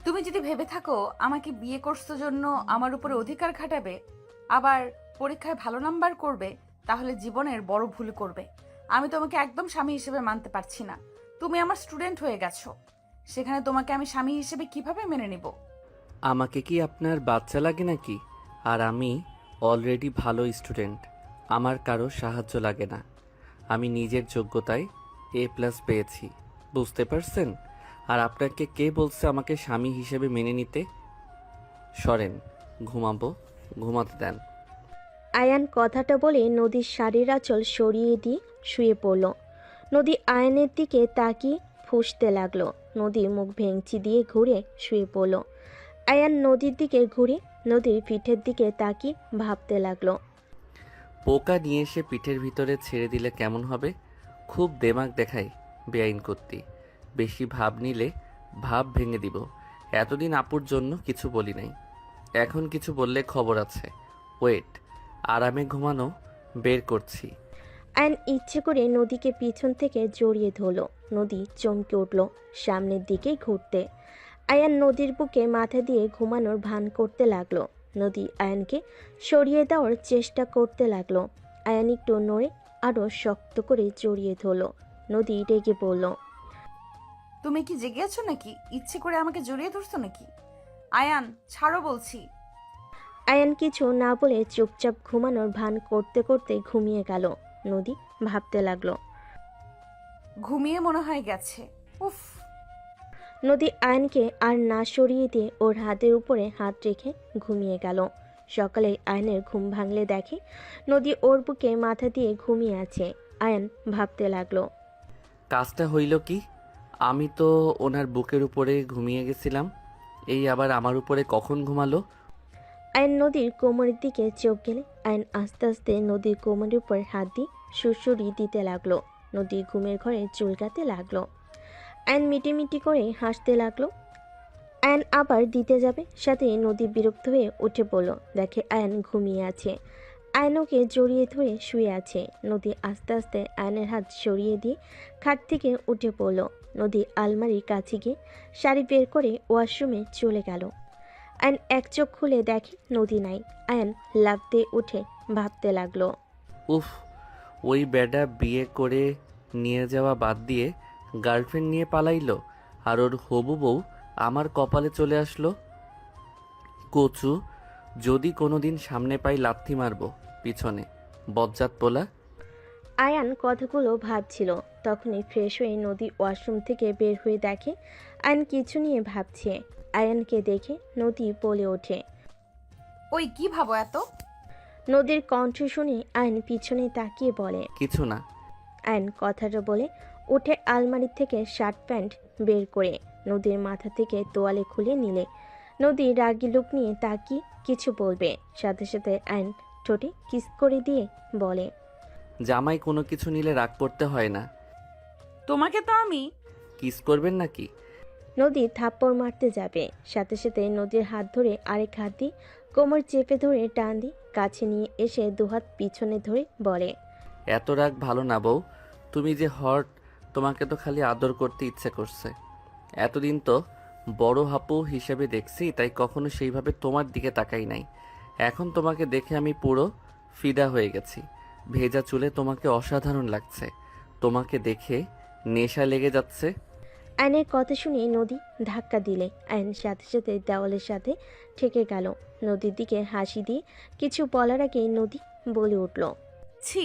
তুমি যদি ভেবে থাকো আমাকে বিয়ে করছো জন্য আমার উপরে অধিকার খাটাবে, আবার পরীক্ষায় ভালো নাম্বার করবে, তাহলে জীবনের বড় ভুল করবে। আমি তোমাকে একদম স্বামী হিসেবে মানতে পারছি না। তুমি আমার স্টুডেন্ট হয়ে গেছো, সেখানে তোমাকে আমি স্বামী হিসেবে কিভাবে মেনে নিব? আমাকে কি আপনার বাচ্চা লাগে নাকি? আর আমি অলরেডি ভালো স্টুডেন্ট, আমার কারো সাহায্য লাগে না। আমি নিজের যোগ্যতায় A+ পেয়েছি, বুঝতে পারছেন? আর আপনাকে কে বলছে আমাকে স্বামী হিসেবে মেনে নিতে? সরেন, ঘুমাবো, ঘুমাতে দেন। আয়ান কথাটা বলে নদীর শাড়ির আঁচল সরিয়ে দিয়ে শুয়ে পড়ল। নদী আয়নের দিকে তাকিয়ে ফুঁসতে লাগলো। নদী মুখ ভেঙচি দিয়ে ঘুরে শুয়ে পড়ল। আয়ান নদীর দিকে ঘুরে নদীর পিঠের দিকে তাকিয়ে ভাবতে লাগলো। পোকা নিয়ে এসে পিঠের ভিতরে ছেড়ে দিলে কেমন হবে? খুব দেমাগ দেখায় বেআইন করতি। বেশি ভাব নিলে ভাব ভেঙে দিব। এতদিন আপুর জন্য কিছু বলি নাই, এখন কিছু বললে খবর আছে। ওয়েট, আরামে ঘুমানো বের করছি। আয়ন ইচ্ছে করে নদীকে পিছন থেকে জড়িয়ে ধরল। নদী চমকে উঠল সামনের দিকে ঘুরতে। আয়ান নদীর বুকে মাথা দিয়ে ঘুমানোর ভান করতে লাগলো। নদী আয়ানকে সরিয়ে দেওয়ার চেষ্টা করতে লাগলো। আয়ান একটু নড়ে আরও শক্ত করে জড়িয়ে ধরল। নদী রেগে বলল, তুমি কি জেগে আছো নাকি? ইচ্ছে করে আমাকে জড়িয়ে ধরছো নাকি? আয়ান, ছাড়ো বলছি। আয়ান কিছু না বলে চুপচাপ ঘুমানোর ভান করতে করতে ঘুমিয়ে গেল। নদী ভাবতে লাগলো। ঘুমিয়ে মনে হয় গেছে। উফ। নদী আয়নকে আর না সরিয়ে দিয়ে ওর হাতের উপরে হাত রেখে ঘুমিয়ে গেল। সকালে আয়নের ঘুম ভাঙলে দেখে নদী ওর বুকে মাথা দিয়ে ঘুমিয়ে আছে। আয়ন ভাবতে লাগলো। কাজটা হইল কি? আমি তো ওনার বুকের উপরে ঘুমিয়ে গেছিলাম, এই আবার আমার উপরে কখন ঘুমালো? আয়ন নদীর কোমরের দিকে চোখ গেলে আয়ন আস্তে আস্তে নদীর কোমরের উপর হাত দিয়ে সুড়সুড়ি দিতে লাগলো। নদী ঘুমের ঘরে চুলকাতে লাগলো। আয়ন মিটিমিটি করে হাসতে লাগলো। আয়ন আবার দিতে যাবে, সাথে নদী বিরক্ত হয়ে উঠে পড়ল। দেখে আয়ন ঘুমিয়ে আছে। আয়নকে জড়িয়ে ধরে শুয়ে আছে। নদী আস্তে আস্তে আয়নের হাত সরিয়ে দিয়ে খাট থেকে উঠে পড়ল। নদী আলমারির কাছে গিয়ে শাড়ি বের করে ওয়াশরুমে চলে গেল। আয়ন এক চোখ খুলে দেখে নদী নাই। আয়ন লাফ দিয়ে উঠে ভাবতে লাগলো। উফ, ওই বেডা বিয়ে করে নিয়ে যাওয়া বাদ দিয়ে গার্লফ্রেন্ড নিয়ে পালাইলো, আর ওর হবু বউ আমার কপালে চলে আসলো। কচু, যদি কোনোদিন সামনে পাই লাথি মারবো পিছনে, বজ্জাত পোলা। আয়ান কথাগুলো ভাবছিল। তখনই ফ্রেশ হয়ে নদী ওয়াশরুম থেকে বের হয়ে দেখে আয়ন কিছু নিয়ে ভাবছে। আয়ানকে দেখে নদী বলে ওঠে। ওই কি ভাবো এত? নদীর কণ্ঠ শুনে আয়ন পিছনে তাকিয়ে বলে। কিছু না। আয়ন কথাটা বলে উঠে আলমারি থেকে শার্ট প্যান্ট বের করে নদীর মাথা থেকে তোয়ালে খুলে নিলে নদী রাগী লুক নিয়ে তাকিয়ে কিছু বলবে, সাথে সাথে আয়ন ঠোঁটে কিস করে দিয়ে বলে, জামাই কোনো কিছু নিলে রাগ করতে হয় না। তোমাকে তো আমি। কিস করবেন নাকি? নদী থাপ্পড় মারতে যাবে, সাথে সাথে নদীর হাত ধরে আরেক হাত দিয়ে কোমর চেপে ধরে টান দিয়ে কাছে নিয়ে এসে দুহাত পিছনে ধরে বলে, এত রাগ ভালো না বউ, তুমি যে হট, তোমাকে তো খালি আদর করতে ইচ্ছে করছে। এতদিন তো বড় হাপু হিসেবে দেখছি, তাই কখনো সেইভাবে তোমার দিকে তাকাই নাই। এখন তোমাকে দেখে আমি পুরো ফিদা হয়ে গেছি। ভেজা চুলে তোমাকে অসাধারণ লাগছে। তোমাকে দেখে নেশা লেগে যাচ্ছে। আয়নের কথা শুনে নদী ধাক্কা দিলে আয়ন সাথে সাথে দেওয়ালের সাথে ঠেকে গেল। নদীর দিকে হাসি দিয়ে কিছু বলার আগে নদী বলে উঠল, ছি,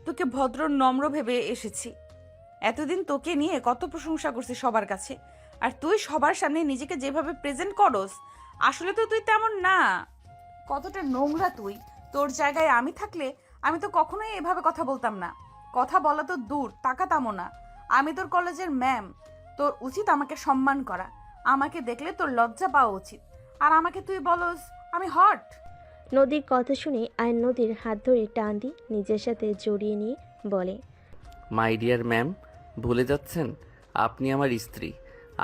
তোকে ভদ্র নম্র ভেবে এসেছি। এতদিন তোকে নিয়ে কত প্রশংসা করছি সবার কাছে, আর তুই সবার সামনে নিজেকে যেভাবে প্রেজেন্ট করস, আসলে তো তুই তেমন না। কতটা নোংরা তুই! তোর জায়গায় আমি থাকলে আমি তো কখনোই এভাবে কথা বলতাম না। কথা বলা তো দূর, তাকাতামও না। আমি তোর কলেজের ম্যাম, তোর উচিত আমাকে সম্মান করা। আমাকে দেখলে তোর লজ্জা পাওয়া উচিত। আর আমাকে তুই বলস আমি হট? নদীর কথা শুনে আয়ন নদীর হাত ধরে টান দিয়ে নিজের সাথে জড়িয়ে নিয়ে বলে, মাই ডিয়ার ম্যাম, ভুলে যাচ্ছেন আপনি আমার স্ত্রী।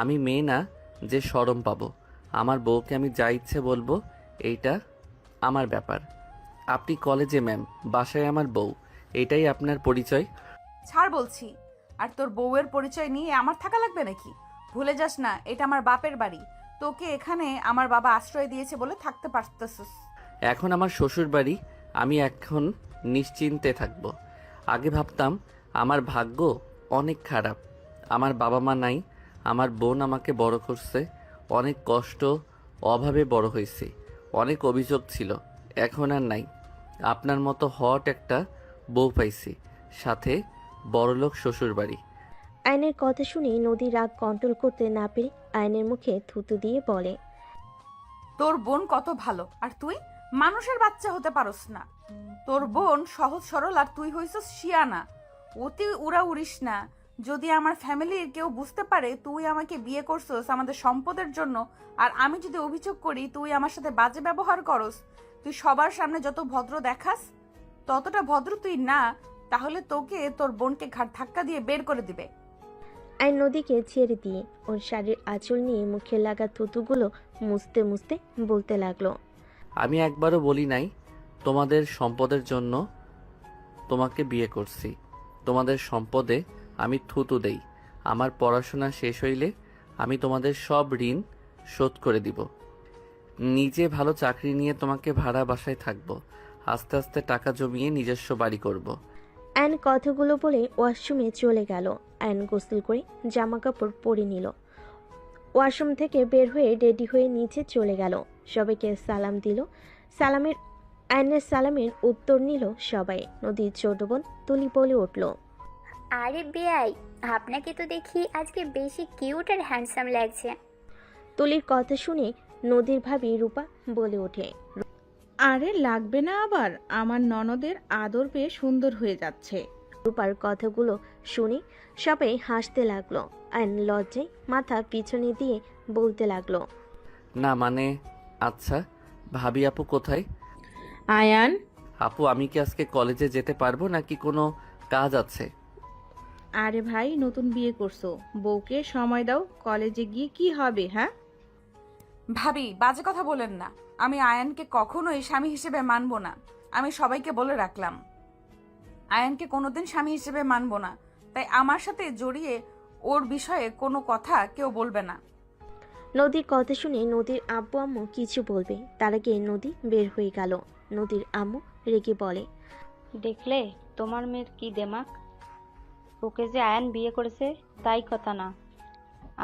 আমি মেয়ে না যে শরম পাবো। আমার বউকে আমি যা ইচ্ছে বলবো, এইটা আমার ব্যাপার। আপনি কলেজে ম্যাম, বাসায় আমার বউ, এটাই আপনার পরিচয়। ছাড় বলছি। আর তোর বউয়ের পরিচয় নিয়ে আমার থাকা লাগবে নাকি? ভুলে যাস না, এটা আমার বাপের বাড়ি। তোকে এখানে আমার বাবা আশ্রয় দিয়েছে বলে থাকতে পারতেছিস। এখন আমার শ্বশুর বাড়ি, আমি এখন নিশ্চিন্তে থাকবো। আগে ভাবতাম আমার ভাগ্য অনেক খারাপ, আমার বাবা মা নাই, আমার বোন আমাকে বড় করছে, অনেক কষ্ট অভাবে বড় হয়েছি, অনেক অভিযোগ ছিল, এখন আর নাই। আপনার মতো হট একটা বউ পাইছি, সাথে বড়লোক শ্বশুর বাড়ি। আয়নের কথা শুনে নদী রাগ কন্ট্রোল করতে না পেরে আয়নের মুখে থুতু দিয়ে বলে, তোর বোন কত ভালো, আর তুই মানুষের বাচ্চা হতে পারস না। তোর বোন সহজ সরল, আর তুই হইছস শিয়ানা। অতি উড়া উড়িস না। যদি আমার ফ্যামিলির কেউ বুঝতে পারে তুই আমাকে বিয়ে করছস আমাদের সম্পদের জন্য, আর আমি যদি অভিযোগ করি তুই আমার সাথে বাজে ব্যবহার করস, তুই সবার সামনে যত ভদ্র দেখাস ততটা ভদ্র তুই না, তাহলে তোকে তোর বোনকে ঘাট ধাক্কা দিয়ে বের করে দিবে। আয়ন নদীকে ছেড়ে দিয়ে ওর শাড়ির আঁচল নিয়ে মুখে লাগা থুতুগুলো মুছতে মুছতে বলতে লাগলো, আমি একবারও বলি নাই তোমাদের সম্পদের জন্য তোমাকে বিয়ে করছি। তোমাদের সম্পদে আমি থুতু দেই। আমার পড়াশোনা শেষ হইলে আমি তোমাদের সব ঋণ শোধ করে দিব। নিজে ভালো চাকরি নিয়ে তোমাকে ভাড়া বাসায় থাকবো। আস্তে আস্তে টাকা জমিয়ে নিজস্ব বাড়ি করব। আয়ন কথাগুলো বলে ওয়াশরুমে চলে গেল। আয়ন গোসল করে জামা কাপড় পরে নিল। ওয়াশরুম থেকে বের হয়ে রেডি হয়ে নিচে চলে গেল। সবাইকে সালাম দিল। আয়নের সালামের উত্তর নিল সবাই। নদীর ছোট বোন তুলি বলে উঠল, আরে বেয়াই, আপনাকে তো দেখি আজকে বেশি কিউট আর হ্যান্ডসাম লাগছে। তুলির কথা শুনে নদীর ভাবি রূপা বলে ওঠে, আরে লাগবে না আবার, আমার ননদের আদর পেয়ে সুন্দর হয়ে যাচ্ছে। রূপার কথাগুলো শুনে সবাই হাসতে লাগলো। আয়ন লজ্জায় মাথা পিছনে দিয়ে বলতে লাগলো, না মানে, আচ্ছা ভাবি আপু কোথায়? আয়ান, আপু আমি কি আজকে কলেজে যেতে পারবো নাকি কোনো কাজ আছে? আরে ভাই, নতুন বিয়ে করছো, বউকে সময় দাও, কলেজে গিয়ে কি হবে? হ্যাঁ ভাবি বাজে কথা বলেন না। আমি আয়ানকে কখনোই স্বামী হিসেবে মানব না। আমি সবাইকে বলে রাখলাম, আয়ানকে কোনোদিন স্বামী হিসেবে মানব না। তাই আমার সাথে জড়িয়ে ওর বিষয়ে কোনো কথা কেউ বলবে না। নদীর কথা শুনে নদীর আব্বু আম্মু কিছু বলবে তার আগে নদী বের হয়ে গেল। নদীর আম্মু রেগে বলে, দেখলে তোমার মেয়ের কি দেমাক, ওকে যে আয়ান বিয়ে করেছে তাই কথা না,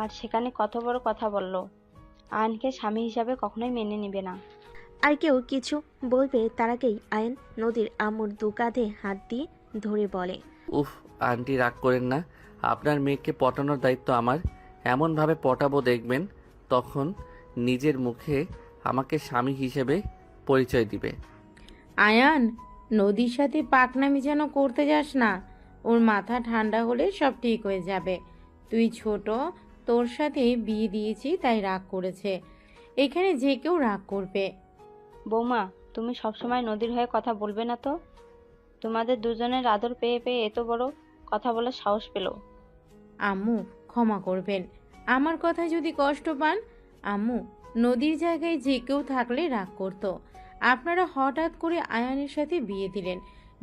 আর সেখানে কত বড় কথা বলল। আয়ানকে স্বামী হিসাবে কখনোই মেনে নিবে না। আর কেউ কিছু বলবে তার আগেই আয়ন নদীর আম্মুর দু কাঁধে হাত দিয়ে ধরে বলে, উফ আন্টি রাগ করেন না, আপনার মেয়েকে পটানোর দায়িত্ব আমার। এমনভাবে পটাবো দেখবেন তখন নিজের মুখে আমাকে স্বামী হিসেবে পরিচয় দিবে। আয়ান, নদীর সাথে পাকনামি যেন করতে যাস না। ওর মাথা ঠান্ডা হলে সব ঠিক হয়ে যাবে। তুই ছোট, তোর সাথে বিয়ে দিয়েছি তাই রাগ করেছে। এখানে যে কেউ রাগ করবে। বৌমা, তুমি সবসময় নদীর হয়ে কথা বলবে না তো? তোমাদের দুজনের আদর পেয়ে পেয়ে এত বড় কথা বলার সাহস পেল। আম্মু ক্ষমা করবেন, আমার কথা যদি কষ্ট পান। আম্মু, নদীর জায়গায় যে কেউ থাকলে রাগ করতো। আপনারা হঠাৎ করে আয়ানের সাথে বিয়ে দিলেন,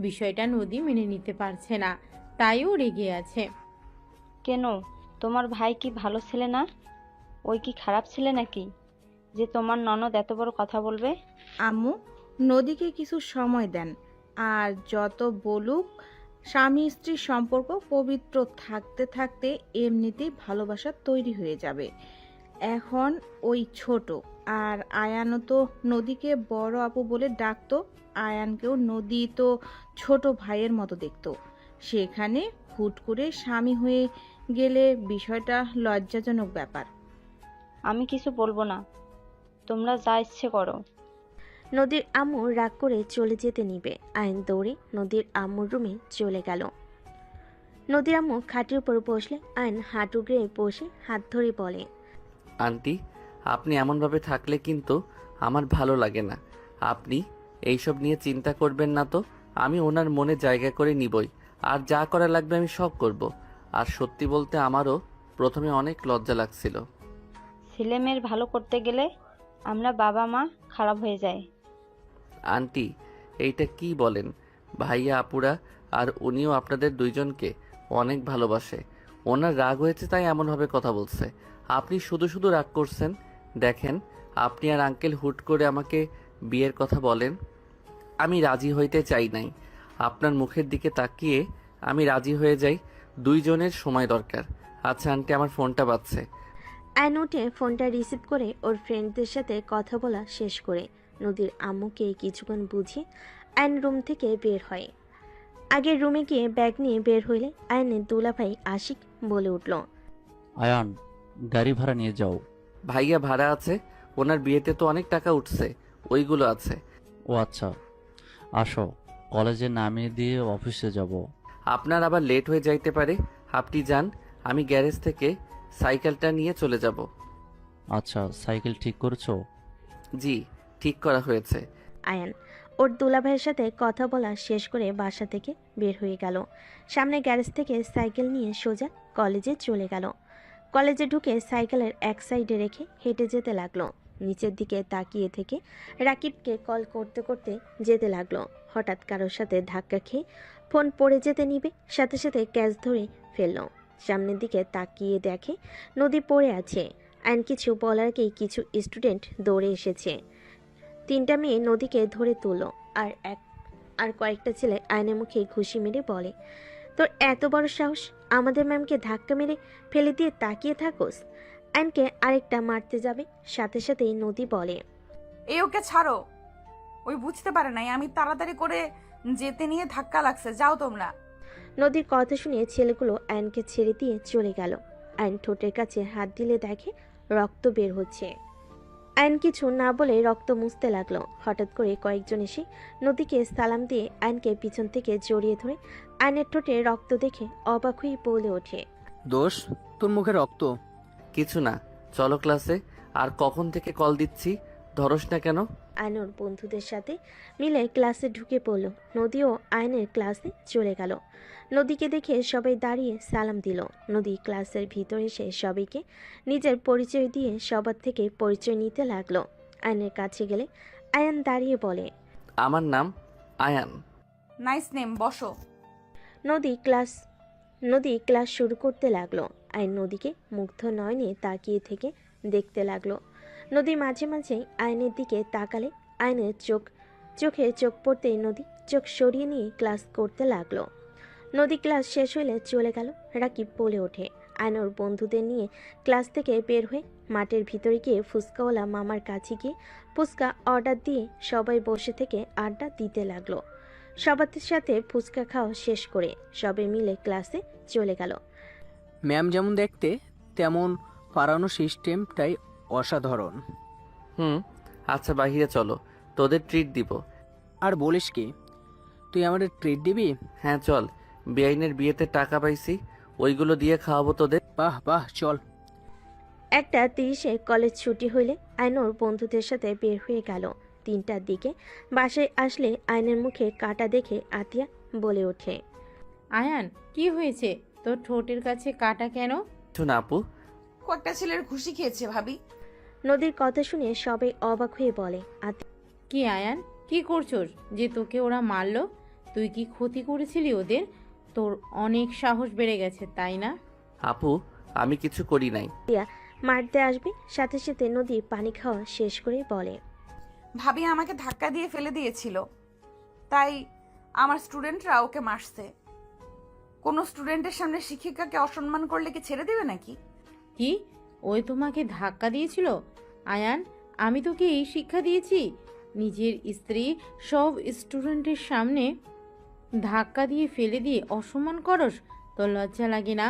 বিষয়টা নদী মেনে নিতে পারছে না, তাইও রেগে আছে। কেন, তোমার ভাই কি ভালো ছেলে না? ওই কি খারাপ ছেলে নাকি যে তোমার ননদ এত বড় কথা বলবে? আম্মু, নদীকে কিছু সময় দেন, আর যত বলুক, স্বামী স্ত্রীর সম্পর্ক পবিত্র থাকতে থাকতে এমনিতেই ভালোবাসা তৈরি হয়ে যাবে। এখন ওই ছোট, আর আয়ানও তো নদীকে বড় আপু বলে ডাকতো। আয়ানকেও নদী তো ছোট ভাইয়ের মতো দেখতো। সেখানে হুট করে স্বামী হয়ে গেলে বিষয়টা লজ্জাজনক ব্যাপার। আমি কিছু বলবো না, তোমরা যা ইচ্ছে করো। নদীর আম্মু রাগ করে চলে যেতে নিবে। আয়ন দৌড়ে নদীর আম্মুর রুমে চলে গেল। নদীর আম্মু খাটের উপর বসলে আয়ন হাঁটু গেড়ে বসে হাত ধরে বলে, আন্টি আপনি এমনভাবে থাকলে কিন্তু আমার ভালো লাগে না। আপনি এইসব নিয়ে চিন্তা করবেন না তো, আমি ওনার মনে জায়গা করে নিবই, আর যা করা লাগবে আমি সব করব। আর সত্যি বলতে আমারও প্রথমে অনেক লজ্জা লাগছিল। ছেলে মেয়ের ভালো করতে গেলে আমরা বাবা মা খারাপ হয়ে যায়। আন্টি এইটা কি বলেন? ভাইয়া আপুরা আর উনিও আপনাদের দুইজনকে অনেক ভালোবাসে। ওনার রাগ হয়েছে তাই এমনভাবে কথা বলছে। আপনি শুধু শুধু রাগ করছেন, দেখেন, আপনি আর আঙ্কেল হুট করে আমাকে বিয়ের কথা বলেন, আমি রাজি হইতে চাই নাই। আপনার মুখের দিকে তাকিয়ে আমি রাজি হয়ে যাই। দুইজনের সময় দরকার। আচ্ছা আন্টি, আমার ফোনটা বাজছে। আয়ন উঠে ফোনটা রিসিভ করে ওর ফ্রেন্ডদের সাথে কথা বলা শেষ করে নদীর আম্মুকে কিছুক্ষণ বুঝিয়ে আয়ন রুম থেকে বের হয়। আগের রুমে গিয়ে ব্যাগ নিয়ে বের হইলে আয়নের দুলাভাই আশিক বলে উঠল, আয়ান, গাড়ি ভাড়া নিয়ে যাও। ভাইয়া ভাড়া আছে, ওনার বিয়েতে তো অনেক টাকা উঠছে, ওইগুলো আছে। ও আচ্ছা, আসো, কলেজে নামিয়ে দিয়ে অফিসে যাব। আপনার আবার লেট হয়ে যাইতে পারে, আপনি যান, আমি গ্যারেজ থেকে সাইকেলটা নিয়ে চলে যাব। আচ্ছা, সাইকেল ঠিক করছো? জি, ঠিক করা হয়েছে। আয়ান ওর দুলাভাইয়ের সাথে কথা বলা শেষ করে বাসা থেকে বের হয়ে গেল। সামনে গ্যারেজ থেকে সাইকেল নিয়ে সোজা কলেজে চলে গেল। কলেজে ঢুকে সাইকেলের এক সাইডে রেখে হেঁটে যেতে লাগলো। নিচের দিকে তাকিয়ে থেকে রাকিবকে কল করতে করতে যেতে লাগলো। হঠাৎ কারোর সাথে ধাক্কা খেয়ে ফোন পড়ে যেতে নিবে, সাথে সাথে ক্যাচ ধরে ফেললো। সামনের দিকে তাকিয়ে দেখে নদী পড়ে আছে। আইন কিছু বলার আগেই কিছু স্টুডেন্ট দৌড়ে এসেছে। 3টা মেয়ে নদীকে ধরে তুলল। আর কয়েকটা ছেলে আয়নের মুখে ঘুষি মেরে বলে, তোর এত বড় সাহস, আমাদের ম্যামকে ধাক্কা মেরে ফেলে দিয়ে তাকিয়ে থাকোস। আয়নকে আরেকটা মারতে যাবে, সাথে সাথেই নদী বলে, এই ওকে ছাড়ো, ওই বুঝতে পারে নাই আমি তাড়াতাড়ি করে যেতে নিয়ে ধাক্কা লাগছে, যাও তোমরা। নদীর কথা শুনে ছেলেগুলো আয়নকে ছেড়ে দিয়ে চলে গেল। আয়ন ঠোঁটের কাছে হাত দিলে দেখে রক্ত বের হচ্ছে। আয়ন কিছু না বলে রক্ত মুছতে লাগলো। হঠাৎ করে কয়েকজন এসে নদীকে সালাম দিয়ে আয়নকে পিছন থেকে জড়িয়ে ধরে আয়নের ঠোঁটে রক্ত দেখে অবাক হয়ে বলে ওঠে, দোষ, তোর মুখে রক্ত? কিছু না, চলো ক্লাসে। আর কখন থেকে কল দিচ্ছি, ধরস না কেন? আয়নর বন্ধুদের সাথে মিলে ক্লাসে ঢুকে পড়ল। নদীও আয়নের ক্লাসে চলে গেল। নদীকে দেখে সবাই দাঁড়িয়ে সালাম দিল। নদী ক্লাসের ভিতর এসে সবাইকে নিজের পরিচয় দিয়ে সবার থেকে পরিচয় নিতে লাগলো। আয়নের কাছে গেলে আয়ান দাঁড়িয়ে বলে, আমার নাম আয়ান। নাইস নেম, বসো। নদী ক্লাস শুরু করতে লাগলো। আয়ন নদীকে মুগ্ধ নয়নে তাকিয়ে থেকে দেখতে লাগলো। নদী মাঝে মাঝে আয়নের দিকে তাকালে আয়নের চোখে চোখ পড়তেই নদী চোখ সরিয়ে নিয়ে ক্লাস করতে লাগলো। নদী ক্লাস শেষ হইলে চলে গেল। রাকিব বলে ওঠে, আয়নর বন্ধুদের নিয়ে ক্লাস থেকে বের হয়ে মাঠের ভিতরে গিয়ে ফুচকাওয়ালা মামার কাছে গিয়ে ফুচকা অর্ডার দিয়ে সবাই বসে থেকে আড্ডা দিতে লাগলো। সবার সাথে ফুচকা খাওয়া শেষ করে সবাই মিলে ক্লাসে চলে গেল। ম্যাম যেমন দেখতে তেমন পড়ানো সিস্টেমটাই অসাধারণ। আচ্ছা বাহিরে চলো, তোদের ট্রিট দিব। আর বলিস কি, তুই আমাদের ট্রিট দিবি? হ্যাঁ চল, বেআইনের বিয়েতে টাকা পাইছি, ওইগুলো দিয়ে খাওয়াবো তোদের। বাহ বাহ, চল। 1:30 কলেজ ছুটি হইলে আয়নর বন্ধুদের সাথে বের হয়ে গেল। 3টার দিকে বাসায় আসলে আয়নের মুখে কাটা দেখে আতিয়া বলে ওঠে, আয়ান, কি হয়েছে? তোর ঠোঁটের কাছে কাটা কেন? কিছু না আপু। কয়েকটা ছেলের খুশি খেয়েছে ভাবি। নদীর কথা শুনে সবাই অবাক হয়ে বলে, কি আয়ান, কি করছোস যে তোকে ওরা মারলো? তুই কি ক্ষতি করেছিলি ওদের? তোর অনেক সাহস বেড়ে গেছে, তাই না? আপু, আমি কিছু করি নাই। আতিয়া মারতে আসবে, সাথে সাথে নদী পানি খাওয়া শেষ করে বলে, ভাবি আমাকে ধাক্কা দিয়ে ফেলে দিয়েছিল, তাই আমার স্টুডেন্টরা ওকে মারছে। কোনো স্টুডেন্টের সামনে শিক্ষিকাকে অসম্মান করলে কি ছেড়ে দেবে নাকি? কি, ওই তোমাকে ধাক্কা দিয়েছিল? আয়ান, আমি তোকে এই শিক্ষা দিয়েছি? নিজের স্ত্রী সব স্টুডেন্টের সামনে ধাক্কা দিয়ে ফেলে দিয়ে অসম্মান করস? তোর লজ্জা লাগে না?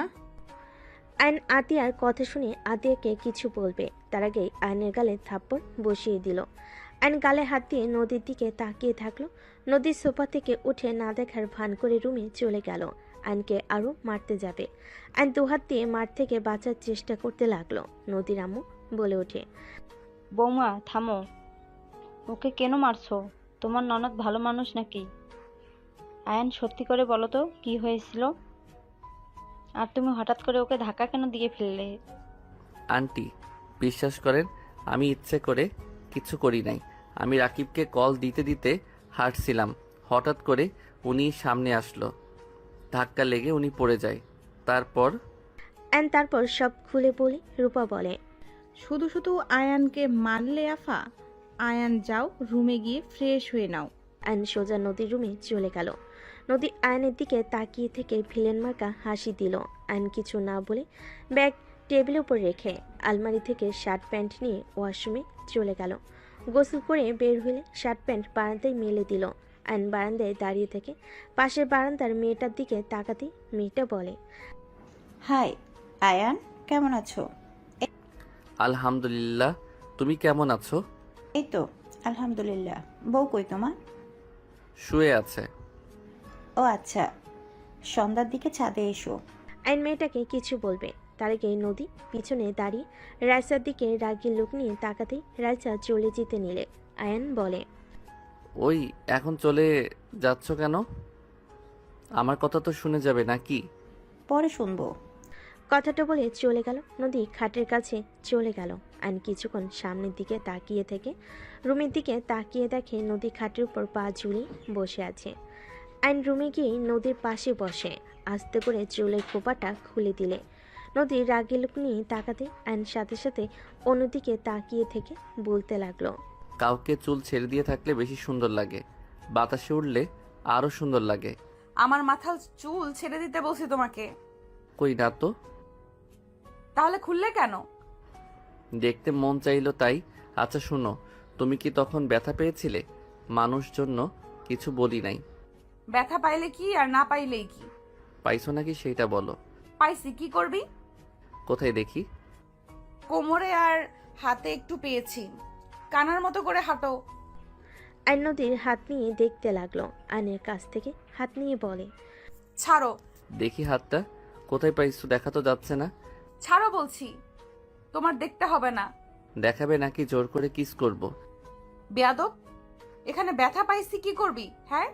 আয়ন আতিয়ার কথা শুনে আতিয়াকে কিছু বলবে, তার আগেই আয়নের গালে থাপ্পড় বসিয়ে দিল। আয়ন গালে হাত দিয়ে নদীর দিকে তাকিয়ে থাকলো। নদীর সোফা থেকে উঠে না দেখার ভান করে রুমে চলে গেল। আয়নকে আরও মারতে যাবে। আয়ন দুহাত দিয়ে মাঠ থেকে বাঁচার চেষ্টা করতে লাগলো। নদীর আম্মু বলে ওঠে, বৌমা থামো, ওকে কেন মারছো? তোমার ননদ ভালো মানুষ নাকি? আয়ান, সত্যি করে বলো তো কি হয়েছিল? আর তুমি হঠাৎ করে ওকে ধাক্কা কেন দিয়ে ফেললে? আন্টি, বিশ্বাস করেন, আমি ইচ্ছে করে কিছু করি নাই। আমি রাকিবকে কল দিতে দিতে হাঁটছিলাম, হঠাৎ করে উনি সামনে আসলো, ধাক্কা লেগে উনি পড়ে যায়। তারপর তারপর সব খুলে বলে রূপা বলে, শুধু শুধু আয়ানকে মারলে আফা? আয়ান যাও, রুমে গিয়ে ফ্রেশ হয়ে নাও। আয়ন সোজা নদীর রুমে চলে গেল। নদী আয়নের দিকে তাকিয়ে থেকে ভিলেন মার্কা হাসি দিল। আয়ন কিছু না বলে ব্যাগ টেবিলের উপর রেখে আলমারি থেকে শার্ট প্যান্ট নিয়ে ওয়াশরুমে চলে গেল। গোসল করে বের হলে শার্ট প্যান্ট বারান্দায় মেলে দিল। আয়ন বারান্দায় দাঁড়িয়ে থেকে পাশের বারান্দার মেয়েটার দিকে তাকাতেই মেয়েটা বলে, হাই আয়ান, কেমন আছো? আলহামদুলিল্লাহ, তুমি কেমন আছো? এই তো আলহামদুলিল্লাহ। বউ কই তোমার? শুয়ে আছে। ও আচ্ছা, সন্ধ্যার দিকে ছাদে এসো। আয়ন মেয়েটাকে কিছু বলবে তার আগে নদী পিছনে দাঁড়িয়ে রাইসার দিকে রাগী লোক নিয়ে তাকাতেই রাইসা চলে যেতে নিলে আয়ন বলে, ওই এখন চলে যাচ্ছ কেন? আমার কথা তো শুনে যাবে নাকি? পরে শুনবো। কথাটা বলে চলে গেল। নদী খাটের কাছে চলে গেল। আয়ন কিছুক্ষণ সামনের দিকে তাকিয়ে থেকে রুমের দিকে তাকিয়ে দেখে নদী খাটের উপর পা ঝুলিয়ে বসে আছে। আয়ন রুমে গিয়ে নদীর পাশে বসে আস্তে করে চুলের খোপাটা খুলে দিলে নদী রাগী লোক নিয়ে তাকাতে আয়ন সাথে সাথে অন্যদিকে তাকিয়ে থেকে বলতে লাগলো, কাউকে চুল ছেড়ে দিয়ে থাকলে বেশি সুন্দর লাগে, বাতাসে উঠলে আরো সুন্দর লাগে। আমার মাথার চুল ছেড়ে দিতে বলছি তোমাকে। কই না তো, তাহলে খুললে কেন? দেখতে মন চাইলো তাই। আচ্ছা শোনো, তুমি কি তখন ব্যথা পেয়েছিলে? মানুষ জন্য কিছু বলি নাই। ব্যথা পাইলে কি আর না পাইলেই কি? পাইছো নাকি সেইটা বলো। পাইছি, কি করবি? কোথায় দেখি? কোমরে আর হাতে একটু পেয়েছি। কানার মতো করে হাঁটো। আয়ন নদীর হাত নিয়ে দেখতে লাগলো। আয়নের কাছ থেকে হাত নিয়ে বলে, ছাড়ো। দেখি হাতটা কোথায় পাইছো, দেখা তো যাচ্ছে না। ছাড়ো বলছি। তোমার দেখতে হবে না। দেখাবে নাকি জোর করে কিস করব? বেয়াদব, এখানে ব্যথা পাইছি, কি করবি? হ্যাঁ,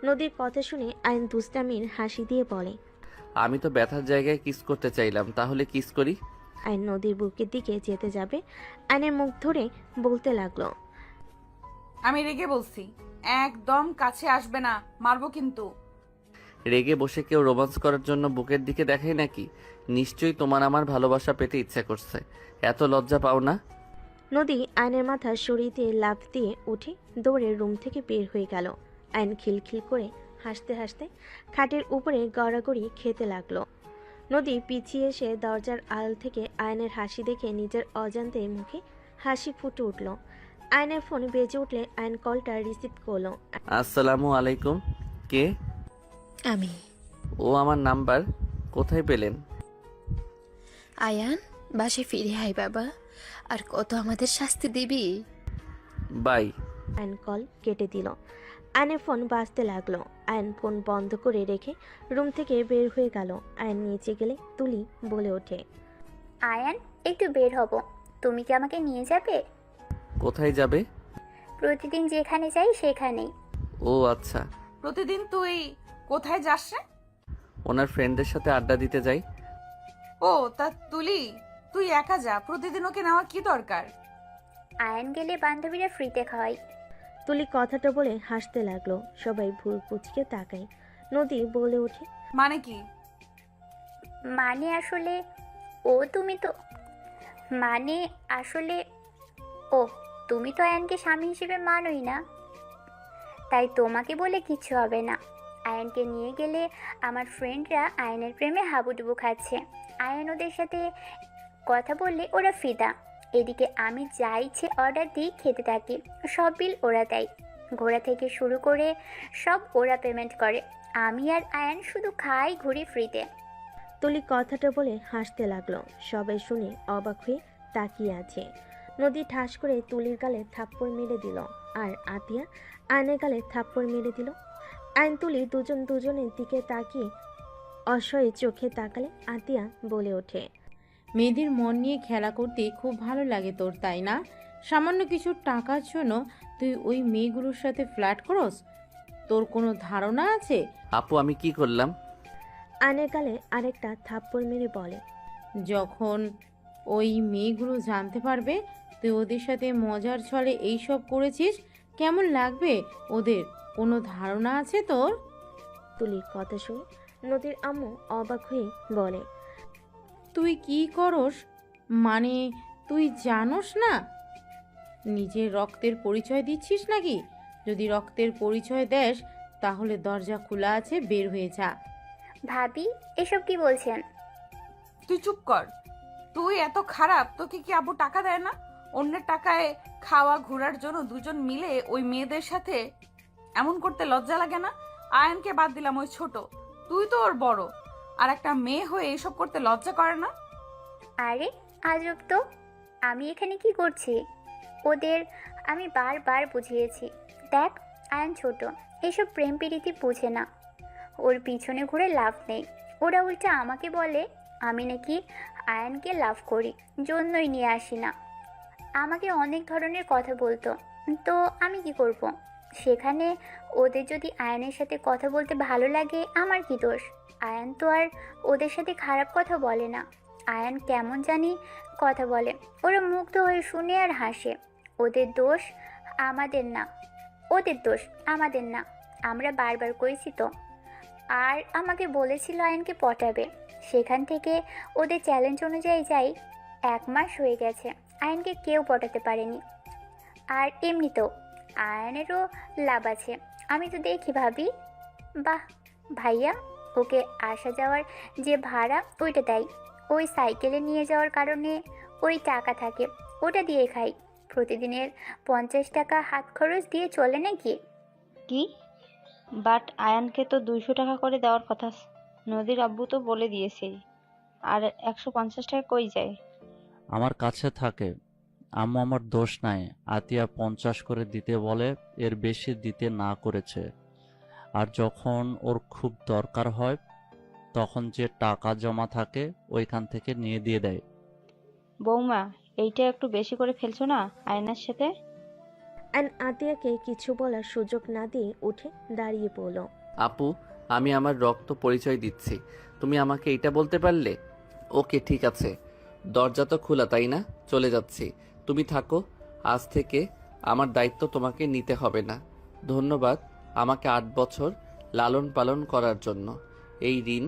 নদীর কথা শুনে আয়ন দুষ্টামির হাসি দিয়ে বলে, আমি তো ব্যথার জায়গায় কিস করতে চাইলাম, তাহলে কিস করি। আয়ন নদীর বুকের দিকে যেতে যাবে আয়নের মুখ ধরে বলতে লাগলো, আমি রেগে বলছি, একদম কাছে আসবে না, মারবো কিন্তু। রেগে বসে কেউ রোমান্স করার জন্য বুকের দিকে দেখায় নাকি? নিশ্চয়ই তোমার আমার ভালোবাসা পেতে ইচ্ছা করছে, এত লজ্জা পাও না? নদী আয়নের মাথা সরিয়ে দিয়ে লাফ দিয়ে উঠে দৌড়ে রুম থেকে বের হয়ে গেল। আয়ন খিলখিল করে হাসতে হাসতে খাটের উপরে গড়াগড়ি খেতে লাগলো। নদী পিছিয়ে এসে দরজার আড়াল থেকে আয়নের হাসি দেখে নিজের অজান্তে মুখে হাসি ফুটে উঠল। আয়নের ফোন বেজে উঠলে আয়ন কলটা রিসিভ করলো। আসসালামু আলাইকুম। কে? আমি। ও আমার নাম্বার কোথায় পেলেন? আয়ান, বাসে ফিরে আয় বাবা, আর কত আমাদের শাস্তি দিবি? বাই। আয়ন কল কেটে দিল। আয়নের ফোন বাজতে লাগলো। আয়ন ফোন বন্ধ করে রেখে রুম থেকে বের হয়ে গেল। আয়ন নিচে গেলে তুলি বলে ওঠে, আয়ান, একটু বের হব, তুমি কি আমাকে নিয়ে যাবে? কোথায় যাবে? প্রতিদিন যেখানে যাই সেখানেই। ও আচ্ছা। প্রতিদিন তুই কোথায় যাস রে? ওনার ফ্রেন্ডদের সাথে আড্ডা দিতে যাই। ও তা তুলি, তুই একা যা, প্রতিদিন ওকে নেওয়া কি দরকার? আয়ান গেলে বান্ধবীরা ফ্রিতে খাওয়াই। তুলি কথাটা বলে হাসতে লাগলো। সবাই ভুল কুচকে তাকায়। নদী বলে ওঠে, মানে কি? মানে আসলে ও তুমি তো আয়ানকে স্বামী হিসেবে মানোই না, তাই তোমাকে বলে কিছু হবে না। আয়ানকে নিয়ে গেলে আমার ফ্রেন্ডরা আয়ানের প্রেমে হাবুডুবু খাচ্ছে। আয়ান ওদের সাথে কথা বললে ওরা ফিদা। এদিকে আমি যা ইচ্ছে অর্ডার দিই খেতে থাকি, সব বিল ওরা দেয়। ঘোরা থেকে শুরু করে সব ওরা পেমেন্ট করে, আমি আর আয়ান শুধু খাই ঘুরি ফ্রিতে। তুলি কথাটা বলে হাসতে লাগলো। সবাই শুনে অবাক হয়ে তাকিয়ে আছে। নদী ঠাস করে তুলির গালে থাপ্পড় মেরে দিল, আর আতিয়া আয়নের গালে থাপ্পড় মেরে দিল। আয়ন তুলি দুজন দুজনের দিকে তাকিয়ে অসহায় চোখে তাকালে আতিয়া বলে ওঠে, মেয়েদের মন নিয়ে খেলা করতে খুব ভালো লাগে তোর, তাই না? সামান্য কিছু টাকার জন্য তুই ওই মেয়েগুলোর সাথে ফ্ল্যাট করস? তোর কোনো ধারণা আছে? আপু আমি কি করলাম? আয়নের গালে আরেকটা থাপ্পড় মেরে বলে, যখন ওই মেয়েগুলো জানতে পারবে তুই ওদের সাথে মজার ছলে এইসব করেছিস, কেমন লাগবে ওদের? কোনো ধারণা আছে তোর? তুলির কথা শুনে নদীর আম্মু অবাক হয়ে বলে, তুই কি করস? মানে তুই জানোস না নিজের রক্তের পরিচয় দিচ্ছিস নাকি? যদি রক্তের পরিচয় দেস তাহলে দরজা খোলা আছে, বের হয়ে যা। ভাবি, এসব কি বলছেন? তুই চুপ কর। তুই এত খারাপ, তোকে কি আব্বু টাকা দেয় না? অন্যের টাকায় খাওয়া ঘোরার জন্য দুজন মিলে ওই মেয়েদের সাথে এমন করতে লজ্জা লাগে না? আয়নকে বাদ দিলাম, ওই ছোট, তুই তো ওর বড়, আর একটা মেয়ে হয়ে এসব করতে লজ্জা করে না? আরে আজব তো, আমি এখানে কি করছি? ওদের আমি বারবার বুঝিয়েছি, দেখ আয়ন ছোট, এসব প্রেম প্রীতি বুঝে না, ওর পিছনে ঘুরে লাভ নেই। ওরা উল্টা আমাকে বলে আমি নাকি আয়নকে লাভ করি, জন্যই নিয়ে আসি না। আমাকে অনেক ধরনের কথা বলতো, তো আমি কি করব? সেখানে ওদের যদি আয়নের সাথে কথা বলতে ভালো লাগে, আমার কি দোষ? আয়ন তো আর ওদের সাথে খারাপ কথা বলে না। আয়ন কেমন জানি কথা বলে, ওরা মুগ্ধ হয়ে শুনে আর হাসে। ওদের দোষ আমাদের না, ওদের দোষ আমাদের না, আমরা বারবার করেছি তো। আর আমাকে বলেছিল আয়নকে পটাবে, সেখান থেকে ওদের চ্যালেঞ্জ অনুযায়ী যাই 1 মাস হয়ে গেছে, আয়নকে কেউ পটাতে পারেনি। আর এমনিতেও আয়নেরও লাভ আছে, আমি তো দেখি ভাবি। বাহ ভাইয়া, ওকে আসা যাওয়ার যে ভাড়া ওইটা দেয়, ওই সাইকেলে নিয়ে যাওয়ার কারণে ওই টাকা থাকে, ওটা দিয়ে খাই। প্রতিদিনের 50 টাকা হাত খরচ দিয়ে চলে নাকি? কি? বাট আয়ানকে তো 200 টাকা করে দেওয়ার কথা। নদীর আব্বু তো বলে দিয়েছে। আর 150 টাকা কই যায়? আমার কাছে থাকে। আম্মু আমার দোষ নাই, আতিয়া 50 করে দিতে বলে, এর বেশি দিতে না করেছে। আর যখন ওর খুব দরকার হয় তখন যে টাকা জমা থাকে ওইখান থেকে নিয়ে দিয়ে দেয়। বৌমা, এইটা একটু বেশি করে ফেলছো না আয়নার সাথে? অ্যান্ড আতিয়াকে কিছু বলার সুযোগ না দিয়ে উঠে দাঁড়িয়ে পড়ল। আপু, আমি আমার রক্ত পরিচয় দিচ্ছি, তুমি আমাকে এইটা বলতে পারলে? ওকে ঠিক আছে, দরজা তো খোলা তাই না? চলে যাচ্ছি, তুমি থাকো। আজ থেকে আমার দায়িত্ব তোমাকে নিতে হবে না। ধন্যবাদ আমাকে 8 বছর লালন পালন করার জন্য। এই ঋণ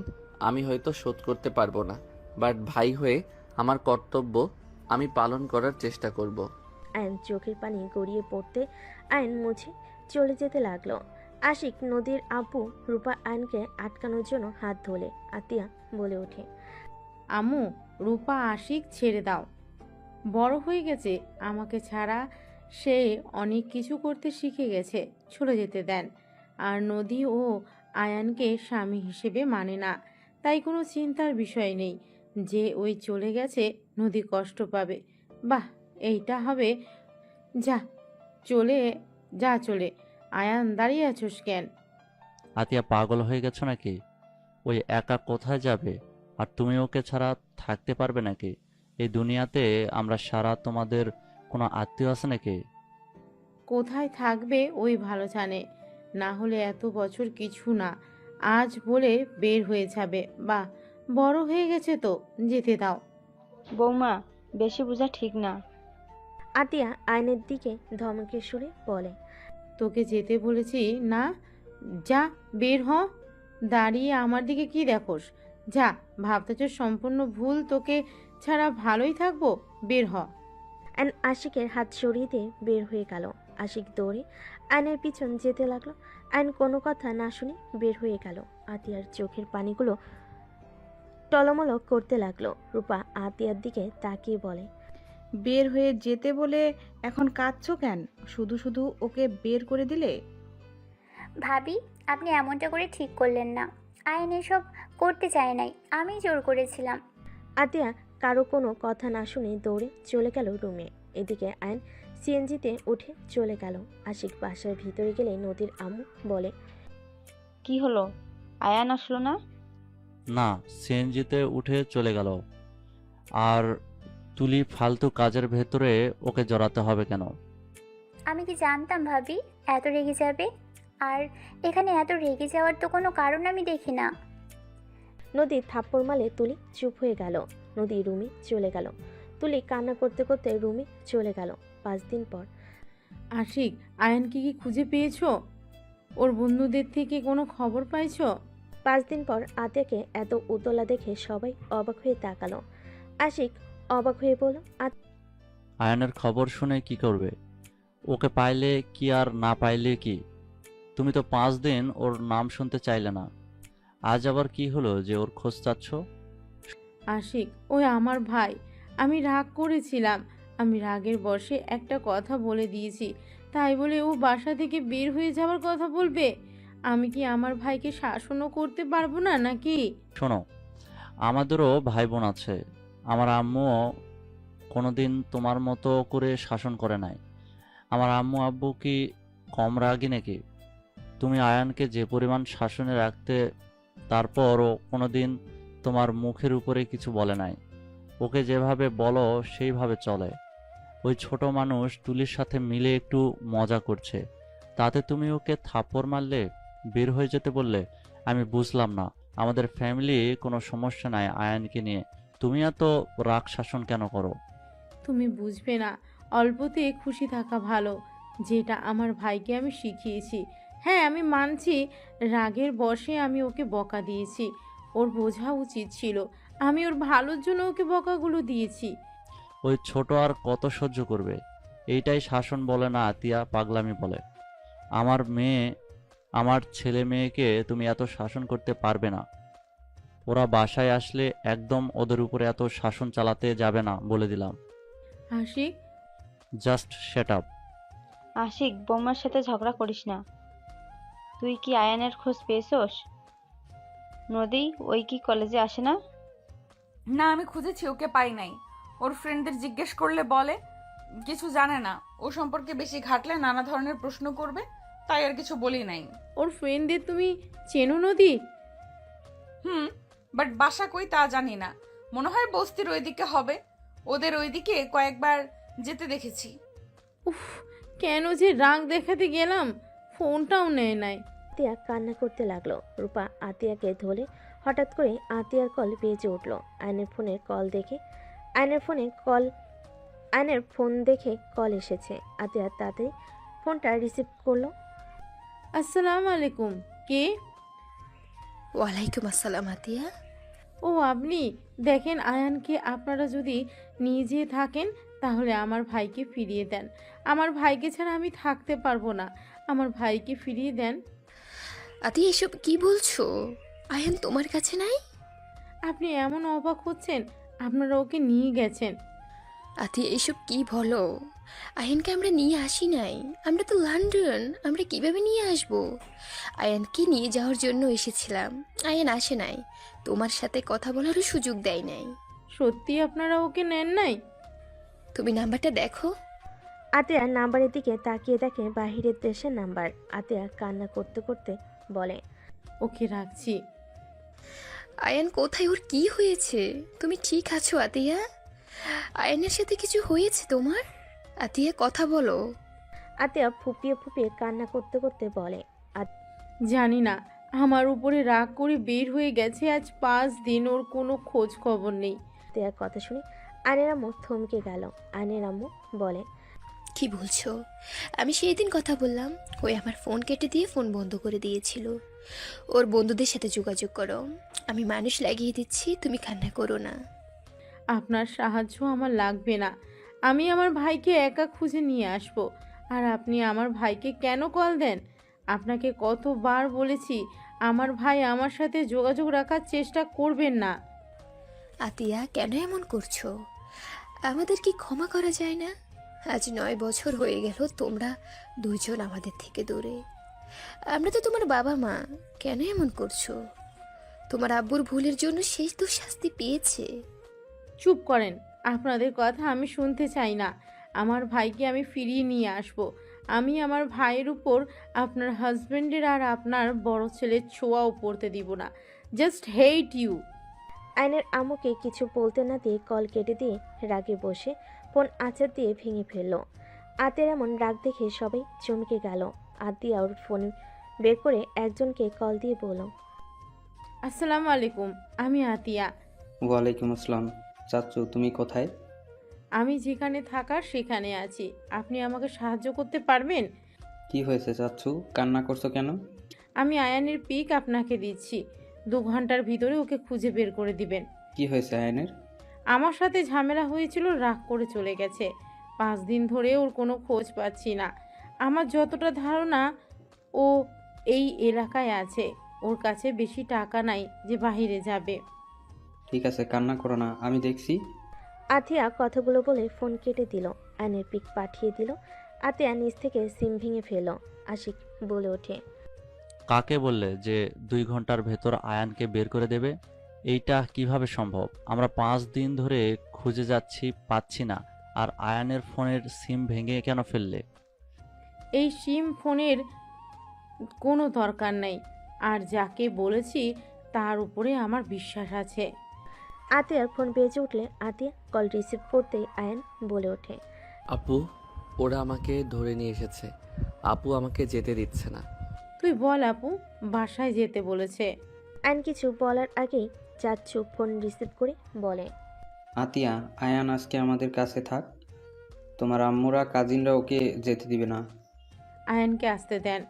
আমি হয়তো শোধ করতে পারবো না, বাট ভাই হয়ে আমার কর্তব্য আমি পালন করার চেষ্টা করব। আয়ন চোখের পানি গড়িয়ে পড়তে আয়ন মুছে চলে যেতে লাগলো। আশিক নদীর আপু রূপা আয়নকে আটকানোর জন্য হাত ধরে আতিয়া বলে ওঠে, আম্মু, রূপা আশিক ছেড়ে দাও, বড় হয়ে গেছে, আমাকে ছাড়া সে অনেক কিছু করতে শিখে গেছে, চলে যেতে দেন। আর নদী ও আয়ানকে স্বামী হিসেবে মানে না, তাই কোনো চিন্তার বিষয় নেই যে ওই চলে গেছে নদী কষ্ট পাবে। বাহ, এইটা হবে। যা চলে যা চলে। আয়ান, দাঁড়িয়ে আছোস কেন? আতিয়া পাগল হয়ে গেছো নাকি? ওই একা কোথায় যাবে? আর তুমি ওকে ছাড়া থাকতে পারবে নাকি? এই দুনিয়াতে আমরা সারা, তোমাদের কোনো আত্মীয় আছে নাকি? কোথায় থাকবে ওই ভালো জানে, না হলে এত বছর কিছু না, আজ বলে বের হয়ে যাবে। বাহ, বড় হয়ে গেছে তো, যেতে দাও। বৌমা, বেশি বোঝা ঠিক না। আতিয়া আয়নের দিকে ধমকে সুরে বলে, তোকে যেতে বলেছি না? যা, বের হ। দাঁড়িয়ে আমার দিকে কি দেখোস? যা, ভাবতেছ সম্পূর্ণ ভুল, তোকে ছাড়া ভালোই থাকবো, বের হ। অ্যান্ড আশিকের হাত সরিয়ে দিয়ে বের হয়ে গেল। আশিক দৌড়ে আয়নের পিছন যেতে লাগলো। আয়ন কোনো কথা না শুনে বের হয়ে গেল। আতিয়ার চোখের পানিগুলো টলমল করতে লাগলো। রূপা আতিয়ার দিকে তাকিয়ে বলে, বের হয়ে যেতে বলে এখন কাঁদছো কেন? শুধু শুধু ওকে বের করে দিলে। ভাবি, আপনি এমনটা করে ঠিক করলেন না। আয়ন এসব করতে চায় নাই, আমি জোর করেছিলাম। আতিয়া কারো কোনো কথা না শুনে দৌড়ে চলে গেল রুমে। এদিকে আয়ন সিএনজিতে উঠে চলে গেল। আশিক বাসার ভিতরে গেলে নদীর আম্মু বলে, কি হলো? আয়ান আসলো না? না, সিএনজিতে উঠে চলে গেল। আর তুলি ফালতু কাজের ভেতরে ওকে জড়াতে হবে কেন? আমি কি জানতাম ভাবি এত রেগে যাবে? আর এখানে এত রেগে যাওয়ার তো কোনো কারণ আমি দেখি না। নদী থাপ্পড় মারলে তুলি চুপ হয়ে গেল। নদী রুমে চলে গেল। তুলি কান্না করতে করতে রুমে চলে গেল। 5 দিন পর। আশিক, আয়ানকে কি খুঁজে পেয়েছো? ওর বন্ধুদের থেকে কোনো খবর পাইছো? 5 দিন পর আতিয়াকে এত উতলা দেখে সবাই অবাক হয়ে তাকালো। আশিক অবাক হয়ে বলল, আয়ানের খবর শুনে কি করবে? ওকে পাইলে কি আর না পাইলে কি? তুমি তো 5 দিন ওর নাম শুনতে চাইলে না। আজ আবার কি হলো যে ওর খোঁজ চাচ্ছ? আশিক, ওই আমার ভাই। আমি রাগ করেছিলাম। আমি রাগের বশে একটা কথা বলে দিয়েছি, তাই বলে ও বাসা থেকে বের হয়ে যাওয়ার কথা বলবে? আমি কি আমার ভাইকে শাসনও করতে পারবো না নাকি? শোনো, আমাদেরও ভাই বোন আছে। আমার আম্মুও কোনোদিন তোমার মতো করে শাসন করে নাই। আমার আম্মু আব্বু কি কম রাগী নাকি? তুমি আয়ানকে যে পরিমাণ শাসনে রাখতে, তারপরও কোনোদিন তোমার মুখের উপরে কিছু বলে নাই। ওকে যেভাবে বলো সেইভাবে চলে। ওই ছোট মানুষ তুলির সাথে মিলে একটু মজা করছে, তাতে তুমি ওকে থাপ্পড় মারলে, বের হয়ে যেতে বললে। আমি বুঝলাম না, আমাদের ফ্যামিলি কোনো সমস্যা নাই আয়ানকে নিয়ে, তুমি এত রাগ শাসন কেন করো? তুমি বুঝবে না, অল্পতে খুশি থাকা ভালো, যেটা আমার ভাইকে আমি শিখিয়েছি। হ্যাঁ, আমি মানছি রাগের বশে আমি ওকে বকা দিয়েছি। ওর বোঝা উচিত ছিল আমি ওর ভালোর জন্য ওকে বকাগুলো দিয়েছি। ওই ছোট আর কত সহ্য করবে? এইটাই শাসন বলে না আতিয়া, পাগলামি বলে। আমার ছেলে মেয়েকে তুমি এত শাসন করতে পারবে না। ওরা বাসায় আসলে একদম ওদের উপরে এত শাসন চালাতে যাবে না, বলে দিলাম। Ashik, just shut up. Ashik, বৌমার সাথে ঝগড়া করিস না। তুই কি আয়ানের খোঁজ পেয়েছোস? নদী, ওই কি কলেজে আসে না? না, আমি খুঁজেছি, ওকে পাই নাই। ওর ফ্রেন্ডদের জিজ্ঞেস করলে বলে কিছু জানে না, ও সম্পর্কে বেশি ঘাটলে নানা ধরনের প্রশ্ন করবে, তাই আর কিছু বলি নাই। ওর ফ্রেন্ডদের তুমি চেনো নদী? বাট বাসা কই তা জানি না। মনে হয় বস্তির ওইদিকে হবে। ওদের ওইদিকে কয়েকবার যেতে দেখেছি। উফ, কেন যে রাগ দেখাতে গেলাম, ফোনটাও নেয় নাই। আতিয়া কান্না করতে লাগলো। রূপা আতিয়াকে ধরে হঠাৎ করে আতিয়ার কল বেজে উঠল। আয়নের ফোন দেখে কল এসেছে। আতিয়া তাড়াতাড়ি ফোনটা রিসিভ করলো। আসসালামু আলাইকুম, কে? ওয়ালাইকুম আসসালাম আতিয়া। ও আপনি? দেখেন, আয়ানকে আপনারা যদি নিয়ে যেয়ে থাকেন তাহলে আমার ভাইকে ফিরিয়ে দেন। আমার ভাইকে ছাড়া আমি থাকতে পারবো না। আমার ভাইকে ফিরিয়ে দেন। আতিয়া, এসব কি বলছো? আয়ান তোমার কাছে নাই? আপনি এমন অবাক হচ্ছেন, আপনারা ওকে নিয়ে গেছেন। আতিয়া, এসব কি বলো? আয়ানকে আমরা নিয়ে আসি নাই। আমরা তো লন্ডন, আমরা কিভাবে নিয়ে আসবো? আয়ানকে নিয়ে যাওয়ার জন্য এসেছিলাম, আয়ান আসে নাই। তোমার সাথে কথা বলারও সুযোগ দেয় নাই। সত্যি আপনারা ওকে নেন নাই? তুমি নাম্বারটা দেখো। আতিয়া নাম্বারের দিকে তাকিয়ে দেখে বাহিরের দেশের নাম্বার। আতিয়া কান্না করতে করতে বলে, ওকে রাখছি। আয়ান কোথায়? ওর কি হয়েছে? তুমি ঠিক আছো আতিয়া? আয়ানের সাথে কিছু হয়েছে তোমার? আতিয়া, কথা বলো। আতিয়া ফুপিয়ে ফুপিয়ে কান্না করতে করতে বলে, জানি না, আমার উপরে রাগ করে বের হয়ে গেছে। আজ 5 দিন ওর কোনো খোঁজ খবর নেই। আতিয়ার কথা শুনে আয়নের আম্মু থমকে গেল। আয়নের আম্মু বলে, কি বলছো? আমি সেই দিন কথা বললাম, ওই আমার ফোন কেটে দিয়ে ফোন বন্ধ করে দিয়েছিল। ওর বন্ধুদের সাথে যোগাযোগ করো, আমি মানুষ লাগিয়ে দিচ্ছি, তুমি কান্না করো না। আপনার সাহায্য আমার লাগবে না। আমি আমার ভাইকে একা খুঁজে নিয়ে আসব। আর আপনি আমার ভাইকে কেন কল দেন? আপনাকে কতবার বলেছি আমার ভাই আমার সাথে যোগাযোগ রাখার চেষ্টা করবেন না। আতিয়া, কেন এমন করছো? আমাদের কি ক্ষমা করা যায় না? আজ 9 বছর হয়ে গেল তোমরা দুইজন আমাদের থেকে দূরে। আমরা তো তোমার বাবা মা, কেন এমন করছো? তোমার আব্বুর ভুলের জন্য শেষ তো শাস্তি পেয়েছে। চুপ করেন, আপনাদের কথা আমি শুনতে চাই না। আমার ভাইকে আমি ফিরিয়ে নিয়ে আসব। আমি আমার ভাইয়ের উপর আপনার হাজবেন্ডের আর আপনার বড় ছেলের ছোঁয়াও পড়তে দিব না। Just hate you. আয়নের আম্মুকে কিছু বলতে না দিয়ে কল কেটে দিয়ে রাগে বসে ফোন আছাড় দিয়ে ভেঙে ফেলল। আতিয়ার এমন রাগ দেখে সবাই চমকে গেল। আতিয়া ওর ফোন বের করে একজনকে কল দিয়ে বলল, আসসালামু আলাইকুম, আমি আতিয়া। ওয়ালাইকুম আসসালাম। চাচ্চু, তুমি কোথায়? আমি যেখানে থাকার সেখানে আছি। আপনি আমাকে সাহায্য করতে পারবেন? কি হয়েছে চাচ্চু, কান্না করছো কেন? আমি আয়ানের পিক আপনাকে দিচ্ছি। 2 ঘন্টার ভিতরে ওকে খুঁজে বের করে দিবেন। কি হয়েছে আয়নের? আমার সাথে ঝামেলা হয়েছিল, রাগ করে চলে গেছে। 5 দিন ধরে ওর কোনো খোঁজ পাচ্ছি না। আমার যতটা ধারণা ও এই এলাকায় আছে। ওর কাছে বেশি টাকা নাই যে বাইরে যাবে। ঠিক আছে, কান্না করো না, আমি দেখছি। আতিয়া কথাগুলো বলে ফোন কেটে দিল। আয়নের পিক পাঠিয়ে দিল। আতিয়া নিজ থেকে সিম ভেঙে ফেল। আশিক বলে ওঠে, কাকে বললে যে 2 ঘন্টার ভেতর আয়ানকে বের করে দেবে? এইটা কিভাবে সম্ভব? আমরা 5 দিন ধরে খুঁজে যাচ্ছি, পাচ্ছি না। আর আয়ানের ফোনের সিম ভেঙে কেন ফেললে? এই সিম ফোনের কোনো দরকার নেই। আর যাকে বলেছি তার উপরে আমার বিশ্বাস আছে। আতিয়ার ফোন বেজে উঠলে আতিয়া কল রিসিভ করতেই আয়ান বলে ওঠে, আপু, ওরা আমাকে ধরে নিয়ে এসেছে। আপু আমাকে যেতে দিচ্ছে না। তুই বল আপু, বাসায় যেতে বলেছে। আয়ন কিছু বলার আগেই চাচ্ছু ফোন রিসিভ করে বলে, আতিয়া, আয়ান আজকে আমাদের কাছে থাক। তোমার আম্মুরা কাজিনরা ওকে যেতে দিবে না। আয়নকে আসতে দেন,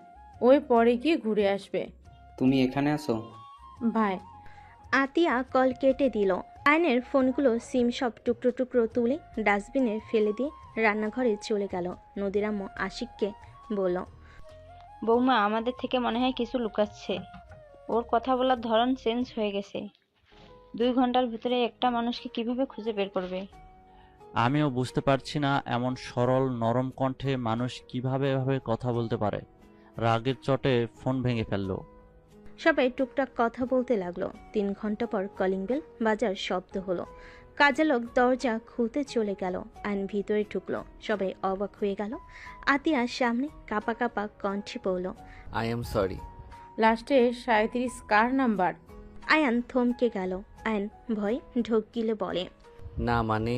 ওই পরে গিয়ে ঘুরে আসবে। তুমি এখানে আছো? ভাই, আতিয়া কল কেটে দিল। আয়নের ফোনগুলো সিম সব টুকরো টুকরো তুলে ডাস্টবিনে ফেলে দিয়ে রান্নাঘরে চলে গেল। নদীর আম্মু আশিককে বলল, বৌমা আমাদের থেকে মনে হয় কিছু লুকাচ্ছে। ওর কথা বলার ধরন চেঞ্জ হয়ে গেছে। 2 ঘন্টার ভিতরে একটা মানুষকে কিভাবে খুঁজে বের করবে? আমিও বুঝতে পারছি না, এমন সরল নরম কণ্ঠে মানুষ কিভাবে এভাবে কথা বলতে পারে। রাগের চটে ফোন ভেঙে ফেললো। সবাই টুকটাক কথা বলতে লাগলো। 3 ঘন্টা পর কলিং বেল বাজার শব্দ হলো। কাজের লোক দরজা খুলতে চলে গেল। আইন ভিতরে ঢুকলো। সবাই অবাক হয়ে গেল। আতিয়ার সামনে কাপা কাপা কণ্ঠে বলল, আই এম সরি। লাস্টে 37 কার নাম্বার? আয়ান থমকে গেল। আয়ন ভয়ে ঢোক গিলে বলে, না মানে।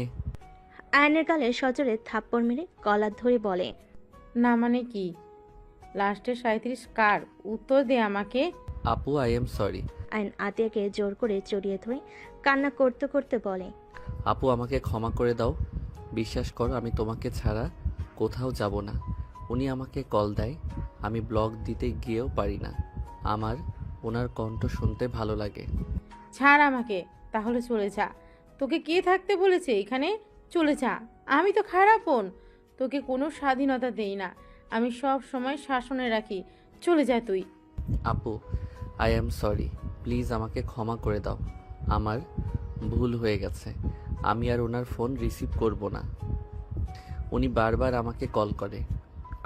আয়নের গালে সজোরে থাপ্পড় মেরে কলার ধরে বলে, না মানে কি? লাস্টে 37 কার? উত্তর দে আমাকে। আপু, আই এম সরি। আয়ন আতিয়াকে জোর করে জড়িয়ে ধরে কান্না করতে করতে বলে, আপু, আমাকে ক্ষমা করে দাও। বিশ্বাস করো, আমি তোমাকে ছাড়া কোথাও যাব না। উনি আমাকে কল দেয়, আমি ব্লগ দিতে গিয়েও পারি না। আমার ওনার কণ্ঠ শুনতে ভালো লাগে। ছাড় আমাকে, তাহলে চলে যা। তোকে কে থাকতে বলেছে এখানে? চলে যা। আমি তো খারাপ বোন, তোকে কোনো স্বাধীনতা দেই না। আমি সব সময় শাসনে রাখি। চলে যা তুই। আপু, আই এম সরি। প্লিজ আমাকে ক্ষমা করে দাও। আমার ভুল হয়ে গেছে। আমি আর ওনার ফোন রিসিভ করব না। উনি বারবার আমাকে কল করে।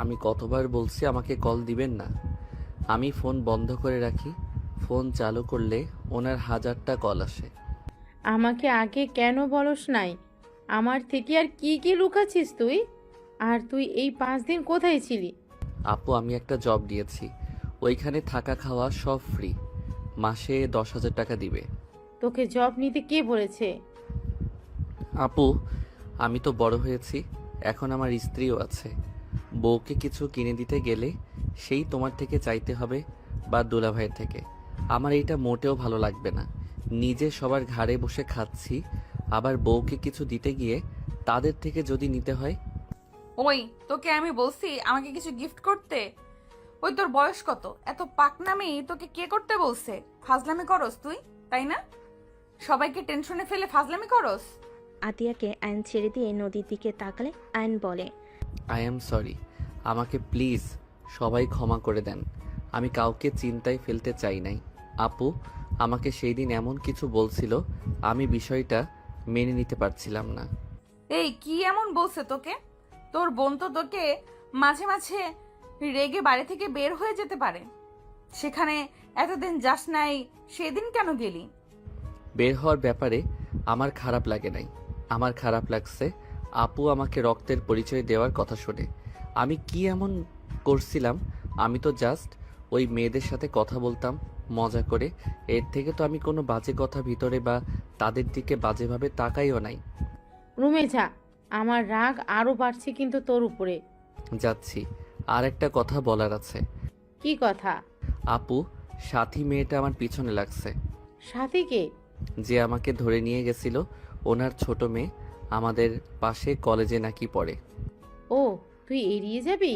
আমি কতবার বলছি আমাকে কল দিবেন না। আমি ফোন বন্ধ করে রাখি। ফোন চালু করলে ওনার 1000টা কল আসে। আমাকে আগে কেন বলস নাই? আমার থেকে আর কি কি লুকাচ্ছিস তুই? আর তুই এই 5 দিন কোথায় ছিলি? আপু, আমি একটা জব দিয়েছি। ওইখানে থাকা খাওয়া সব ফ্রি। মাসে 10,000 টাকা দিবে। তোকে জব নিতে কে বলেছে? আপু, আমি তো বড় হয়েছি, এখন আমার স্ত্রীও আছে। বউকে কিছু কিনে দিতে গেলে সেই তোমার থেকে চাইতে হবে বা দুলাভাইয়ের থেকে। আমার এইটা মোটেও ভালো লাগবে না। নিজে সবার ঘাড়ে বসে খাচ্ছি, আবার বউকে কিছু দিতে গিয়ে তাদের থেকে যদি নিতে হয়। ওই, তোকে আমি বলছি আমাকে কিছু গিফট করতে? ওই, তোর বয়স কত? এত পাকনামি তোকে কে করতে বলছে? ফাজলামি করস তুই, তাই না? সবাইকে টেনশনে ফেলে ফাজলামি করস। আতিয়াকে আয়ন ছেড়ে দিয়ে নদীর দিকে তাকালে আয়ন বলে, আই এম সরি। আমাকে প্লিজ সবাই ক্ষমা করে দেন। আমি কাউকে চিন্তায় ফেলতে চাই নাই। আপু আমাকে সেই দিন এমন কিছু বলছিল, আমি বিষয়টা মেনে নিতে পারছিলাম না। এই, কি এমন বলছে তোকে? তোর বোন তো তোকে মাঝে মাঝে রেগে বাড়ি থেকে বের হয়ে যেতে পারে। সেখানে এতদিন যাস নাই, সেদিন কেন গেলি? বের হওয়ার ব্যাপারে আমার খারাপ লাগে নাই। আমার খারাপ লাগছে আপু আমাকে রক্তের পরিচয় দেওয়ার কথা শুনে। আমি কি এমন করছিলাম? আমি তো জাস্ট ওই মেয়েদের সাথে কথা বলতাম মজা করে। এর থেকে তো আমি কোনো বাজে কথা ভিতরে বা তাদের দিকে বাজেভাবে তাকাইও নাই। রুমে যা। আমার রাগ আরো বাড়ছে কিন্তু তোর উপরে। যাচ্ছি। আর একটা কথা বলার আছে। কি কথা? আপু, সাথী মেয়েটা আমার পিছনে লাগছে। সাথীকে? যে আমাকে ধরে নিয়ে গেছিল, ওনার ছোট মেয়ে, আমাদের পাশে কলেজে নাকি পড়ে। ও, তুই এড়িয়ে যাবি?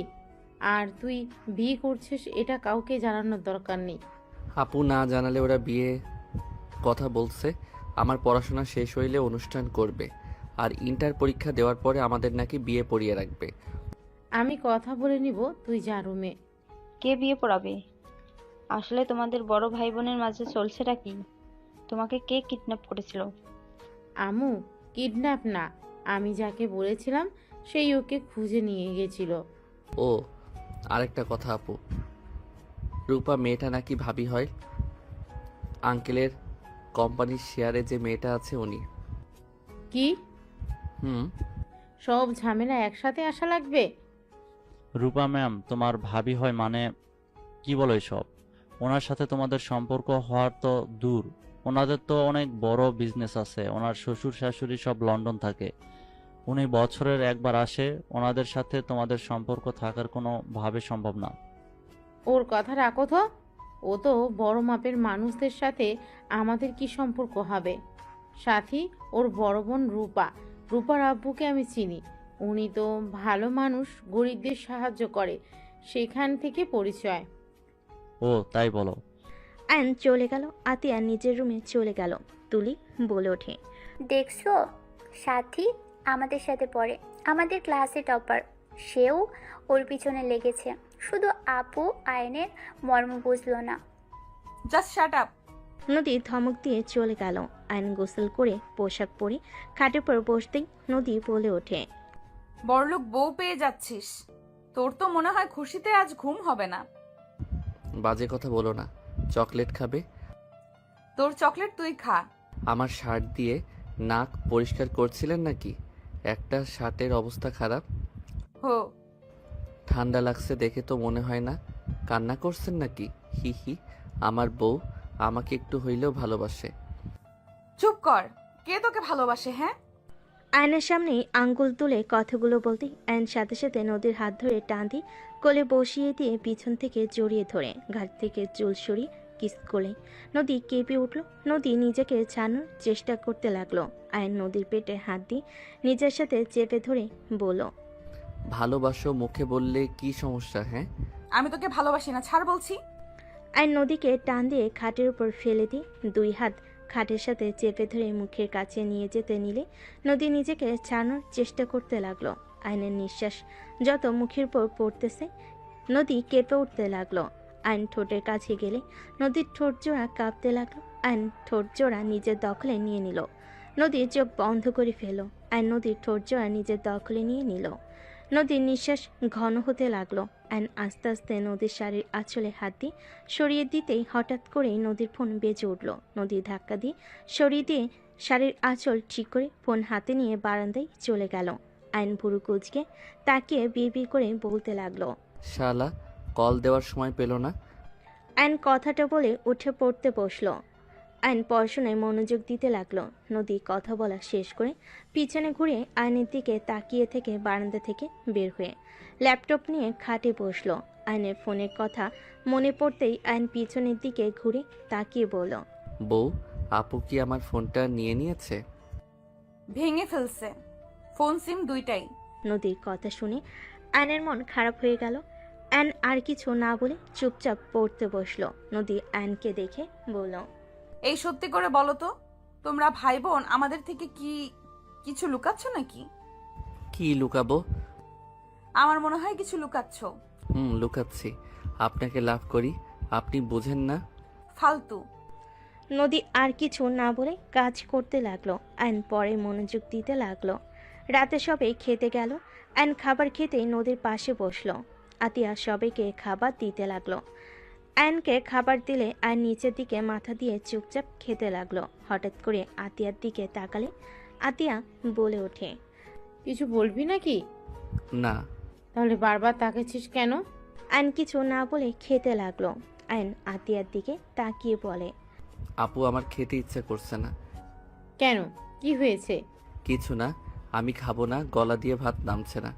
আর তুই বিয়ে করছিস এটা কাউকে জানানোর দরকার নেই। আপু, না জানালে ওরা বিয়ে কথা বলছে। আমার পড়াশোনা শেষ হইলে অনুষ্ঠান করবে। আর ইন্টার পরীক্ষা দেওয়ার পরে আমাদের নাকি বিয়ে পড়িয়ে রাখবে। আমি কথা বলে নিব, তুই যা রুমে। কে বিয়ে পড়াবে? আসলে তোমাদের বড় ভাই বোনের মাঝে চলছেটা কি? তোমাকে কে কিডন্যাপ করেছিল? আমু, কিডন্যাপ না, আমি যাকে বলেছিলাম সেই ওকে খুঁজে নিয়ে গেছিল। ও আরেকটা কথা আপু, রূপা মেয়েটা নাকি ভাবি হয়। আঙ্কেলের কোম্পানির শেয়ারে যে মেয়েটা আছে উনি। কি? হুম। সব ঝামেলা একসাথে আসা লাগবে? রূপা ম্যাম তোমার ভাবি হয় মানে? কি বলো এসব? ওনার সাথে তোমাদের সম্পর্ক হওয়ার তো দূর, ওনাদের তো অনেক বড় বিজনেস আছে, ওনার শ্বশুর শাশুড়ি সব লন্ডন থাকে, উনি বছরের একবার আসে, ওনাদের সাথে তোমাদের সম্পর্ক থাকার কোনো ভাবে সম্ভব না। ওর কথা রাখো তো, ও তো বড় মাপের মানুষদের সাথে আমাদের কি সম্পর্ক হবে? সাথী ওর বড় বোন রূপা, রূপার আব্বুকে আমি চিনি, উনি তো ভালো মানুষ, গরিবদের সাহায্য করে, সেখান থেকে পরিচয়। ও তাই বলো? আয়ন চলে গেল। আতিয়া নিজের রুমে চলে গেল। তুলি বলে ওঠে, দেখছো, সাথী আমাদের সাথে পড়ে, আমাদের ক্লাসে টপার, সেও ওর পিছনে লেগেছে। শুধু আপু আয়নের মর্ম বুঝলো না। Just shut up. নদী ধমক দিয়ে চলে গেল। আয়ন গোসল করে পোশাক পরে খাটের পর বসতেই নদী বলে ওঠে, বড়লোক বউ পেয়ে যাচ্ছিস, তোর তো মনে হয় খুশিতে আজ ঘুম হবে না। বাজে কথা বলো না। চকলেট খাবে? তোর চকলেট তুই খা। আমার শার্ট দিয়ে নাক পরিষ্কার করছিলেন নাকি? একটা শার্টের অবস্থা খারাপ। হো, ঠান্ডা লাগছে দেখে তো মনে হয় না। কান্না করছেন নাকি? হি হি। আমার বউ আমাকে একটু হইলেও ভালোবাসে। চুপ কর, কে তোকে ভালোবাসে? হ্যাঁ, আয়নের সামনেই আঙ্গুল তুলে কথাগুলো বলতেই আয়ন সাথে সাথে নদীর হাত ধরে টান দিয়ে কোলে বসিয়ে দিয়ে পিছন থেকে জড়িয়ে ধরে ঘাট থেকে চুল সরিয়ে কিস করলে নদী কেঁপে উঠল। নদী নিজেকে ছাড়ানোর চেষ্টা করতে লাগলো। আয়ন নদীর পেটে হাত দিয়ে নিজের সাথে চেপে ধরে বলল, ভালোবাসো মুখে বললে কি সমস্যা? হ্যাঁ, আমি তোকে ভালোবাসি না, ছাড় বলছি। আয়ন নদীকে টান দিয়ে খাটের উপর ফেলে দিয়ে দুই হাত খাটের সাথে চেপে ধরে মুখের কাছে নিয়ে যেতে নিলে নদী নিজেকে ছাড়ানোর চেষ্টা করতে লাগলো। আয়নের নিঃশ্বাস যত মুখের উপর পড়তেছে নদী কেঁপে উঠতে লাগলো। আয়ন ঠোঁটের কাছে গেলে নদীর ঠোঁট জোড়া কাঁপতে লাগলো। আয়ন ঠোঁট জোড়া নিজের দখলে নিয়ে নিল। নদীর চোখ বন্ধ করে ফেলো। আয়ন নদীর ঠোঁট জোড়া নিজের দখলে নিয়ে নিল। নদীর নিঃশ্বাস ঘন হতে লাগলো। আয়ন আস্তে আস্তে নদীর শাড়ির আঁচলে হাত দিয়ে সরিয়ে দিতেই হঠাৎ করেই নদীর ফোন বেজে উঠল। নদী ধাক্কা দিয়ে সরিয়ে দিয়ে শাড়ির আঁচল ঠিক করে ফোন হাতে নিয়ে বারান্দায় চলে গেল। আয়ন ভুরু কুচকে তাকিয়ে বিড়বিড় করে বলতে লাগলো, শালা কল দেওয়ার সময় পেল না। আয়ন কথাটা বলে উঠে পড়তে বসলো। আয়ন পড়াশোনায় মনোযোগ দিতে লাগলো। নদী কথা বলা শেষ করে পিছনে ঘুরে আয়নের দিকে তাকিয়ে থেকে বারান্দা থেকে বের হয়ে ল্যাপটপ নিয়ে খাটে বসলো। আয়নের ফোনের কথা মনে পড়তেই আয়ন পিছনের দিকে ঘুরে তাকিয়ে বলল, বউ, আপু কি আমার ফোনটা নিয়ে নিয়েছে? ভেঙে ফেলছে, ফোন সিম দুইটাই। নদীর কথা শুনে আয়নের মন খারাপ হয়ে গেল। আয়ন আর কিছু না বলে চুপচাপ পড়তে বসলো। নদী আয়নকে দেখে বলল, এই সত্যি করে বলো তো, তোমরা ভাই বোন আমাদের থেকে কি কিছু লুকাচ্ছ নাকি? কি লুকাবো? আমার মনে হয় কিছু লুকাচ্ছ। লুকাচ্ছি। আপনাকে লাভ করি, আপনি বোঝেন না। ফালতু। নদী আর কিছু না বলে কাজ করতে লাগলো। আয়ন পরে মনোযোগ দিতে লাগলো। রাতে সবাই খেতে গেল। আয়ন খাবার খেতেই নদীর পাশে বসলো। আতিয়া সবাইকে খাবার দিতে লাগলো। আয়নকে খাবার দিলে আয়ন নিচের দিকে মাথা দিয়ে চুপচাপ খেতে লাগলো। হঠাৎ করে আতিয়ার দিকে তাকালে আতিয়া বলে ওঠে, কিছু বলবি নাকি? না। তাহলে বারবার তাকাচ্ছিস কেন? আয়ন কিছু না বলে খেতে লাগলো। আয়ন আতিয়ার দিকে তাকিয়ে বলে, আপু আমার খেতে ইচ্ছা করছে না। কেন, কি হয়েছে? কিছু না, আমি খাবো না, গলা দিয়ে ভাত নামছে না।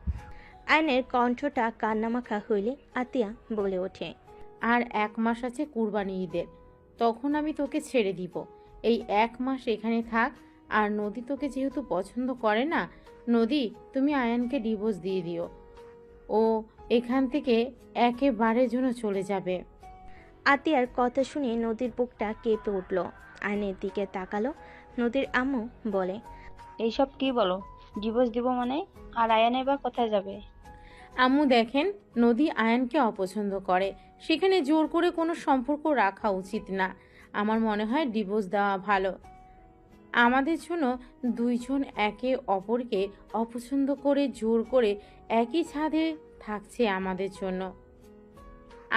আয়নের কণ্ঠটা কান্নামাখা হইলে আতিয়া বলে ওঠে, আর 1 মাস আছে কুরবানি ঈদের, তখন আমি তোকে ছেড়ে দিব। এই 1 মাস এখানে থাক। আর নদী তোকে যেহেতু পছন্দ করে না, নদী তুমি আয়ানকে ডিভোর্স দিয়ে দিও, ও এখান থেকে একেবারের জন্য চলে যাবে। আতিয়ার কথা শুনে নদীর বুকটা কেঁপে উঠল। আয়নের দিকে তাকালো। নদীর আম্মু বলে, এইসব কি বলো? ডিভোর্স দিব মানে? আর আয়ান এবার কোথায় যাবে? আম্মু দেখেন, নদী আয়ানকে অপছন্দ করে, সেখানে জোর করে কোনো সম্পর্ক রাখা উচিত না। আমার মনে হয় ডিভোর্স দেওয়া ভালো। আমাদের জন্য দুইজন একে অপরকে অপছন্দ করে জোর করে একই ছাদে থাকছে আমাদের জন্য।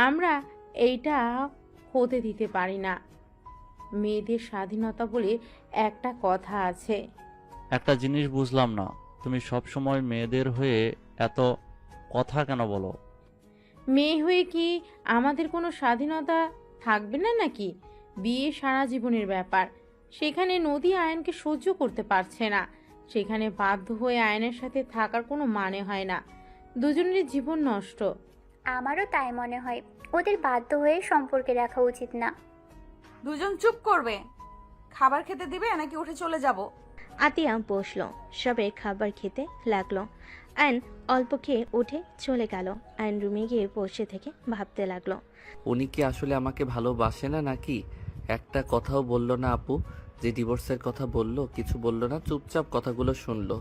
আমরা এইটা হতে দিতে পারি না। মেয়েদের স্বাধীনতা বলে একটা কথা আছে। একটা জিনিস বুঝলাম না, তুমি সব সময় মেয়েদের হয়ে এত কথা কেন বলো? মেয়ে হয়ে কি আমাদের কোনো স্বাধীনতা থাকবে না নাকি? বিয়ে সারা জীবনের ব্যাপার। সেখানে নদী আয়নকে সহ্য করতে পারছে না, সেখানে বাধ্য হয়ে আয়নের সাথে থাকার কোনো মানে হয় না। দুজনের জীবন নষ্ট। আমারও তাই মনে হয়, ওদের বাধ্য হয়ে সম্পর্কে রাখা উচিত না। দুজন চুপ করবে। খাবার খেতে দিবে নাকি উঠে চলে যাব? আতিয়া বসল, সবে খাবার খেতে লাগলো। আয়ন অল্প খেয়ে উঠে চলে গেল। আয়ন রুমে গিয়ে বসে থেকে ভাবতে লাগলো। উনি কি আসলে আমাকে ভালোবাসে না নাকি? একটা কথাও বললো না আপু, যে ডিভোর্সের কথা বললো কিছু বললো না, চুপচাপ কথাগুলো শুনলো।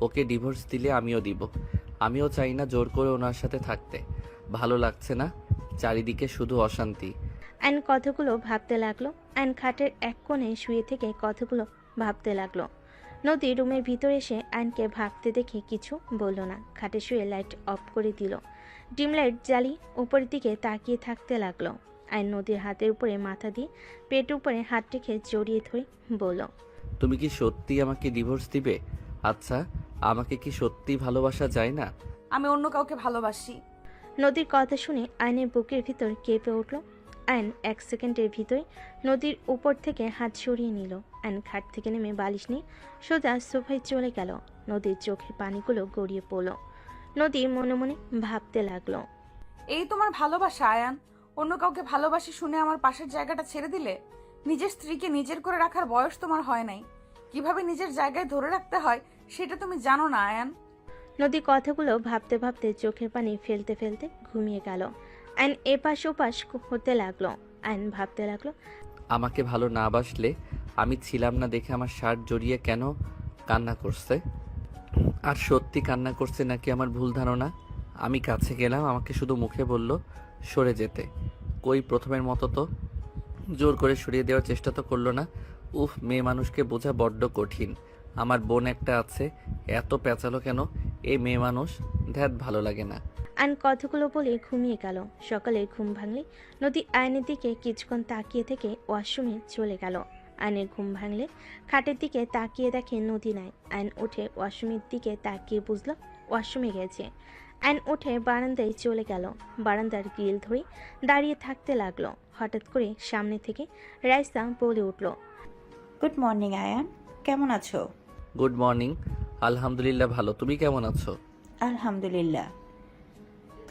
ওকে ডিভোর্স দিলে আমিও দিব। আমিও চাই না জোর করে ওনার সাথে থাকতে। ভালো লাগছে না, চারিদিকে শুধু অশান্তি। আয়ন কথাগুলো ভাবতে লাগলো। আয়ন খাটের এক কোণে শুয়ে থেকে কথাগুলো ভাবতে লাগলো। নদী রুমের ভিতর এসে আয়নকে ভাবতে দেখে কিছু বলল না। খাটে শুয়ে লাইট অফ করে দিল। ডিম লাইট জ্বালিয়ে উপরের দিকে তাকিয়ে থাকতে লাগলো। আয়ন নদীর হাতের উপরে মাথা দিয়ে পেট উপরে হাত রেখে জড়িয়ে ধরে বলল, তুমি কি সত্যি আমাকে ডিভোর্স দিবে? আচ্ছা, আমাকে কি সত্যি ভালোবাসা যায় না? আমি অন্য কাউকে ভালোবাসি। নদীর কথা শুনে আয়নের বুকের ভিতর কেঁপে উঠল। আয়ন এক সেকেন্ডের ভিতরে নদীর উপর থেকে হাত সরিয়ে নিল। আয়ন খাট থেকে নেমে বালিশ নিয়ে সোজা সোফায় চলে গেল। নদীর চোখের পানিগুলো গড়িয়ে পড়ল। নদী মনে মনে ভাবতে লাগলো, এই তোমার ভালোবাসা আয়ান? অন্য কাউকে ভালোবাসি শুনে আমার পাশের জায়গাটা ছেড়ে দিলে? নিজের স্ত্রীকে নিজের করে রাখার বয়স তোমার হয় নাই। কিভাবে নিজের জায়গায় ধরে রাখতে হয় সেটা তুমি জানো না আয়ান। নদী কথাগুলো ভাবতে ভাবতে চোখের পানি ফেলতে ফেলতে ঘুমিয়ে গেল। আয়ন এপাশ ওপাশ হতে লাগলো। আয়ন ভাবতে লাগলো, আমাকে ভালো না বাসলে আমি ছিলাম না দেখে আমার শার্ট জড়িয়ে কেন কান্না করছে? আর সত্যি কান্না করছে নাকি আমার ভুল ধারণা? আমি কাছে গেলাম, আমাকে শুধু মুখে বলল সরে যেতে। কই প্রথমের মতো তো জোর করে সরিয়ে দেওয়ার চেষ্টা তো করলো না। উফ, মেয়ে মানুষকে বোঝা বড্ড কঠিন। আমার বোন একটা আছে, এত পেঁচালো কেন এই মেয়ে মানুষ, ধ্যাত ভালো লাগে না। আয়ন কথাগুলো বলে ঘুমিয়ে গেল। সকালে ঘুম ভাঙলে নদী আয়নের দিকে কিছুক্ষণ তাকিয়ে থেকে ওয়াশরুমে চলে গেল। আয়নের ঘুম ভাঙলে খাটের দিকে তাকিয়ে দেখে নদী নাই। আয়ন উঠে ওয়াশরুমের দিকে তাকিয়ে বুঝলো ওয়াশরুমে গেছে। আয়ন উঠে বারান্দায় চলে গেল। বারান্দার গ্রিল ধরে দাঁড়িয়ে থাকতে লাগলো। হঠাৎ করে সামনে থেকে রাইসা বলে উঠল, গুড মর্নিং আয়ান, কেমন আছো? গুড মর্নিং, আলহামদুলিল্লাহ ভালো। তুমি কেমন আছো? আলহামদুলিল্লাহ।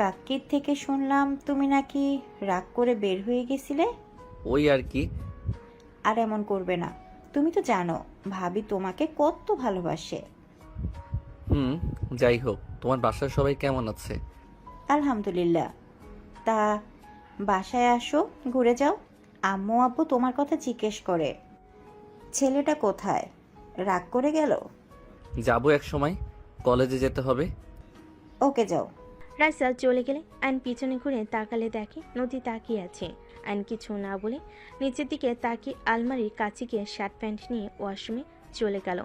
কাকির থেকে শুনলাম তুমি নাকি রাগ করে বের হয়ে গেছিলে। ওই আর কি। আর এমন করবে না, তুমি তো জানো ভাবি তোমাকে কত ভালোবাসে। যাই হোক, তোমার বাসার সবাই কেমন আছে? আলহামদুলিল্লাহ। তা বাসায় আসো, ঘুরে যাও। আম্মু আব্বু তোমার কথা জিজ্ঞেস করে। ছেলেটা কোথায়, রাগ করে গেল? যাবো এক সময়, কলেজে যেতে হবে। ওকে যাও। রাইসা চলে গেলে আয়ন পিছনে ঘুরে তাকালে দেখে নদী তাকিয়ে আছে। আয়ন কিছু না বলে নিচের দিকে তাকিয়ে আলমারির কাছে গিয়ে শার্ট প্যান্ট নিয়ে ওয়াশরুমে চলে গেল।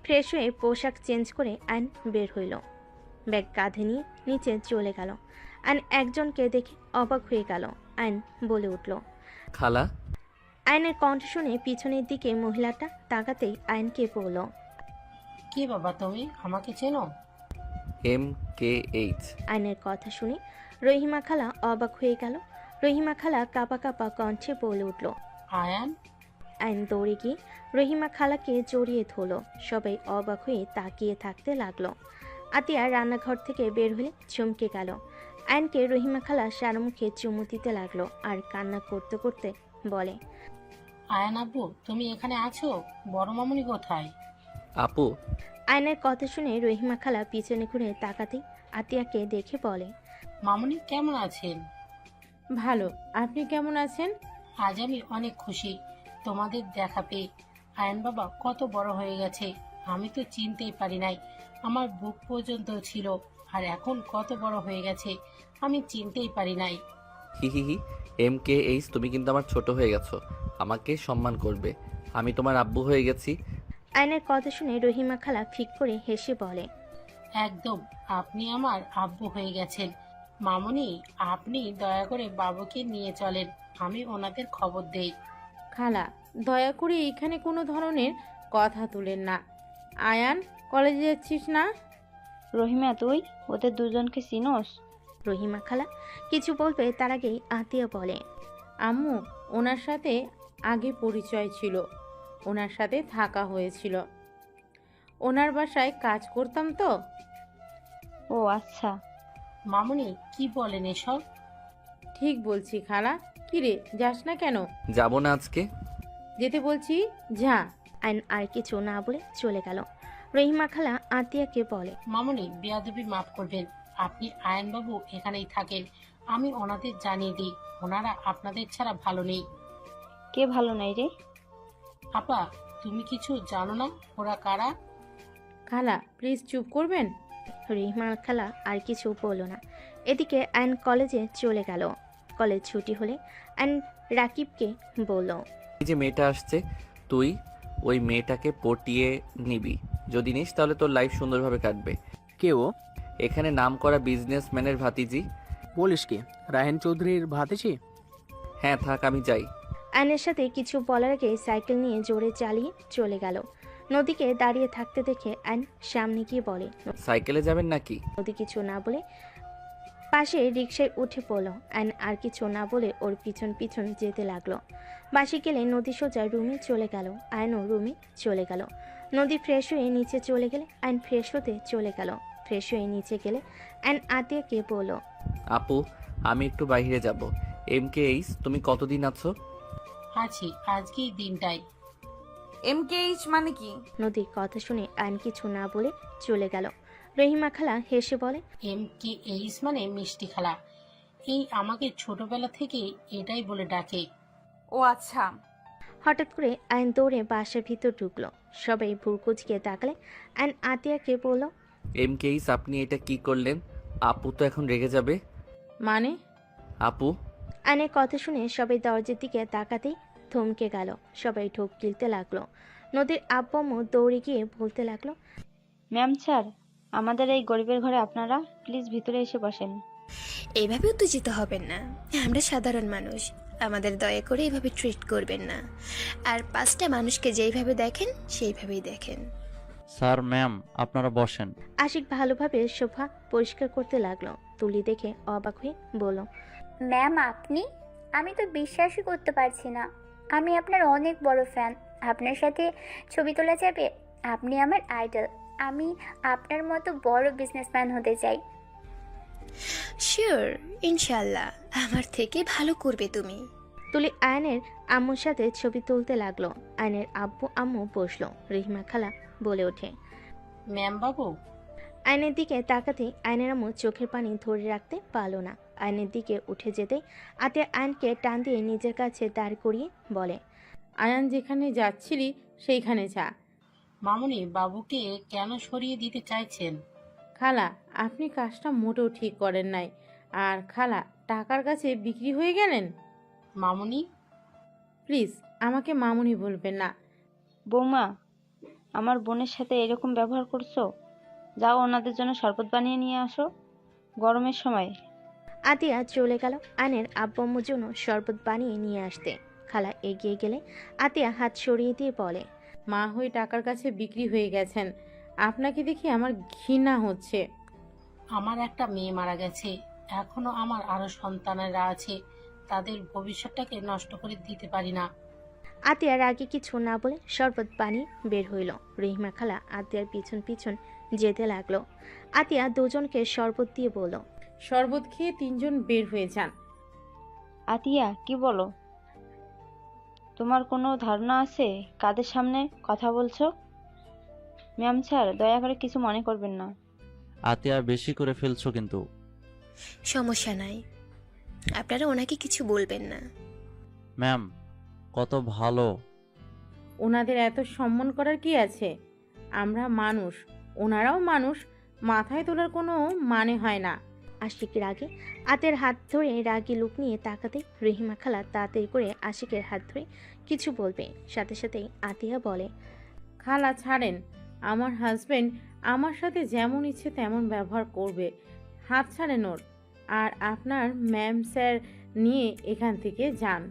ফ্রেশ হয়ে পোশাক চেঞ্জ করে আয়ন বের হইল। ব্যাগ কাঁধে নিয়ে নিচে চলে গেল। আয়ন একজনকে দেখে অবাক হয়ে গেল। আয়ন বলে উঠল, খালা। আয়নের কণ্ঠ শুনে পিছনের দিকে মহিলাটা তাকাতেই আয়নকে বলল, কে বাবা তুমি, আমাকে চেনো? MKH। আয়নের কথা শুনে রহিমা খালা অবাক হয়ে গেল। রহিমা খালা কাঁপা কাঁপা কণ্ঠে বলে উঠল, আয়ান। আয়ন দৌড়ে গিয়ে রহিমা খালাকে জড়িয়ে ধরল। সবাই অবাক হয়ে তাকিয়ে থাকতে লাগলো। আতিয়া রান্নাঘর থেকে বের হলে চমকে গেল। আয়নকে রহিমা খালা সারা মুখে চুমু দিতে লাগলো আর কান্না করতে করতে বলে, আয়ান আব্বু তুমি এখানে আছো? বড় মামুনি কোথায়? আপু। আয়নের কথা শুনে রহিমা খালা পিছনে ঘুরে তাকাতেই আতিয়াকে দেখে বলে, মামুনি কেমন আছেন? ভালো, আপনি কেমন আছেন? আজ আমি অনেক খুশি তোমাদের দেখা পেয়ে। আয়ান বাবা কত বড় হয়ে গেছে, আমি তো চিনতেই পারি নাই। আমার বুক পর্যন্ত ছিল, আর এখন কত বড় হয়ে গেছে আমি চিনতেই পারি নাই। হি হি হি। MKH, তুমি কিন্তু আমার ছোট হয়ে গেছো। আমাকে সম্মান করবে। আমি তোমার আব্বু হয়ে গেছি। আয়নের কথা শুনে রহিমা খালা ফিক করে হেসে বলে, একদম, আপনি আমার আব্বু হয়ে গেছেন। মামুনি, আপনি দয়া করে বাবুকে নিয়ে চলেন, আমি ওনাদের খবর দেই। খালা, দয়া করে এখানে কোনো ধরনের কথা তুলেন না। আয়ান, কলেজে যাচ্ছিস না? রহিমা, তুই ওদের দুজনকে চিনোস? রহিমা খালা কিছু বলবে তার আগেই আতিয়া বলে, আম্মু, ওনার সাথে আগে পরিচয় ছিল, ওনার সাথে থাকা হয়েছিল, ওনার বাসায় কাজ করতাম তো। ও আচ্ছা। মামুনি, কি বলেন এসব? ঠিক বলছি খালা। কিরে, যাস না কেন? যাব না আজকে। যেতে বলছি, যা। আয়ন আর কিছু না বলে চলে গেল। রহিমা খালা আতিয়াকে বলে, মামুনি, বেয়াদবি মাফ করবেন। আপনি আয়নবাবু এখানেই থাকেন, আমি ওনাদের জানিয়ে দিই, ওনারা আপনাদের ছাড়া ভালো নেই। কে ভালো নাই রে? আপা, তুমি কিছু জানো না ওরা কারা? খালা, প্লিজ চুপ করবেন। রহিমা খালা আর কিছু বলল না। এদিকে আয়ন কলেজে চলে গেল। কলেজ ছুটি হলে আয়ন রাকিবকে বলল, এই যে মেয়েটা আসছে, তুই ওই মেয়েটাকে পটিয়ে নিবি। যদি নিস তাহলে তোর লাইফ সুন্দরভাবে কাটবে। কে ও? এখানে নাম করা বিজনেসম্যানের ভাতিজি। বলিস কি, রাহেন চৌধুরীর ভাতিজি? হ্যাঁ, থাক, আমি যাই। আয়নের সাথে কিছু বলার আগে সাইকেল নিয়ে জোরে চালিয়ে চলে গেল। নদীকে দাঁড়িয়ে থাকতে দেখে আয়ন সামনে গিয়ে বলে, সাইকেলে যাবেন নাকি? নদী কিছু না বলে পাশে রিকশায় উঠে পড়ল। আয়ন আর কিছু না বলে ওর পিছন পিছন যেতে লাগলো। বাসে গেলে নদী সোজা রুমে চলে গেল। আয়নও রুমে চলে গেল। নদী ফ্রেশ হয়ে নিচে চলে গেলে আয়ন ফ্রেশ হতে চলে গেল। ফ্রেশ হয়ে নিচে গেলে আয়ন আতিয়াকে বলল, আপু, আমি একটু বাইরে যাব। MKH, তুমি কতদিন আছো? আছি, আজকেই দিনটাই। MKH মানে কি? নদীর কথা শুনে আয়ন কিছু না বলে চলে গেল। রহিমা খালা হেসে বলে, MKH মানে মিষ্টি খালা। এই আমাকে ছোটবেলা থেকে এটাই বলে ডাকে। ও আচ্ছা। হঠাৎ করে আয়ন দৌড়ে বাসার ভিতর ঢুকলো। সবাই ভুরকুচকে তাকালে আয়ন আতিয়াকে বলল, MKH, আপনি এটা কি করলেন? আপু তো এখন রেগে যাবে। মানে? আপু। আয়নের কথা শুনে সবাই দরজার দিকে তাকাতেই থমকে গেল। সবাই ঢোক গিলতে লাগলো। নদীর আব্বু আম্মু দৌড়ে গিয়ে বলতে লাগলো, ম্যাম স্যার, আমাদের এই গরিবের ঘরে আপনারা প্লিজ ভিতরে এসে বসেন। এভাবে উত্তেজিত হবেন না, আমরা সাধারণ মানুষ, আমাদের দয়া করে এভাবে ট্রিট করবেন না। আর পাঁচটা মানুষকে যেইভাবে দেখেন সেইভাবেই দেখেন। স্যার, ম্যাম, আপনারা বসেন। আশিক ভালোভাবে সোফা পরিষ্কার করতে লাগলো। তুলি দেখে অবাক হয়ে বলল, ম্যাম আপনি? আমি তো বিশ্বাসই করতে পারছি না, আমি আপনার অনেক বড় ফ্যান। আপনার সাথে ছবি তোলা যাবে? আপনি আমার আইডল, আমি আপনার মতো বড় বিজনেসম্যান হতে চাই। শিওর, ইনশাল্লাহ আমার থেকে ভালো করবে তুমি। তুলি আয়নের আম্মুর সাথে ছবি তুলতে লাগলো। আয়নের আব্বু আম্মু বসলো। রহিমা খালা বলে ওঠে, ম্যাম বাবু। আয়নের দিকে তাকাতেই আয়নের আম্মু চোখের পানি ধরে রাখতে পারল না। আয়নের দিকে উঠে যেতেই আতিয়া আয়নকে টান দিয়ে নিজের কাছে দাঁড় করিয়ে বলে, আয়ান যেখানে যাচ্ছিলি সেইখানে যা। মামুনি, বাবুকে কেন সরিয়ে দিতে চাইছেন? খালা, আপনি কাজটা মোটেও ঠিক করেন নাই। আর খালা, টাকার কাছে বিক্রি হয়ে গেলেন। মামুনি। প্লিজ আমাকে মামুনি বলবেন না। বৌমা, আমার বোনের সাথে এরকম ব্যবহার করছো? যাও ওনাদের জন্য শরবত বানিয়ে নিয়ে আসো, গরমের সময়। আতিয়া চলে গেল আয়নের আব্বু আম্মুর জন্য শরবত বানিয়ে নিয়ে আসতে। খালা এগিয়ে গেলে আতিয়া হাত সরিয়ে দিয়ে বলে, মা হয়ে টাকার কাছে বিক্রি হয়ে গেছেন। আপনাকে দেখে আমার ঘৃণা হচ্ছে। আমার একটা মেয়ে মারা গেছে, এখনো আমার আরো সন্তানেরা আছে, তাদের ভবিষ্যৎটাকে নষ্ট করে দিতে পারি না। আতিয়ার আগে কিছু না বলে শরবত বানিয়ে বের হইল। রহিমা খালা আতিয়ার পিছন পিছন যেতে লাগলো। আতিয়া দুজনকে শরবত দিয়ে বলল, শরবত খেয়ে তিনজন বের হয়ে যান। আতিয়া, কি বলো? তোমার কোনো ধারণা আছে কাদের সামনে কথা বলছো? ম্যাম স্যার, দয়া করে কিছু মনে করবেন না। আতিয়া, বেশি করে ফেলছো কিন্তু। সমস্যা নাই, আপনারা ওনাকে কিছু বলবেন না। ম্যাম, কত ভালো। ওনাদের এত সম্মান করার কি আছে? আমরা মানুষ, ওনারাও মানুষ, মাথায় তোলার কোনো মানে হয় না। আশিক রাগে আতের হাত ধরে রাগী লুক নিয়ে তাকাতে রহিমা খালা তাড়াতাড়ি করে আশিকের হাত ধরে কিছু বলবে, সাথে সাথেই আতিয়া বলে, খালা ছাড়েন, আমার হাজবেন্ড আমার সাথে যেমন ইচ্ছে তেমন ব্যবহার করবে, হাত ছাড়েন ওর। আর আপনার ম্যাম স্যার নিয়ে এখান থেকে যান।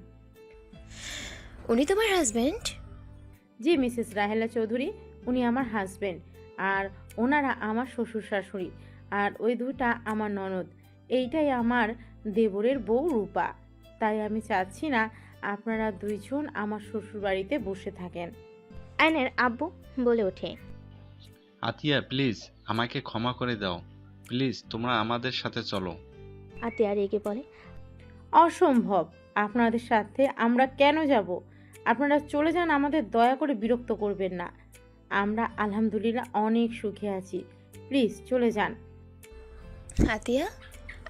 উনি তোমার হাজবেন্ড? জি মিসেস রাহেলা চৌধুরী, উনি আমার হাজবেন্ড, আর ওনারা আমার শ্বশুর শাশুড়ি, আর ওই দুটা আমার ননদ। এইটাই আমার দেবরের বউ রূপা। তাই আমি চাচ্ছি না আপনারা দুইজন আমার শ্বশুর বাড়িতে বসে থাকেন। আয়নের আব্বু বলে ওঠে, আতিয়া প্লিজ আমাকে ক্ষমা করে দাও, প্লিজ তোমরা আমাদের সাথে চলো। আতিয়া রেগে বলে, অসম্ভব, আপনাদের সাথে আমরা কেন যাব? আপনারা চলে যান, আমাদের দয়া করে বিরক্ত করবেন না। আমরা আলহামদুলিল্লাহ অনেক সুখে আছি, প্লিজ চলে যান। আতিয়া,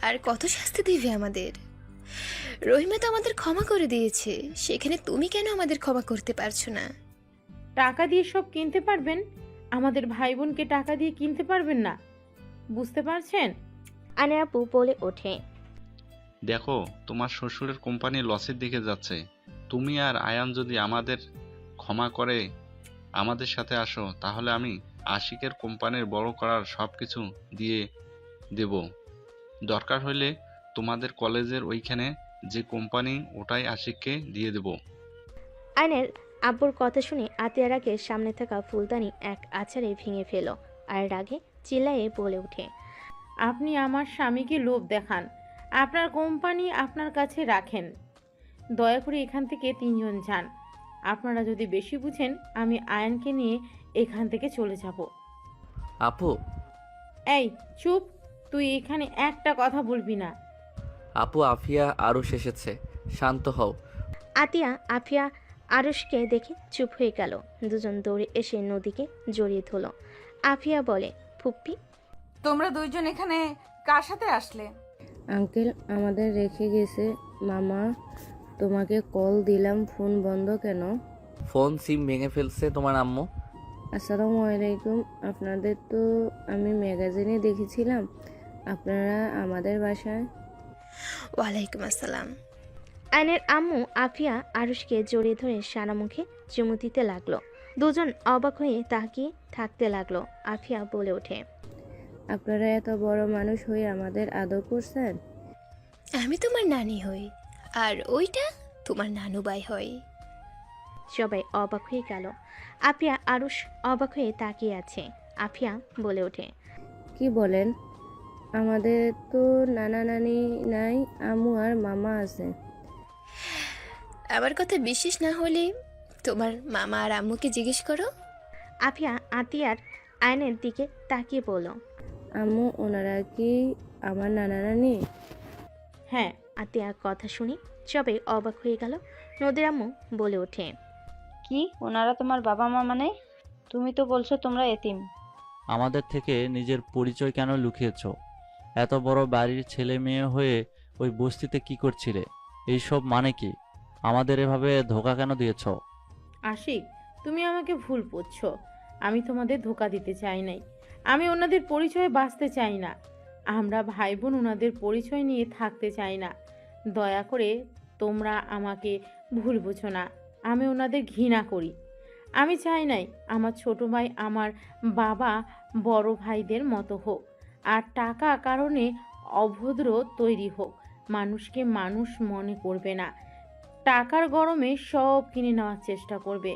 আর কত শাস্তি দিবে আমাদের? রহিমা তো আমাদের ক্ষমা করে দিয়েছে, সেখানে তুমি কেন আমাদের ক্ষমা করতে পারছো না? টাকা দিয়ে সব কিনতে পারবেন, আমাদের ভাই বোনকে টাকা দিয়ে কিনতে পারবেন না, বুঝতে পারছেন? আয়নের আব্বু বলে ওঠে, দেখো তোমার শ্বশুরের কোম্পানি লসের দিকে যাচ্ছে, তুমি আর আয়ান যদি আমাদের ক্ষমা করে আমাদের সাথে আসো, তাহলে আমি আশিকের কোম্পানির বড় করার সব কিছু দিয়ে দেব। দরকার হলে তোমাদের কলেজের ওইখানে যে কোম্পানি, ওটাই আশিককে দিয়ে দেব। আয়নের আব্বুর কথা শুনে আতিয়ার রাগে সামনে থাকা ফুলদানি এক আছাড়ে ভেঙে ফেল, আর রাগে চিল্লায়ে বলে ওঠে, আপনি আমার স্বামীকে লোভ দেখান, আপনার কোম্পানি আপনার কাছে রাখেন। দয়া করে এখান থেকে তিনজন যান। আপনারা যদি বেশি বুঝেন, আমি আয়নকে নিয়ে এখান থেকে চলে যাব। আপু, এই চুপ, তুই এখানে একটা কথা বলবি না। আপু আফিয়া আরুষ এসেছে, শান্ত হও। আতিয়া আফিয়া আরুষকে দেখে চুপ হয়ে গেল। দুজন দৌড়ে এসে নদীকে জড়িয়ে ধরল। আফিয়া বলে, ফুপ্পি, তোমরা দুইজন এখানে কার সাথে আসলে? আঙ্কেল আমাদের রেখে গেছে। মামা, তোমাকে কল দিলাম, ফোন বন্ধ কেন? ফোন সিম ভেঙে ফেলছে তোমার আম্মু। আসসালামু আলাইকুম। আপনাদের তো আমি ম্যাগাজিনে দেখেছিলাম আপনারা আমাদের বাসায়। ওয়ালাইকুম আসসালাম। আয়নের আম্মু আফিয়া আরুষকে জড়িয়ে ধরে সারা মুখে চুমু দিতে লাগলো। দুজন অবাক হয়ে তাকিয়ে থাকতে লাগলো। আফিয়া বলে ওঠে, আপনারা এত বড় মানুষ হয়ে আমাদের আদর করছেন। আমি তোমার নানি হই, আর ওইটা তোমার নানু ভাই হয়। সবাই অবাক হয়ে গেল। আফিয়া আরুষ অবাক হয়ে তাকিয়ে আছে। আফিয়া বলে ওঠে, কি বলেন? আমাদের তো নানা নানি নাই, আম্মু আর মামা আছে। আমার কথা বিশ্বাস না হলে তোমার মামা আর আম্মুকে জিজ্ঞেস করো। আফিয়া আতিয়ার আয়নের দিকে তাকিয়ে বলল, আম্মু, ওনারা কি আমার নানা নানি? হ্যাঁ। আতিয়ার কথা শুনে সবাই অবাক হয়ে গেল। নদীর আম্মু বলে ওঠে, কি ওনারা তোমার বাবা মা মানে? তুমি তো বলছো তোমরা এতিম। আমাদের থেকে নিজের পরিচয় কেন লুকিয়েছ? এত বড় বাড়ির ছেলে মেয়ে হয়ে ওই বস্তিতে কি করছিলে? এইসব মানে কি? আমাদের এভাবে ধোকা কেন দিয়েছ? আশিক, তুমি আমাকে ভুল বুঝছো। আমি তোমাদের ধোকা দিতে চাই নাই। আমি ওনাদের পরিচয়ে বাঁচতে চাই না। আমরা ভাই বোন ওনাদের পরিচয় নিয়ে থাকতে চাই না। দয়া করে তোমরা আমাকে ভুল বুঝো না। আমি ওনাদের ঘৃণা করি। আমি চাই নাই আমার ছোট ভাই আমার বাবা বড় ভাইদের মতো হোক, আর টাকা কারণে অভদ্র তৈরি হোক। মানুষকে মানুষ মনে করবে না, টাকার গরমে সব কিনে নেওয়ার চেষ্টা করবে,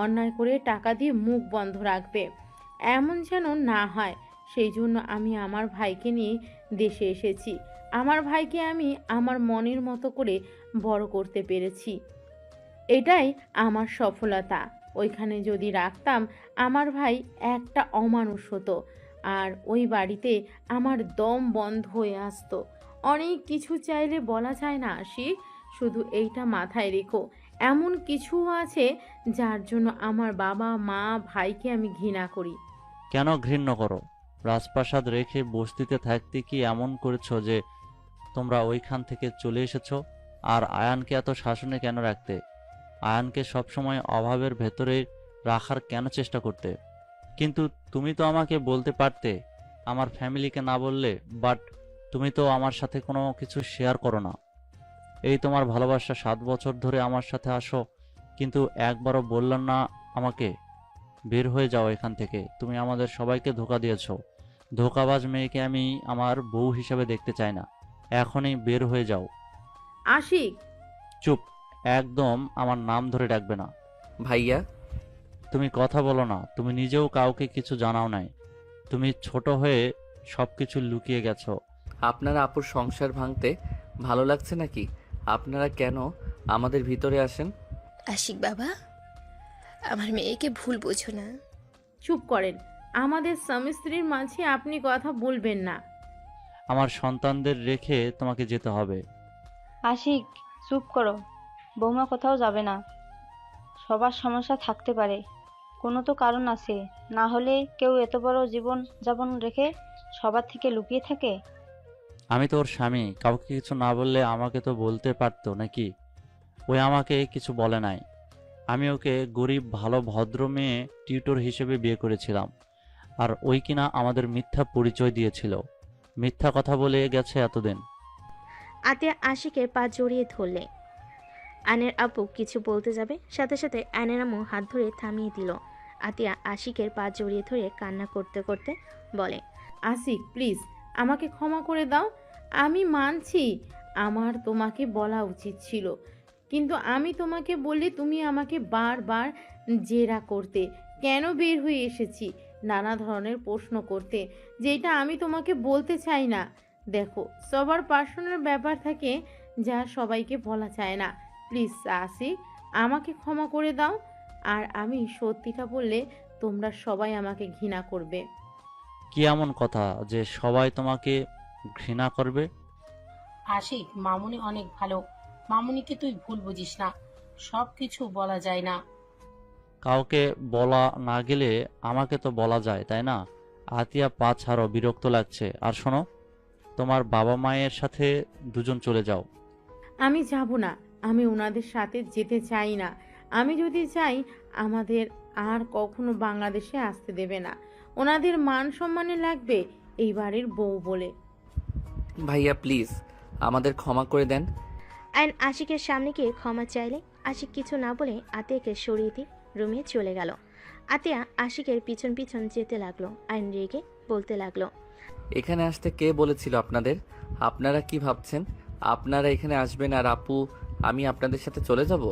অন্যায় করে টাকা দিয়ে মুখ বন্ধ রাখবে। এমন যেন না হয়। সেই জন্য আমি আমার ভাইকে নিয়ে দেশে এসেছি। আমার ভাইকে আমি আমার মনের মতো করে বড় করতে পেরেছি, এটাই আমার সফলতা। ওইখানে যদি রাখতাম, আমার ভাই একটা অমানুষ হতো, আর ওই বাড়িতে আমার দম বন্ধ হয়ে আসতো। অনেক কিছু চাইলে বলা যায় না আশিক, শুধু এইটা মাথায় রেখো, এমন কিছু আছে যার জন্য আমার বাবা মা ভাইকে আমি ঘৃণা করি। কেন ঘৃণ্য করো? রাজপ্রাসাদ রেখে বস্তিতে থাকতে কি এমন করেছো যে তোমরা ওইখান থেকে চলে এসেছো? আর আয়ানকে এত শাসনে কেন রাখতে? আয়ানকে সবসময় অভাবের ভেতরে রাখার কেন চেষ্টা করতে? কিন্তু তুমি তো আমাকে বলতে পারতে, আমার ফ্যামিলিকে না বললে। বাট তুমি তো আমার সাথে কোনো কিছু শেয়ার করো না। এই তোমার ভালোবাসা, 7 বছর ধরে আমার সাথে আসো, কিন্তু একবারও বললাম না আমাকে। বের হয়ে যাও এখান থেকে। তুমি আমাদের সবাইকে ধোঁকা দিয়েছো। ধোঁকাবাজ মেয়েকে আমি আমার বউ হিসেবে দেখতে চাই না। এখনই বের হয়ে যাও। আশিক, চুপ, একদম আমার নাম ধরে ডাকবে না। ভাইয়া, তুমি কথা বলো না। তুমি নিজেও কাউকে কিছু জানাও নাই। তুমি ছোট হয়ে সবকিছু লুকিয়ে গেছো। আপনারা আপুর সংসার ভাঙতে ভালো লাগছে নাকি? আপনারা কেন আমাদের ভিতরে আসেন? আশিক বাবা, আমার মেয়েকে ভুল বোঝো না। চুপ করেন। আমাদের স্বামী স্ত্রীর মাঝে আপনি কথা বলবেন না। আমার সন্তানদের রেখে তোমাকে যেতে হবে। আশিক, চুপ করো। বৌমা কোথাও যাবে না। সবার সমস্যা থাকতে পারে, কোনো তো কারণ আছে। না হলে কেউ এত বড় জীবন যাপন রেখে সবার থেকে লুকিয়ে থাকে? আমি তো ওর স্বামী, কাউকে কিছু না বললে আমাকে তো বলতে পারতো নাকি? ওই আমাকে কিছু বলে নাই। আমি ওকে গরিব ভালো ভদ্র মেয়ে টিউটর হিসেবে বিয়ে করেছিলাম, আর ওই কিনা আমাদের মিথ্যা পরিচয় দিয়েছিল। মিথ্যা কথা বলে গেছে এতদিন। আতিয়া আশিকের পা জড়িয়ে ধরলে। আয়নের আপু কিছু বলতে যাবে, সাথে সাথে আয়নের আম্মু হাত ধরে থামিয়ে দিল। আতিয়া আশিকের পা জড়িয়ে ধরে কান্না করতে করতে বলে, আশিক প্লিজ, আমাকে ক্ষমা করে দাও। আমি মানছি আমার তোমাকে বলা উচিত ছিল, কিন্তু আমি তোমাকে বললে তুমি আমাকে বারবার জেরা করতে, কেন বের হয়ে এসেছি নানা ধরনের প্রশ্ন করতে, যেটা আমি তোমাকে বলতে চাই না। দেখো, সবার পার্সোনাল ব্যাপার থাকে যা সবাইকে বলা যায় না। প্লিজ আশিক, আমাকে ক্ষমা করে দাও। আর আমি সত্যিটা বললে তোমরা সবাই আমাকে ঘৃণা করবে। কি এমন কথা যে সবাই তোমাকে ঘৃণা করবে? আশিক, মামুনি অনেক ভালো। মামুনিকে তুই ভুল বুঝিস না, সব কিছু বলা যায় না। কাউকে বলা না গেলে আমাকে তো বলা যায়, তাই না? আতিয়া, পা ছাড়ো, বিরক্ত লাগছে। আর শোনো, তোমার বাবা মায়ের সাথে দুজন চলে যাও। আমি যাব না, আমি ওনাদের সাথে যেতে চাই না। আমি যদি চাই আমাদের আর কখনো বাংলাদেশে আসতে দেবে না। ওনাদের মান সম্মানে লাগবে এই বাড়ির বউ বলে। ভাইয়া প্লিজ আমাদের ক্ষমা করে দেন। আয়ন আশিকের সামনে গিয়ে ক্ষমা চাইলে আশিক কিছু না বলে আতিয়াকে সরিয়ে দিয়ে রুমে চলে গেল। আতিয়া আশিকের পিছন পিছন যেতে লাগলো। আয়ন রেগে বলতে লাগলো, এখানে আসতে কে বলেছিল আপনাদের? আপনারা কি ভাবছেন আপনারা এখানে আসবেন আর আপু আমি আপনাদের সাথে চলে যাব?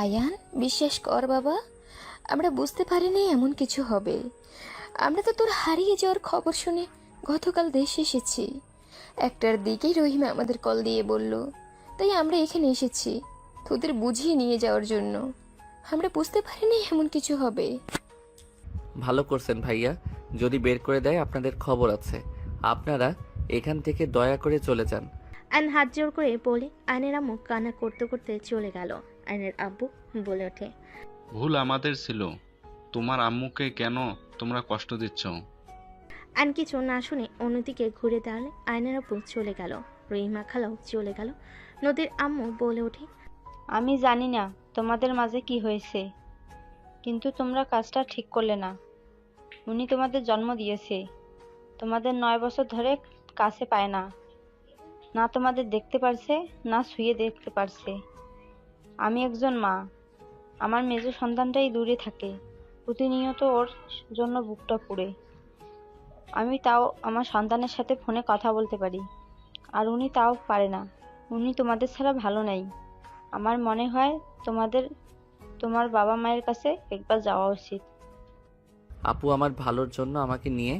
আয়ান, বিশ্বাস কর বাবা, আমরা বুঝতে পারিনি এমন কিছু হবে। আমরা তো তোর হারিয়ে যাওয়ার খবর শুনে গতকাল দেশে এসেছি। 1টার দিকেই রহিমা আমাদের কল দিয়ে বলল, তাই আমরা এখানে এসেছি তোদের বুঝিয়ে নিয়ে যাওয়ার জন্য। আমরা বুঝতে পারিনি এমন কিছু হবে। ভালো করছেন ভাইয়া, যদি বের করে দেয় আপনাদের খবর আছে। আপনারা এখান থেকে দয়া করে চলে যান। আয়ন হাত জোর করে বলে আয়নের আম্মু কান্না করতে করতে চলে গেল। আয়নের আব্বু বলে ওঠে, ভুল আমাদের ছিল। তোমার আম্মুকে কেন তোমরা কষ্ট দিচ্ছ? আয়ন কিছু না শুনে অন্যদিকে ঘুরে দাঁড়ালে আয়নের আব্বু চলে গেল। রহিমা খালাও চলে গেল। নদীর আম্মু বলে ওঠে, আমি জানি না তোমাদের মাঝে কি হয়েছে, কিন্তু তোমরা কাজটা ঠিক করলে না। উনি তোমাদের জন্ম দিয়েছে, তোমাদের 9 বছর ধরে কাছে পায় না, না তোমাদের দেখতে পারছে না ছুঁয়ে দেখতে পারছে। আমি একজন মা, আমার মেজ সন্তানটাই দূরে থাকে, প্রতিনিয়ত ওর জন্য বুকটা পুড়ে। আমি তাও আমার সন্তানের সাথে ফোনে কথা বলতে পারি, আর উনি তাও পারে না। উনি তোমাদের ছাড়া ভালো নেই। আমার মনে হয় তোমার বাবা মায়ের কাছে একবার যাওয়া উচিত। আপু আমার ভালোর জন্য আমাকে নিয়ে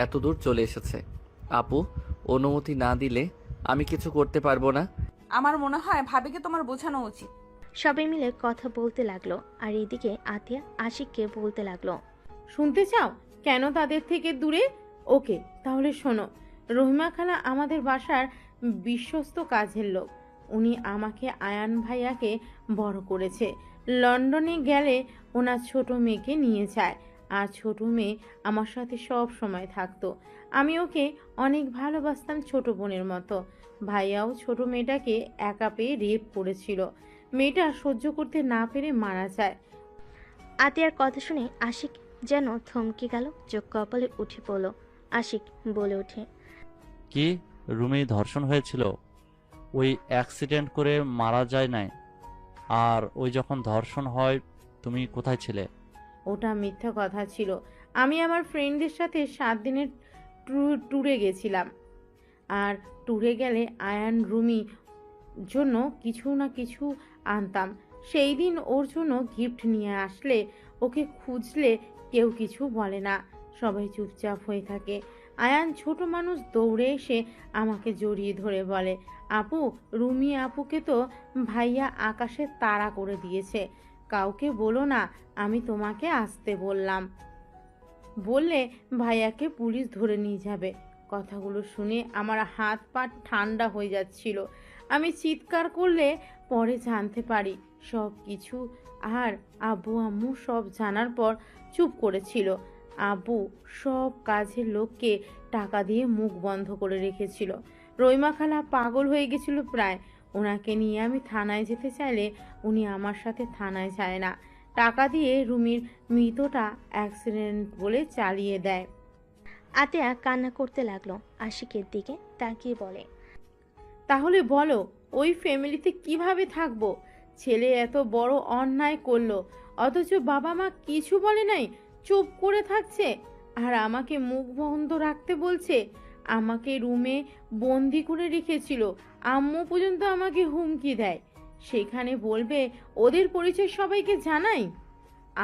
এত দূর চলে এসেছে। আপু অনুমতি না দিলে আমি কিছু করতে পারবো না। আমার মনে হয় ভাবিকে তোমার বোঝানো উচিত। সবাই মিলে কথা বলতে লাগলো। আর এইদিকে আতিয়া আশিককে বলতে লাগলো, শুনতে চাও কেন তাদের থেকে দূরে? ওকে, তাহলে শোনো। রহিমা খালা আমাদের বাসার বিশ্বস্ত কাজের লোক। উনি আমাকে আয়ান ভাইয়াকে বড় করেছে। লন্ডনে গেলে ওনার ছোট মেয়েকে নিয়ে যায়, আর ছোট মেয়ে আমার সাথে সব সময় থাকতো। আমি ওকে অনেক ভালোবাসতাম, ছোট বোনের মতো। ভাইয়াও ছোট মেয়েটাকে একা পেয়ে রেপ করেছিল। মেয়েটা সহ্য করতে না পেরে মারা যায়। আতিয়ার কথা শুনে আশিক যেন থমকে গেল, চোখ কপালে উঠে পড়ল। আশিক বলে ওঠে, কি রুমি ধর্ষণ হয়েছিল? ওই অ্যাক্সিডেন্ট করে মারা যায় নাই? আর ওই যখন ধর্ষণ হয় তুমি কোথায় ছিলে? ওটা মিথ্যা কথা ছিল। আমি আমার ফ্রেন্ডদের সাথে 7 দিনের ট্যুরে গেছিলাম। আর ট্যুরে গেলে আয়ান রুমি জন্য কিছু না কিছু আনতাম। সেই দিন ওর জন্য গিফট নিয়ে আসলে ওকে খুঁজলে কেউ কিছু বলে না, সবাই চুপচাপ হয়ে থাকে। আয়ান ছোট মানুষ দৌড়ে এসে আমাকে জড়িয়ে ধরে বলে, আপু, রুমি আপুকে তো ভাইয়া আকাশে তাড়া করে দিয়েছে, কাউকে বলো না আমি তোমাকে আসতে বললাম, বললে ভাইয়াকে পুলিশ ধরে নিয়ে যাবে। কথাগুলো শুনে আমার হাত পা ঠান্ডা হয়ে যাচ্ছিল। আমি চিৎকার করলে পরে জানতে পারি সব কিছু। আর আব্বু আম্মু সব জানার পর চুপ করেছিল। আব্বু সব কাজের লোককে টাকা দিয়ে মুখ বন্ধ করে রেখেছিল। রইমা খালা পাগল হয়ে গেছিল প্রায়। ওনাকে নিয়ে আমি থানায় যেতে চাইলে উনি আমার সাথে থানায় যায় না, টাকা দিয়ে রুমির মৃতটা অ্যাক্সিডেন্ট বলে চালিয়ে দেয়। আতিয়া কান্না করতে লাগলো, আশিকের দিকে তাকিয়ে বলে, তাহলে বলো ওই ফ্যামিলিতে কিভাবে থাকবো? ছেলে এত বড় অন্যায় করলো, অথচ বাবা মা কিছু বলে নাই, চুপ করে থাকছে। আর আমাকে মুখ বন্ধ রাখতে বলছে। আমাকে রুমে বন্দি করে রেখেছিল। আম্মু পর্যন্ত আমাকে হুমকি দেয়, সেখানে বলবে ওদের পরিচয় সবাইকে জানাই।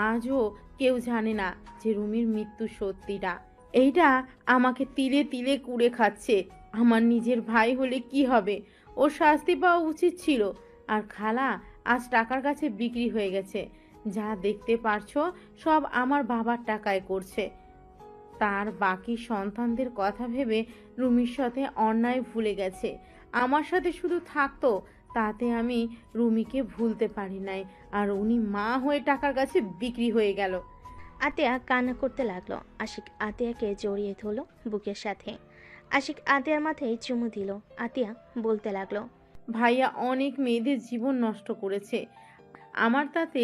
আজও কেউ জানে না যে রুমির মৃত্যু সত্যিটা। এইটা আমাকে তিলে তিলে কুড়ে খাচ্ছে। আমার নিজের ভাই হলে কি হবে? ওর শাস্তি পাওয়া উচিত ছিল। আর খালা আজ টাকার কাছে বিক্রি হয়ে গেছে। যা দেখতে পারছো সব আমার বাবার টাকায় করছে। তার বাকি সন্তানদের কথা ভেবে রুমির সাথে অন্যায় ভুলে গেছে। আমার সাথে শুধু থাকতো, তাতে আমি রুমিকে ভুলতে পারি নাই। আর উনি মা হয়ে টাকার কাছে বিক্রি হয়ে গেল। আতিয়া কান্না করতে লাগলো। আশিক আতিয়াকে জড়িয়ে ধরলো বুকের সাথে। আশিক আতিয়ার মাথায় চুমু দিল। আতিয়া বলতে লাগলো, ভাইয়া অনেক মেয়েদের জীবন নষ্ট করেছে। আমার তাতে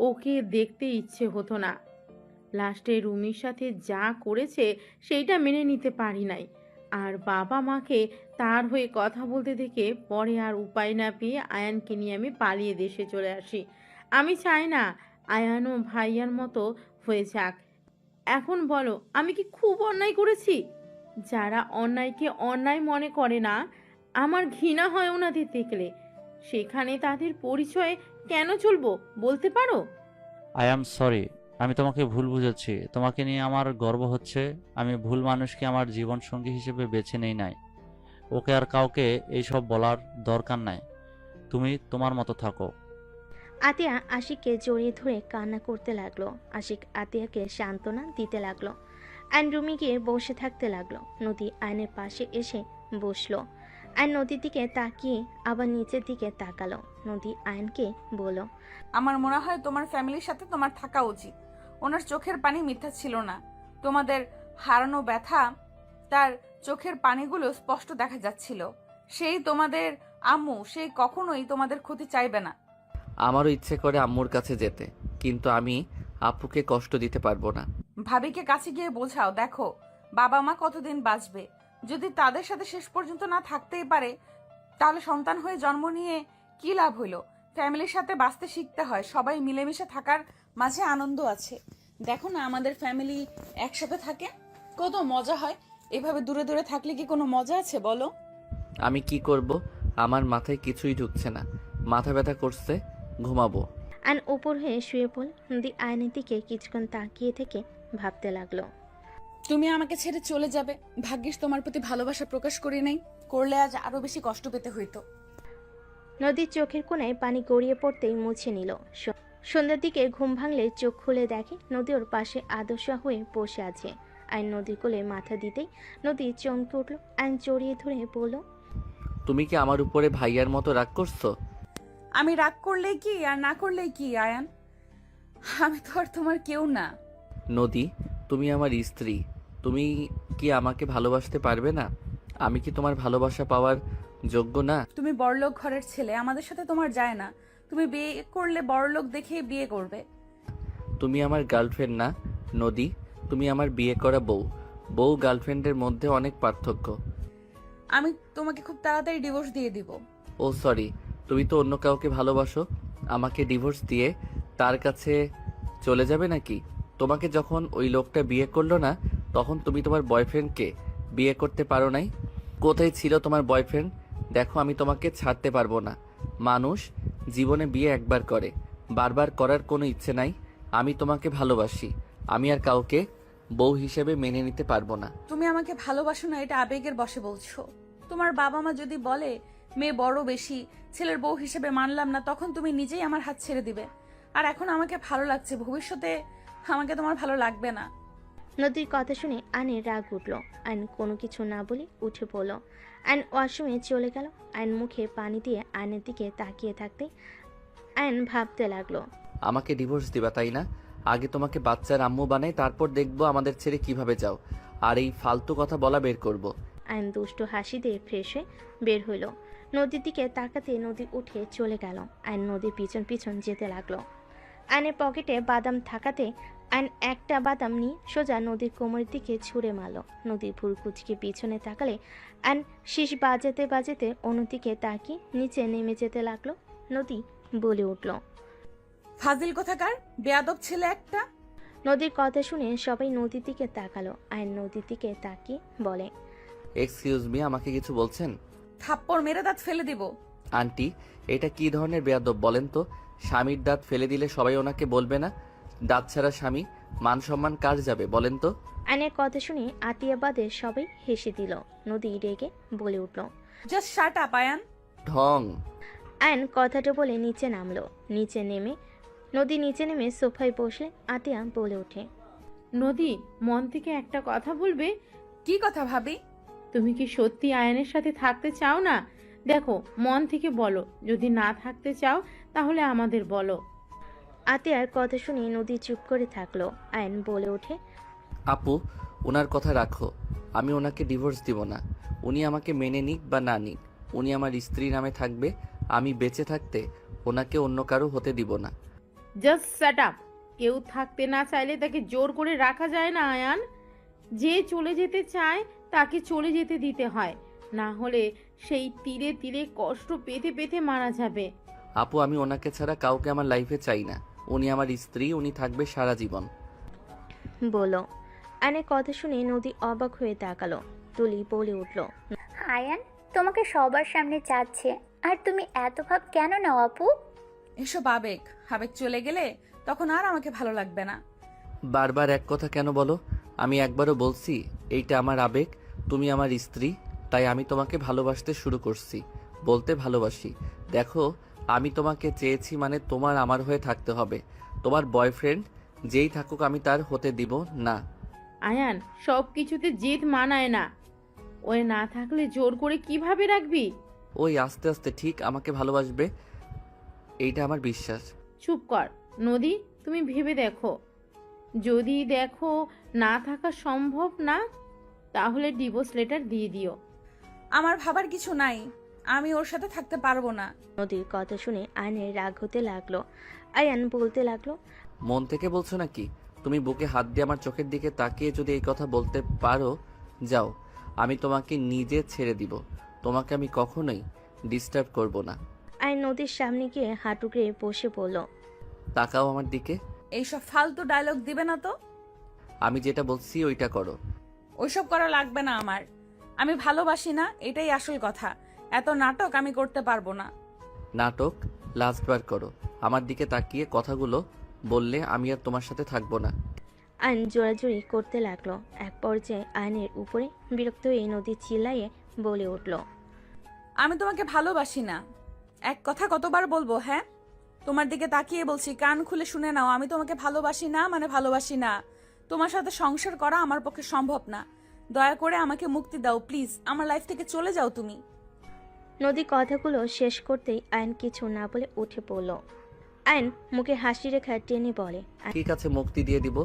ওকে দেখতে ইচ্ছে হতো না। লাস্টে রুমির সাথে যা করেছে সেইটা মেনে নিতে পারি নাই। আর বাবা মাকে তার হয়ে কথা বলতে দেখে পরে আর উপায় না পেয়ে আয়ানকে নিয়ে আমি পালিয়ে দেশে চলে আসি। আমি চাই না আয়ানও ভাইয়ার মতো হয়ে যাক। এখন বলো আমি কি খুব অন্যায় করেছি? যারা অন্যায়কে অন্যায় মনে করে না, আমার ঘৃণা হয় ওনাদের দেখলে। সেখানে তাদের পরিচয়ে কেন চলবো বলতে পারো? আই অ্যাম সরি, আমি তোমাকে ভুল বুঝেছি। তোমাকে নিয়ে আমার গর্ব হচ্ছে। আমি ভুল মানুষকে আমার জীবন সঙ্গী হিসেবে বেছে নেই নাই। ওকে আর কাউকে এইসব বলার দরকার নাই। তুমি তোমার মতো থাকো। আতিয়া আশিককে জড়িয়ে ধরে কান্না করতে লাগলো। আশিক আতিয়াকে সান্ত্বনা দিতে লাগলো। আইন রুমে গিয়ে বসে থাকতে লাগলো। নদী আয়নের পাশে এসে বসলো। আইন নদীর দিকে তাকিয়ে আবার নিচের দিকে তাকালো। নদী আয়নকে বলল, আমার মনে হয় তোমার ফ্যামিলির সাথে তোমার থাকা উচিত। ওনার চোখের পানি মিথ্যা ছিল না। তোমাদের হারানো ব্যথা তার চোখের পানিগুলো স্পষ্ট দেখা যাচ্ছিল। সেই তোমাদের আম্মু, সেই কখনোই তোমাদের ক্ষতি চাইবে না। আমারও ইচ্ছে করে আম্মুর কাছে যেতে, কিন্তু আমি আপুকে কষ্ট দিতে পারবো না। ভাবিকে কাছে গিয়ে বোঝাও, দেখো বাবা মা কতদিন বাঁচবে। যদি তাদের সাথে শেষ পর্যন্ত না থাকতেই পারে, তাহলে সন্তান হয়ে জন্ম নিয়ে কি লাভ হইলো? ফ্যামিলির সাথে বাঁচতে শিখতে হয়। সবাই মিলেমিশে থাকার মাঝে আনন্দ আছে। দেখো না আমাদের ফ্যামিলি একসাথে থাকে, কত মজা হয়। এভাবে দূরে দূরে থাকলে কি কোনো মজা আছে বলো? আমি কি করব? আমার মাথায় কিছুই ঢুকছে না। মাথা ব্যথা করছে, ঘুমাবো। আইন উপর হয়ে শুয়ে পড়ল। নদী আয়নের দিকে কিছুক্ষণ তাকিয়ে থেকে ভাবতে লাগলো, তুমি আমাকে ছেড়ে চলে যাবে, ভাগ্যিস তোমার প্রতি ভালোবাসা প্রকাশ করি নাই, করলে আজ আরো বেশি কষ্ট পেতে হইতো। নদীর চোখের কোণায় পানি গড়িয়ে পড়তেই মুছে নিল। সন্ধ্যার দিকে ঘুম ভাঙলে চোখ খুলে দেখে নদী ওর পাশে আদর্শা হয়ে বসে আছে। আইন নদীর কোলে মাথা দিতেই নদী চমকে উঠল। আইন জড়িয়ে ধরে বলল, তুমি কি আমার উপরে ভাইয়ার মতো রাগ করছো? আমি রাগ করলেই কি আর না করলেই কি আয়ান? আমি তো আর তোমার কেউ না। নদী, তুমি আমার স্ত্রী। তুমি কি আমাকে ভালোবাসতে পারবে না? আমি কি তোমার ভালোবাসা পাওয়ার যোগ্য না? তুমি বড়লোক ঘরের ছেলে, আমাদের সাথে তোমার যায় না। তুমি বিয়ে করলে বড়লোক দেখে বিয়ে করবে। তুমি আমার গার্লফ্রেন্ড না, নদী, তুমি আমার বিয়ে করা বউ। বউ গার্লফ্রেন্ডের মধ্যে অনেক পার্থক্য। আমি তোমাকে খুব তাড়াতাড়ি ডিভোর্স দিয়ে দিব। ও সরি, তুমি তো অন্য কাউকে ভালোবাসো। আমাকে ডিভোর্স দিয়ে তার কাছে চলে যাবে নাকি? তোমাকে যখন ওই লোকটা বিয়ে করলো না, তখন তুমি তোমার বয়ফ্রেন্ডকে বিয়ে করতে পারো নাই? কোথায় ছিল তোমার বয়ফ্রেন্ড? দেখো, আমি তোমাকে ছাড়তে পারবো না। মানুষ জীবনে বিয়ে একবার করে, বারবার করার কোনো ইচ্ছে নাই। আমি তোমাকে ভালোবাসি, আমি আর কাউকে বউ হিসেবে মেনে নিতে পারবো না। তুমি আমাকে ভালোবাসো না, এটা আবেগের বশে বলছো। তোমার বাবা মা যদি বলে মেয়ে বড় বেশি, ছেলের বউ হিসেবে মানলাম না, তখন তুমি নিজেই আমার হাত ছেড়ে দিবে। আর এখন আমাকে ভালো লাগছে, ভবিষ্যতে আমাকে তোমার ভালো লাগবে না। নদীর কথা শুনে আয়নের রাগ উঠল। আয়ন কোনো কিছু না বলে উঠে পড়ল। আয়ন ওয়াশরুমে চলে গেল। আয়ন মুখে পানি দিয়ে আয়নের দিকে তাকিয়ে থাকতে আয়ন ভাবতে লাগলো। আমাকে ডিভোর্স দিবা তাই না? আগে তোমাকে বাচ্চার আম্মু বানাই, তারপর দেখবো আমাদের ছেড়ে কিভাবে যাও। আর এই ফালতু কথা বলা বের করব। আয়ন দুষ্টু হাসি দিয়ে ফ্রেশ হয়ে বের হইল। নদীর দিকে তাকাতে নদী উঠে চলে গেল। আয়ন নদীর পিছন পিছন যেতে লাগলো। আয়নের পকেটে বাদাম থাকাতে আয়ন একটা বাদাম নিয়ে সোজা নদীর কোমরের দিকে ছুঁড়ে মারল। নদীর ভুল কুচকে পিছনে তাকালে আয়ন শীষ বাজাতে বাজাতে অন্যদিকে তাকিয়ে নিচে নেমে যেতে লাগলো। নদী বলে উঠল, ফাজিল কোথাকার, বেয়াদব ছেলে একটা। নদীর কথা শুনে সবাই নদীর দিকে তাকালো। আয়ন নদীর দিকে তাকিয়ে বলে, এক্সকিউজ মি, আমাকে কিছু বলছেন? থাপ্পড় মেরে দাঁত ফেলে দিব। আন্টি, এটা কি ধরনের বেয়াদব বলেন তো? স্বামীর দাঁত ফেলে দিলে সবাই ওনাকে বলবে না? দাঁত ছাড়া স্বামী, মান সম্মান কার যাবে বলেন তো? আয়নের কথা শুনে আতিয়া বাদে সবাই হেসে দিল। নদী রেগে বলে উঠল, জাস্ট শাট আপ আয়ান। ঢং। আয়ন কথাটা বলে নিচে নামলো। নদী নিচে নেমে সোফায় বসলে আতিয়া বলে ওঠে, নদী, মন থেকে একটা কথা বলবে? কি কথা ভাবি? তুমি কি সত্যি আয়নের সাথে থাকতে চাও না? দেখো, মন থেকে বলো। যদি না থাকতে চাও তাহলে আমাদের বলো। আতিয়ার কথা শুনে নদী চুপ করে থাকলো। আয়ন বলে ওঠে, আপু, ওনার কথা রাখো। আমি ওনাকে ডিভোর্স দিব না। উনি আমাকে মেনে নিক বা না নিক, উনি আমার স্ত্রী নামে থাকবে। আমি বেঁচে থাকতে ওনাকে অন্য কারো হতে দিব না। Just shut up. কেউ থাকতে না চাইলে তাকে জোর করে রাখা যায় না আয়ান। যে চলে যেতে চায় তাকে চলে যেতে দিতে হয়, না হলে সেই তীরে তীরে কষ্ট পেতে পেতে মারা যাবে। আপু, আমি ওনাকে ছাড়া কাউকে আমার লাইফে চাই না। উনি আমার স্ত্রী, উনি থাকবে সারা জীবন। বলো। আয়নের কথা শুনে নদী অবাক হয়ে তাকালো। তুলি বলে উঠল, আয়ান তোমাকে সবার সামনে চাচ্ছে, আর তুমি এত ভাব কেন নাও আপু? এসব আবেগ, আবেগ চলে গেলে তখন আর আমাকে ভালো লাগবে না। বারবার এক কথা কেন বলো? আমি একবারও বলছি এইটা আমার আবেগ, তুমি আমার স্ত্রী, তাই আমি তোমাকে ভালোবাসতে শুরু করছি। বলতে ভালোবাসি। দেখো, আমি তোমাকে চেয়েছি মানে তোমার আমার হয়ে থাকতে হবে। তোমার বয়ফ্রেন্ড যেই থাকুক আমি তার হতে দিব না। আয়ান, সব কিছুতে জেদ মানায় না। ওই না থাকলে জোর করে কিভাবে রাখবি? ওই আস্তে আস্তে ঠিক আমাকে ভালোবাসবে, এইটা আমার বিশ্বাস। চুপ কর নদী, তুমি ভেবে দেখো। যদি দেখো না থাকা সম্ভব না, তাহলে ডিভোর্স লেটার দিয়ে দিও। আমার ভাবার কিছু নাই, আমি ওর সাথে থাকতে পারবো না। নদীর কথা শুনে আয়নের রাগ হতে লাগলো। আয়ান বলতে লাগলো, মন থেকে বলছো নাকি? তুমি বুকে হাত দিয়ে আমার চোখের দিকে তাকিয়ে যদি এই কথা বলতে পারো, যাও, আমি তোমাকে নিজে ছেড়ে দিব। তোমাকে আমি কখনোই ডিস্টার্ব করব না। আয়ন নদীর সামনে গিয়ে হাঁটু গেড়ে বসে পড়ল। তাকাও আমার দিকে। এইসব ফালতু ডায়লগ দিবে না তো। আমি যেটা বলছি ওইটা করো। ওইসব করা লাগবে না আমার। আমি ভালোবাসি না, এটাই আসল কথা। এত নাটক আমি করতে পারবো না। নাটক লাস্টবার করো। আমার দিকে তাকিয়ে কথাগুলো বললে আমি আর তোমার সাথে থাকবো না। আয়ন জোরাজুরি করতে লাগলো। এক পর্যায়ে আয়নের উপরে বিরক্ত হয়ে নদী চিল্লাইয়ে বলে উঠল, আমি তোমাকে ভালোবাসি না। এক কথা কতবার বলবো? হ্যাঁ, তোমার দিকে তাকিয়ে বলছি, কান খুলে শুনে নাও। আমি তোমাকে ভালোবাসি না মানে ভালোবাসি না। তোমার সাথে সংসার করা আমার পক্ষে সম্ভব না। দয়া করে আমাকে মুক্তি দাও প্লিজ। আমার লাইফ থেকে চলে যাও তুমি। নদী কথাগুলো শেষ করতেই আয়ন কিছু না বলে উঠে পড়ল। আয়ন মুখে হাসি রেখা টেনে বলে, ঠিক আছে, মুক্তি দিয়ে দিব।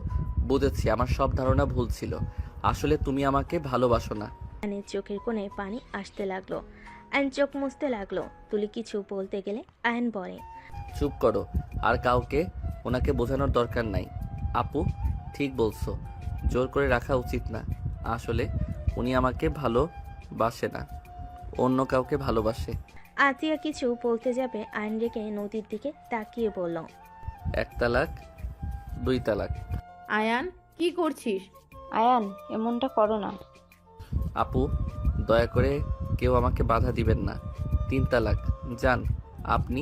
বুঝেছি, আমার সব ধারণা ভুল ছিল। আসলে তুমি আমাকে ভালোবাসো না। আয়নের চোখের কোণে পানি আসতে লাগলো। আয়ন চোখ মুছতে লাগলো। তুলি কিছু বলতে গেলে আয়ন বলে, চুপ করো, আর কাউকে ওনাকে বোঝানোর দরকার নাই। আপু, ঠিক বলছো, জোর করে রাখা উচিত না। আসলে উনি আমাকে ভালোবাসে না, অন্য কাউকে ভালোবাসে। আতিয়া কিছু বলতে যাবে আইন রেখে নদীর দিকে তাকিয়ে বলল, 1 তালাক 2 তালাক। আয়ান কি করছিস? আয়ান এমনটা করো না। আপু, দয়া করে কেউ আমাকে বাধা দিবেন না। 3 তালাক। যান, আপনি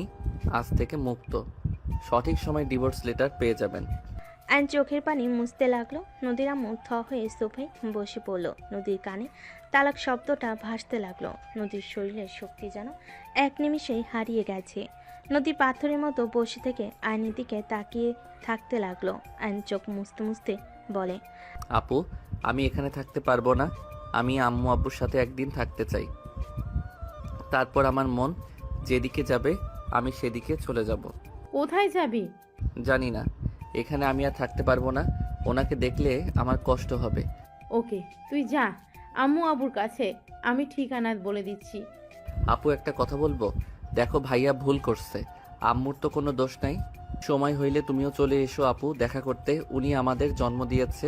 আজ থেকে মুক্ত। সঠিক সময় ডিভোর্স লেটার পেয়ে যাবেন। আইন চোখের পানি মুছতে লাগলো। নদীর আম্মু থ হয়ে সোফায় বসে পড়ল। নদীর কানে তালাক শব্দটা ভাসতে লাগলো। নদীর শরীরের শক্তি যেন এক নিমিষেই হারিয়ে গেছে। নদী পাথরের মতো বসে থেকে আইনের দিকে তাকিয়ে থাকতে লাগলো। আইন চোখ মুছতে মুছতে বলে, আপু, আমি এখানে থাকতে পারবো না। আমি আম্মু আব্বুর সাথে একদিন থাকতে চাই। তারপর আমার মন যেদিকে যাবে আমি সেদিকে চলে যাব। কোথায় যাবি? জানি না, এখানে আমি আর থাকতে পারবো না। ওনাকে দেখলে আমার কষ্ট হবে। ওকে, তুই যা আম্মু আবুর কাছে, আমি ঠিকানা বলে দিচ্ছি। আপু, একটা কথা বলবো? দেখো, ভাইয়া ভুল করছে। আম্মুর তো কোনো দোষ নাই। সময় হইলে তুমিও চলে এসো আপু, দেখা করতে। উনি আমাদের জন্ম দিয়েছে।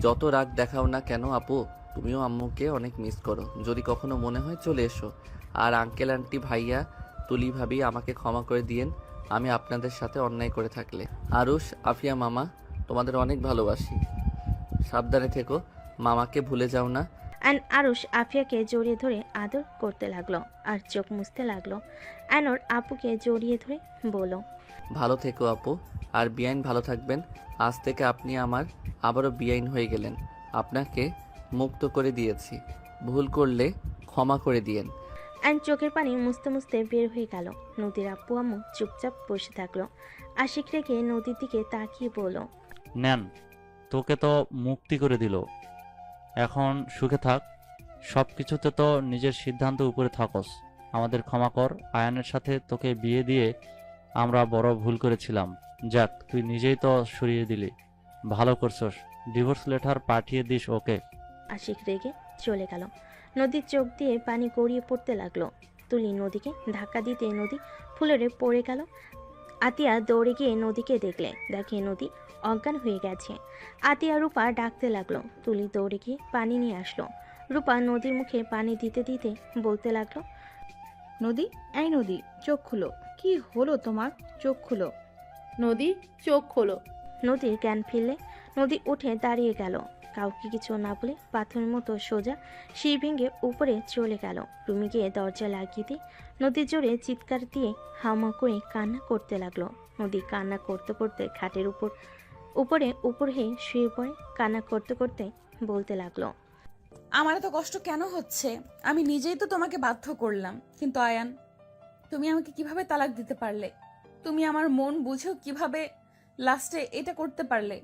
যত রাগ দেখাও না কেন আপু, তুমিও আম্মুকে অনেক মিস করো। যদি কখনো মনে হয় চলে এসো। আর আঙ্কেল আন্টি, ভাইয়া, তুলি ভাবি, আমাকে ক্ষমা করে দিয়েন আমি আপনাদের সাথে অন্যায় করে থাকলে। আরুষ, আফিয়া মামা, তোমাদের অনেক ভালোবাসি। সাবধানে থেকো, মামাকে ভুলে যাও না। আইন আরুষ আফিয়াকে জড়িয়ে ধরে আদর করতে লাগলো আর চোখ মুছতে লাগলো। আইন ওর আপুকে জড়িয়ে ধরে বলল, ভালো থেকো আপু, আর বিআইন ভালো থাকবেন। আজ থেকে আপনি আমার আবারও বিআইন হয়ে গেলেন। আপনাকে মুক্ত করে দিয়েছি। ভুল করলে ক্ষমা করে দিয়েন। আইন চোখের পানি মুছতে মুছতে বের হয়ে গেল। নদীর আপু আম্মু চুপচাপ বসে থাকলো। আশিক রেখে নদীর দিকে তাকিয়ে বলল, নেন, তোকে তো মুক্তি করে দিল। এখন সুখে থাক। সব কিছুতে তো নিজের সিদ্ধান্ত উপরে থাকস। আমাদের ক্ষমা কর। আয়ানের সাথে তোকে বিয়ে দিয়ে আমরা বড় ভুল করেছিলাম। যাক, তুই নিজেই তো সরিয়ে দিলি। ভালো করছস। ডিভোর্স লেটার পাঠিয়ে দিস ওকে। আশিক রেগে চলে গেল। নদীর চোখ দিয়ে পানি গড়িয়ে পড়তে লাগলো। তুলি নদীকে ধাক্কা দিতে নদী ফুলরে পড়ে গেল। আতিয়া দৌড়ে গিয়ে নদীকে দেখে নদী অজ্ঞান হয়ে গেছে। আতিয়া রূপা ডাকতে লাগলো। তুলি দৌড়ে গিয়ে পানি নিয়ে আসলো। রূপা নদীর মুখে পানি দিতে দিতে বলতে লাগলো, নদী, এই নদী, চোখ খুলো। কি হলো তোমার? চোখ খুলো। নদী, চোখ খোলো। নদীর জ্ঞান ফিরলে নদী উঠে দাঁড়িয়ে গেল। কাউকে কিছু না বলে পাথরের মতো সোজা শির ভেঙে উপরে চলে গেল। রুমে গিয়ে দরজা লাগিয়ে দিয়ে নদীর জোরে চিৎকার দিয়ে হামা করে কান্না করতে লাগলো। নদী কান্না করতে করতে খাটের উপর হয়ে শুয়ে পড়ে। কান্না করতে করতে বলতে লাগলো, আমার এত কষ্ট কেন হচ্ছে? আমি নিজেই তো তোমাকে বাধ্য করলাম। কিন্তু আয়ান, তুমি আমাকে কিভাবে তালাক দিতে পারলে? তুমি আমার মন বুঝেও কিভাবে লাস্টে এটা করতে পারলে?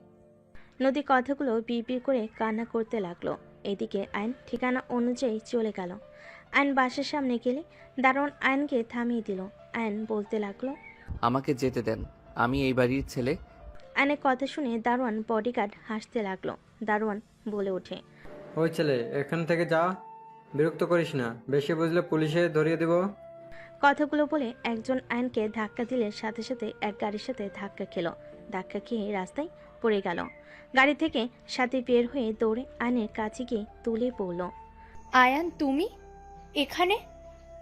নদী কথাগুলো বিড়বিড় করে কান্না করতে লাগলো। এদিকে আইন ঠিকানা অনুযায়ী চলে গেল। আইন বাসার সামনে গেলে দারোয়ান আইনকে থামিয়ে দিল। আইন বলতে লাগলো, আমাকে যেতে দেন, আমি এই বাড়ির ছেলে। আইনের কথা শুনে দারোয়ান বডিগার্ড হাসতে লাগলো। দারোয়ান বলে ওঠে, ওই ছেলে, এখান থেকে যা। বিরক্ত করিস না, বেশি বুঝলে পুলিশে ধরিয়ে দেব। কথাগুলো বলে একজন আইনকে ধাক্কা দিলে সাথে সাথে এক গাড়ির সাথে ধাক্কা খেলো। ধাক্কা খেয়ে রাস্তায় পড়ে গেল। গাড়ি থেকে সাথে বের হয়ে দৌড়ে আইনের কাছে গিয়ে তুলে পড়ল। আয়ান, তুমি এখানে?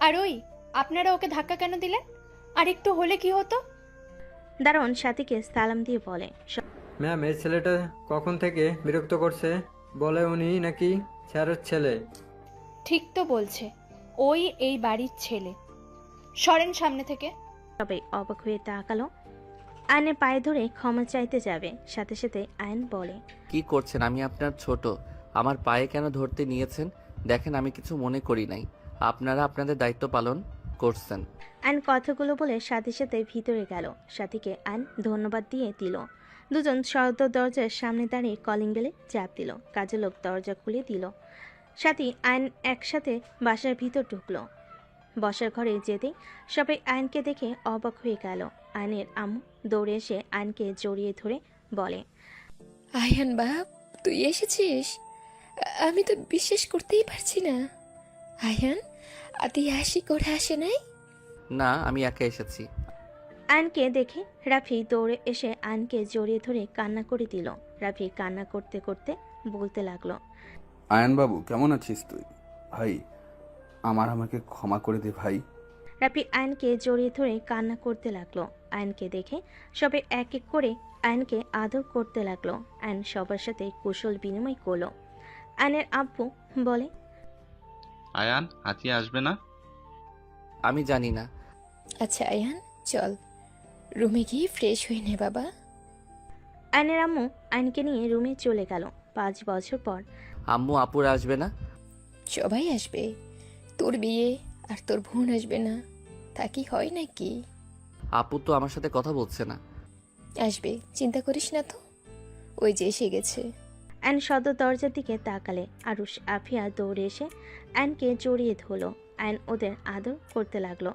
আর ওই, আপনারা ওকে ধাক্কা কেন দিলেন? আর একটু হলে কি হতো? দারোয়ান সাথীকে সালাম দিয়ে বলে, ম্যাম, এই ছেলেটা কখন থেকে বিরক্ত করছে? বলে উনি নাকি স্যারের ছেলে। ঠিক তো বলছে, ওই এই বাড়ির ছেলে। সরেন সামনে থেকে। সবাই অবাক হয়ে তাকালো। আইনের পায়ে ধরে ক্ষমা চাইতে যাবে, সাথে সাথে আইন বলে, কি করছেন? আমি আপনার ছোট, আমার পায়ে কেন ধরতে নিয়েছেন? দেখেন, আমি কিছু মনে করি নাই। আপনারা আপনাদের দায়িত্ব পালন করছেন। আইন কথাগুলো বলে সাথে সাথে ভিতরে গেল। সাথীকে আইন ধন্যবাদ দিয়ে দিল। দুজন শব্দ দরজার সামনে দাঁড়িয়ে কলিং বেলে চাপ দিল। কাজের লোক দরজা খুলে দিল। সাথী আইন একসাথে বাসার ভিতর ঢুকলো। বসার ঘরে যেতে সবাই আইনকে দেখে অবাক হয়ে গেল। আইনের আম্মু দৌড়ে এসে আইনকে জড়িয়ে ধরে বলে, আয়ান বাপ, তুই এসেছিস? আমি তো বিশ্বাস করতেই পারছি না। আয়ান, আতি হাসি করে আসে নাই? না, আমি একা এসেছি। আয়নকে দেখে রাফি দৌড়ে এসে আয়নকে জড়িয়ে ধরে কান্না করে দিল। রাফি কান্না করতে করতে বলতে লাগলো, আয়ানবাবু কেমন আছিস তুই? ভাই আমাকে ক্ষমা করে দে ভাই। রাফি আয়নকে জড়িয়ে ধরে কান্না করতে লাগলো। আয়নকে দেখে সবাই এক এক করে আয়নকে আদর করতে লাগলো। আয়ন সবার সাথে কুশল বিনিময় করলো। আয়নের আব্বু বলে, আয়ান, আতিয়া আসবে না? আমি জানি না। আচ্ছা আয়ান, চল রুমে গিয়ে ফ্রেশ হয়ে নে বাবা। আয়নের আম্মু আয়নকে নিয়ে রুমে চলে গেল। 5 বছর পর আম্মু আপুরা আসবে না? সবাই আসবে, তোর বিয়ে আর তোর বোন আসবে না, তা কি হয় নাকি? আপু তো আমার সাথে কথা বলছে না। আসবে, চিন্তা করিস না তো, ওই যে এসে গেছে। অ্যান সদর দরজার দিকে তাকালে আরুষ আফিয়া দৌড়ে এসে অ্যানকে জড়িয়ে ধরলো। অ্যান ওদের আদর করতে লাগলো।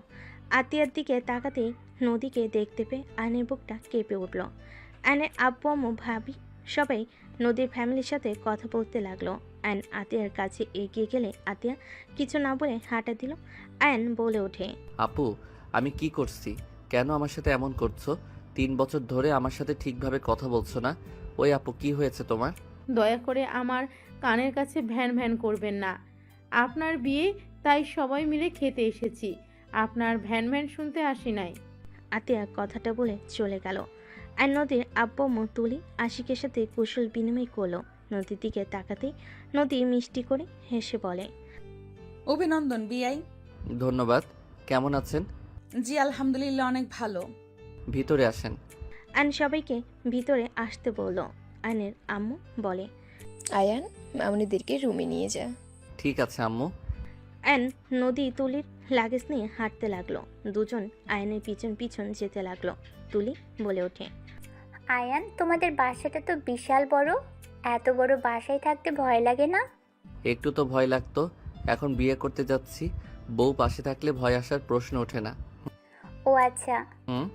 আতিয়ার দিকে তাকাতেই নদীকে দেখতে পেয়ে অ্যানের বুকটা কেঁপে উঠল। অ্যানের আব্বু আম্মু ভাবি সবাই নদীর ফ্যামিলির সাথে কথা বলতে লাগলো। অ্যান আতিয়ার কাছে এগিয়ে গেলে আতিয়া কিছু না বলে হাঁটা দিল। অ্যান বলে ওঠে, আপু আমি কি করছি? কেন আমার সাথে এমন করছো? 3 বছর ধরে আমার সাথে ঠিকভাবে কথা বলছো না। ওই আপু কি হয়েছে তোমার? দয়া করে আমার কানের কাছে ভ্যান ভ্যান করবেন না। আপনার বিয়ে, তাই সবাই মিলে খেতে এসেছি, আপনার ভ্যান ভ্যান শুনতে আসি নাই। আতিয়া কথাটা বলে চলে গেল। আর নদীর আব্বু আম্মু তুলি আশিকের সাথে কুশল বিনিময় করলো। নদীর দিকে তাকাতেই নদী মিষ্টি করে হেসে বলে, অভিনন্দন বিআই। ধন্যবাদ। কেমন আছেন? জি আলহামদুলিল্লাহ, অনেক ভালো। ভিতরে আসেন। আয়ন সবাইকে ভিতরে আসতে বলল। আয়নের আম্মু বলে, আয়ান, মামনিদেরকে রুমে নিয়ে যা। ঠিক আছে আম্মু। আয়ন নদী তুলির লাগেজ নিয়ে হাঁটতে লাগলো। দুজন আয়নের পিছন পিছন যেতে লাগলো। তুলি বলে ওঠে, আয়ান, তোমাদের বাসাটা তো বিশাল বড়, এত বড় বাসায় থাকতে ভয় লাগে না? একটু তো ভয় লাগতো, এখন বিয়ে করতে যাচ্ছি, বউ পাশে থাকলে ভয় আসার প্রশ্ন ওঠে না। ও আচ্ছা। হুম।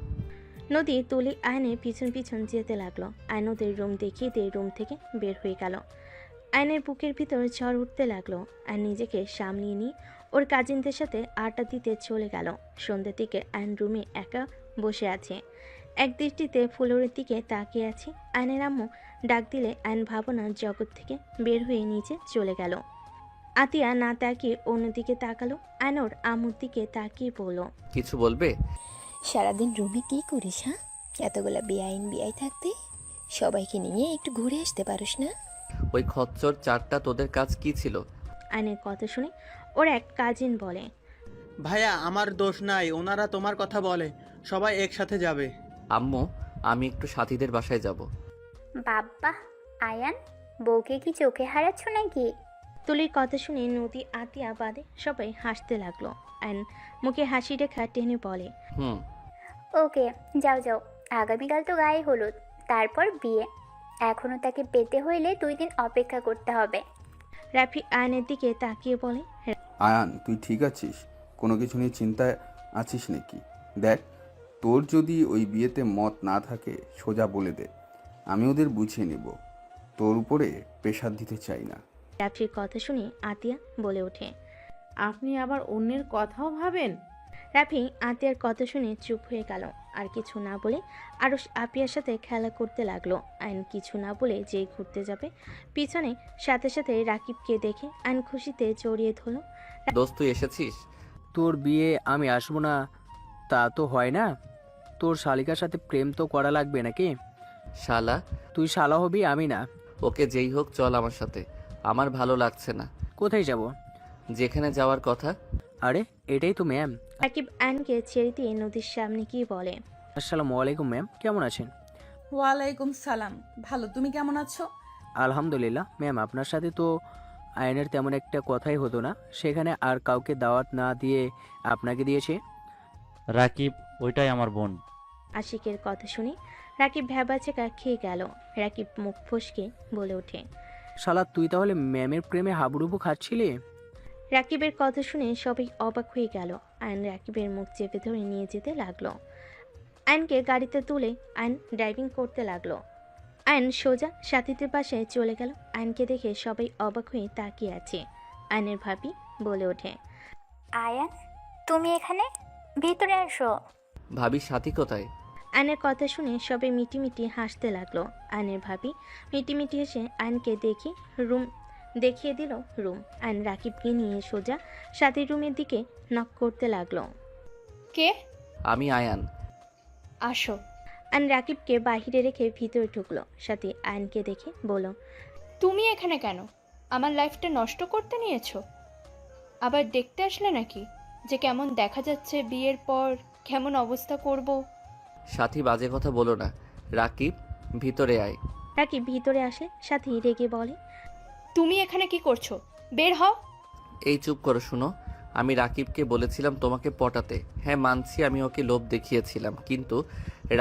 নদী তুলি আয়নের পিছন পিছন যেতে লাগলো। আয়ন ওদের রুম দেখিয়ে দিয়ে রুম থেকে বের হয়ে গেল। আয়নের বুকের ভিতর ঝড় উঠতে লাগলো। আর নিজেকে সামলিয়ে নিয়ে ওর কাজিনদের সাথে আড্ডা দিতে চলে গেল। সন্ধ্যের দিকে আয়ন রুমে একা বসে আছে, এক দৃষ্টিতে ফ্লোরের দিকে তাকিয়ে আছে। আয়নের আম্মু ডাক দিলে আয়ন ভাবনার জগৎ থেকে বের হয়ে নিচে চলে গেল। আতিয়া না তাকিয়ে অন্যদিকে তাকালো। আয়ন ওর আম্মুর দিকে তাকিয়ে বলল, কিছু বলবে? সারাদিন রুমে কি করিস? হ্যাঁ, এতগুলা বিআই থাকতে সবাইকে নিয়ে একটু ঘুরে আসতে পারিস না? ওই খচ্চর চারটা তোদের কাজ কি ছিল? আয়নের কথা শুনে ওর এক কাজিন বলে, ভাইয়া আমার দোষ নাই, ওনারা তোমার কথা বলে, সবাই একসাথে যাবে। আম্মু আমি একটু সাথীদের বাসায় যাব। বাব্বা, আয়ান, বউকে কি চোখে হারাচ্ছ নাকি? তুলির কথা শুনে নদী আতিয়া বাদে সবাই হাসতে লাগলো। অ্যান মুখে হাসি রেখা টেনে বলে, হুম। ওকে, যাও যাও, আগামীকাল তো গায়ে হলুদ, তারপর বিয়ে। এখনো তাকে পেতে হইলে 2 দিন অপেক্ষা করতে হবে। রাফি আয়নের দিকে তাকিয়ে বলে, আয়ান তুই ঠিক আছিস? কোনো কিছু নিয়ে চিন্তায় আছিস নাকি? দেখ, তোর যদি ওই বিয়েতে মত না থাকে সোজা বলে দে, আমি ওদের বুঝিয়ে নেব। তোর উপরে প্রেশার দিতে চাই না। রাফির কথা শুনে আতিয়া বলে ওঠে, আপনি আবার অন্যের কথাও ভাবেন? রাফি আতিয়ার কথা শুনে চুপ হয়ে গেল। আর কিছু না বলে আরুষ আপিয়ার সাথে খেলা করতে লাগলো। আইন কিছু না বলে যেই ঘুরতে যাবে, পিছনে সাথে সাথে রাকিবকে দেখে আইন খুশিতে জড়িয়ে ধরল। দোস্ত তুই এসেছিস? তোর বিয়ে আমি আসবো না তা তো হয় না। তোর শালিকার সাথে প্রেম তো করা লাগবে নাকি? শালা? তুই শালা হবি, আমি না। ওকে যেই হোক চল আমার সাথে, আমার ভালো লাগছে না। কোথায় যাব? যেখানে যাওয়ার কথা। আরে এটাই তো ম্যাম। রাকিব আইনকে ছেড়ে দিয়ে নদীর সামনে গিয়ে বলে, আসসালামু আলাইকুম ম্যাম, কেমন আছেন? ওয়ালাইকুম সালাম, ভালো। তুমি কেমন আছো? আলহামদুলিল্লাহ ম্যাম, আপনার সাথে তো আয়নের তেমন একটা কথাই হতো না, সেখানে আর কাউকে দাওয়াত না দিয়ে আপনাকে দিয়েছে। রাকিব, ওইটাই আমার বোন। আশিকের কথা শুনে রাকিব ভ্যাবাচেকা খেয়ে গেল। রাকিব মুখ ফসকে বলে ওঠে, শালা তুই তাহলে ম্যামের প্রেমে হাবুডুবু খাচ্ছিলি? রাকিবের কথা শুনে সবাই অবাক হয়ে গেল। আইন রাকিবের মুখ চেপে ধরে নিয়ে যেতে লাগলো। আইনকে গাড়িতে তুলে আইন ড্রাইভিং করতে লাগলো। আইন সোজা সাথীদের পাশে চলে গেল। আইনকে দেখে সবাই অবাক হয়ে তাকিয়ে আছে। আইনের ভাবি বলে ওঠে, আয়ান, তুমি এখানে? ভিতরে আসো। ভাবি সাথী কোথায়? আয়নের কথা শুনে সবে মিটিমিটি হাসতে লাগলো। আয়নের ভাবি মিটিমিটি হেসে আয়নকে দেখিয়ে দিল রুম। আয়ন রাকিবকে নিয়ে সোজা সাথীর রুমের দিকে নক করতে লাগলো। কে? আমি আয়ান। আসো। আয়ন রাকিবকে বাহিরে রেখে ভিতরে ঢুকলো। সাথী আয়নকে দেখে বলল, তুমি এখানে কেন? আমার লাইফটা নষ্ট করতে নিয়েছো? আবার দেখতে আসলে নাকি যে কেমন দেখা যাচ্ছে বিয়ের পর, কেমন অবস্থা করব? সাথী বাজে কথা বলো না। রাকিব ভিতরে আয়। রাকিব ভিতরে আসে। সাথী রেগে বলে, তুমি এখানে কি করছো? বের হও। এই চুপ করো, শুনো। আমি রাকিবকে বলেছিলাম তোমাকে পটাতে। হ্যাঁ মানছি আমি ওকে লোভ দেখিয়েছিলাম, কিন্তু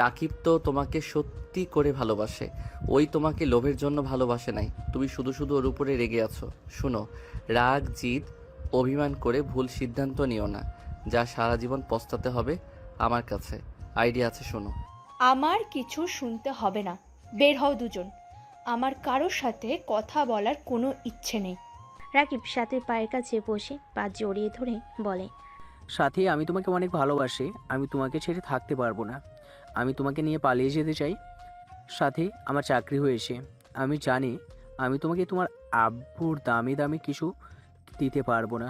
রাকিব তো তোমাকে সত্যি করে ভালোবাসে। ওই তোমাকে লোভের জন্য ভালোবাসে নাই। তুমি শুধু শুধু ওর উপরে রেগে আছো। শুনো, রাগ জিদ অভিমান করে ভুল সিদ্ধান্ত নিও না, যা সারা জীবন পস্তাতে হবে। আমার কাছে আইডিয়া আছে, শোনো। আমার কিছু শুনতে হবে না। বের হও দুজন। আমার কারোর সাথে কথা বলার কোনো ইচ্ছে নেই। রাকিব সাথীর পায়ের কাছে বসে পা জড়িয়ে ধরে বলে, সাথী, আমি তোমাকে অনেক ভালোবাসি। আমি তোমাকে ছেড়ে থাকতে পারবো না। আমি তোমাকে নিয়ে পালিয়ে যেতে চাই। সাথী, আমার চাকরি হয়েছে। আমি জানি আমি তোমাকে তোমার আব্বুর দামি দামি কিছু দিতে পারবো না,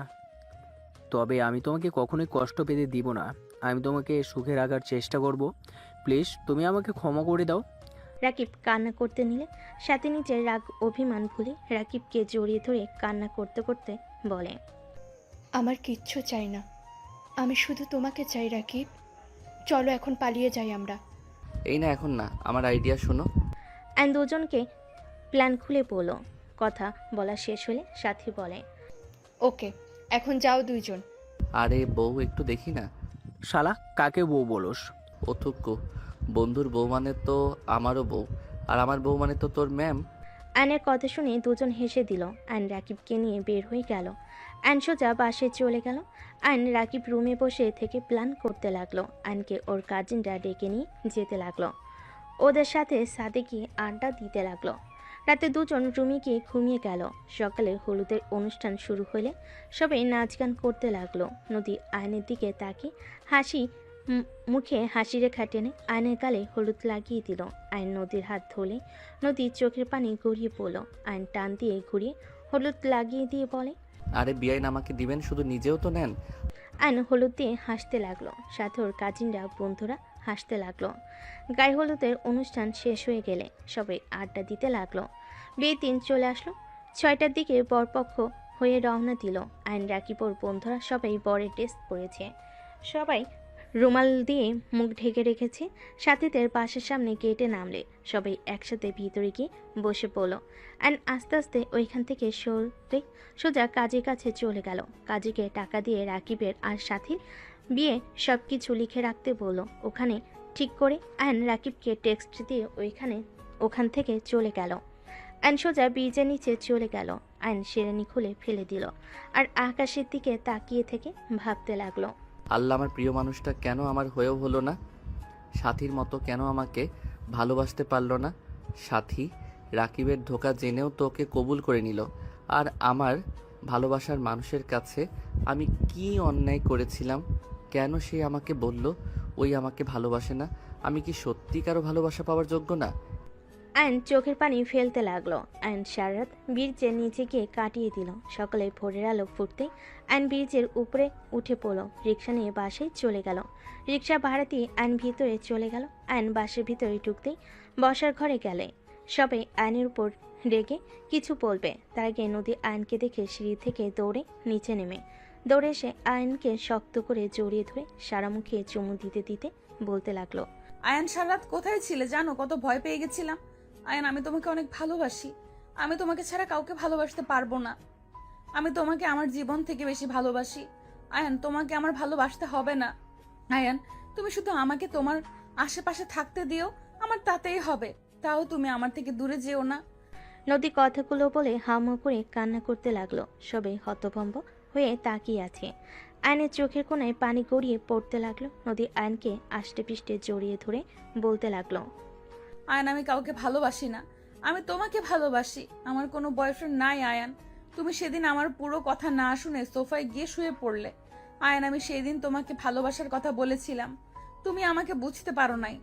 তবে আমি তোমাকে কখনোই কষ্ট পেতে দিব না। আমি তোমাকে সুখে রাখার চেষ্টা করব। প্লিজ তুমি আমাকে ক্ষমা করে দাও। রাকিব কান্না করতে নিলে সাথী নিজের রাগ অভিমান ভুলে রাকিবকে জড়িয়ে ধরে কান্না করতে করতে বলে, আমার কিচ্ছু চাই না, আমি শুধু তোমাকে চাই রাকিব। চলো এখন পালিয়ে যাই আমরা। এই না, এখন না, আমার আইডিয়া শোনো। অ্যান্ড দুজনকে প্ল্যান খুলে বলল। কথা বলা শেষ হলে সাথী বলে, ওকে, এখন যাও দুইজন। আরে বউ একটু দেখি না। শালা, কাকে বউ বলোস? অথুক্কু, বন্ধুর বউ মানে তো আমারও বউ, আর আমার বউ মানে তো তোর ম্যাম। অ্যানের কথা শুনে দুজন হেসে দিল। অ্যান রাকিবকে নিয়ে বের হয়ে গেল। অ্যান সোজা বাসে চলে গেল। অ্যান রাকিব রুমে বসে থেকে প্ল্যান করতে লাগলো। অ্যানকে ওর কাজিনরা ডেকে নিয়ে যেতে লাগলো। ওদের সাথে সাথে গিয়ে আড্ডা দিতে লাগলো। রাতে দুজন রুমে গিয়ে ঘুমিয়ে গেল। সকালে হলুদের অনুষ্ঠান শুরু হলে সবাই নাচ গান করতে লাগলো। নদী আয়নের দিকে তাকিয়ে মুখে হাসি রেখা টেনে আয়নের গালে হলুদ লাগিয়ে দিল। আয়ন নদীর হাত ধরলে নদীর চোখের পানি গড়িয়ে পড়ল। আয়ন টান দিয়ে ঘুরিয়ে হলুদ লাগিয়ে দিয়ে বলে, আরে বিয়াইন আমাকে দিবেন, শুধু নিজেও তো নেন। আয়ন হলুদ দিয়ে হাসতে লাগলো। সাথে ওর কাজিনরা বন্ধুরা হাসতে লাগলো। গায়ে হলুদের অনুষ্ঠান শেষ হয়ে গেলে সবাই আড্ডা দিতে লাগলো। বিয়ের দিন চলে আসলো। 6টার দিকে বরপক্ষ হয়ে রওনা দিল। আয়ন রাকিব ওর বন্ধুরা সবাই বরের ড্রেস পরেছে। সবাই রুমাল দিয়ে মুখ ঢেকে রেখেছে। সাথীদের বাসার সামনে গেটে নামলে সবাই একসাথে ভিতরে গিয়ে বসে পড়ল। অ্যান্ড আস্তে আস্তে ওইখান থেকে সরে সোজা কাজীর কাছে চলে গেল। কাজীকে টাকা দিয়ে রাকিবের আর সাথীর বিয়ে সব কিছু লিখে রাখতে বলল। ওখানে ঠিক করে অ্যান রাকিবকে টেক্সট দিয়ে ওখান থেকে চলে গেল। অ্যান সোজা ব্রিজের নিচে চলে গেল। অ্যান শেরানি খুলে ফেলে দিল আর আকাশের দিকে তাকিয়ে থেকে ভাবতে লাগলো, আল্লাহ, আমার প্রিয় মানুষটা কেন আমার হয়েও হলো না? সাথীর মতো কেন আমাকে ভালোবাসতে পারলো না? সাথী রাকিবের ধোঁকা জেনেও তোকে কবুল করে নিল, আর আমার ভালোবাসার মানুষের কাছে আমি কি অন্যায় করেছিলাম? কেন সে আমাকে বলল ওই আমাকে ভালোবাসে না? আমি কি সত্যি কারো ভালোবাসা পাওয়ার যোগ্য না? অ্যান চোখের পানি ফেলতে লাগলো। অ্যান সারারাত ব্রিজের নিচে গিয়ে কাটিয়ে দিল। সকালে ভোরের আলো ফুটতেই অ্যান ব্রিজের উপরে উঠে পড়ল। রিক্সা নিয়ে বাসায় চলে গেল। রিক্সা ভাড়া দিয়ে অ্যান ভিতরে চলে গেল। অ্যান বাসের ভিতরে ঢুকতেই বসার ঘরে গেলে সবাই অ্যানের উপর রেগে কিছু বলবে। তার আগে নদী অ্যানকে দেখে সিঁড়ি থেকে দৌড়ে নিচে নেমে দৌড়ে এসে অ্যানকে শক্ত করে জড়িয়ে ধরে সারা মুখে চুমু দিতে দিতে বলতে লাগলো, আয়ান সারাত কোথায় ছিলে জানো? কত ভয় পেয়ে গেছিলাম। আয়ান, আমি তোমাকে অনেক ভালোবাসি। আমি তোমাকে ছাড়া কাউকে ভালোবাসতে পারবো না। আমি তোমাকে আমার জীবন থেকে বেশি ভালোবাসি। আয়ান, তোমাকে আমার ভালোবাসতে হবে না। আয়ান, তুমি শুধু আমাকে তোমার আশেপাশে থাকতে দিও, আমার তাতেই হবে। তাও তুমি আমার থেকে দূরে যেও না। নদী কথাগুলো বলে হাউমাউ করে কান্না করতে লাগলো। সবাই হতভম্ব হয়ে তাকিয়ে আছে। আয়নের চোখের কোণায় পানি গড়িয়ে পড়তে লাগলো। নদী আয়নকে আষ্টে পিষ্টে জড়িয়ে ধরে বলতে লাগলো, আয়ান, আমি কাউকে ভালোবাসি না। আমি তোমাকে ভালোবাসি। আমার কোনো বয়ফ্রেন্ড নাই আয়ান। তুমি সেদিন আমার পুরো কথা না শুনে সোফায় গিয়ে শুয়ে পড়লে। আয়ান, আমি সেদিন তোমাকে ভালোবাসার কথা বলেছিলাম। তুমি আমাকে বুঝতে পারো নাই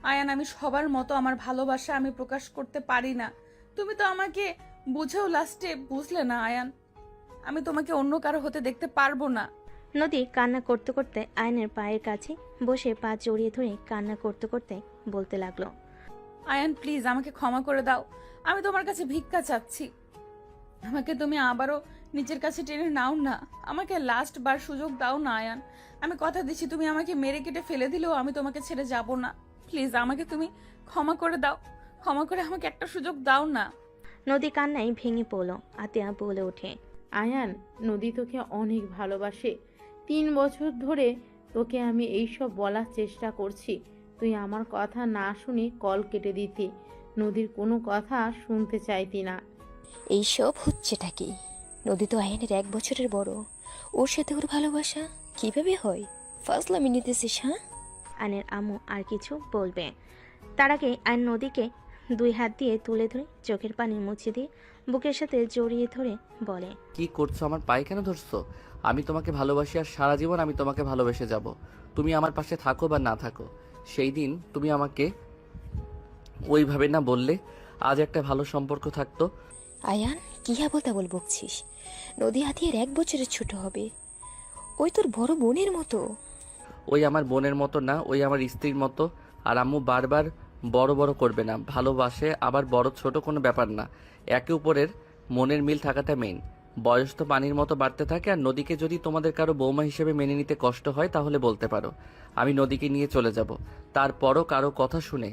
আয়ান। আমি সবার মতো আমার ভালোবাসা আমি প্রকাশ করতে পারি না। তুমি তো আমাকে বুঝেও লাস্টে বুঝলে না আয়ান। আমি তোমাকে অন্য কারো হতে দেখতে পারবো না। নদী কান্না করতে করতে আয়নের পায়ের কাছে বসে পা জড়িয়ে ধরে কান্না করতে করতে বলতে লাগলো, আয়ান প্লিজ আমাকে ক্ষমা করে দাও। আমি তোমার কাছে ভিক্ষা চাচ্ছি। আমাকে তুমি আবারও নিজের কাছে টেনে নাও না। আমাকে লাস্ট বার সুযোগ দাও না আয়ান। আমি কথা দিচ্ছি, তুমি আমাকে মেরে কেটে ফেলে দিলেও আমি তোমাকে ছেড়ে যাব না। প্লিজ আমাকে তুমি ক্ষমা করে দাও। ক্ষমা করে আমাকে একটা সুযোগ দাও না। নদী কান্নায় ভেঙে পড়ল। আতিয়া বলে ওঠে, আয়ান, নদী তোকে অনেক ভালোবাসে। 3 বছর ধরে তোকে আমি এইসব বলার চেষ্টা করছি, তুই আমার কথা না শুনে কল কেটে দিতি, নদীর কোনো কথা শুনতে চাইতি না। এইসব হচ্ছেটা কি? নদী তো আয়নের 1 বছরের বড়, ওর সাথে ওর ভালোবাসা কিভাবে হয়? ফাজলামি নিতেছিস? হ্যাঁ? আয়নের আম্মু আর কিছু বলবে তার আগে আয়ন নদীকে 2 হাত দিয়ে তুলে ধরে চোখের পানি মুছে দিয়ে বুকের সাথে জড়িয়ে ধরে বলে, কি করছো? আমার পায়ে কেন ধরছো? আমি তোমাকে ভালোবাসি আর সারা জীবন আমি তোমাকে ভালোবেসে যাব। তুমি আমার পাশে থাকো বা না থাকো, সেই দিন তুমি আমাকে ওইভাবে না বললে আজ একটা ভালো সম্পর্ক থাকতো। আয়ান, কি আবল তাবল বকছিস? নদী আতিয়ার 1 বছরের ছোট হবে। ওই তোর বড় বোনের মতো। ওই আমার বোনের মতো না, ওই আমার স্ত্রীর মতো। আর আম্মু বারবার বড় বড় করবে না, ভালোবাসে আবার বড় ছোট কোনো ব্যাপার না, একে উপরের মনের মিল থাকাটা মেইন। বয়স তো পানির মতো বাড়তে থাকে। আর নদীকে যদি তোমাদের কারো বৌমা হিসেবে মেনে নিতে কষ্ট হয় তাহলে বলতে পারো, আমি নদীকে নিয়ে চলে যাব। তারপরও কারো কথা শুনে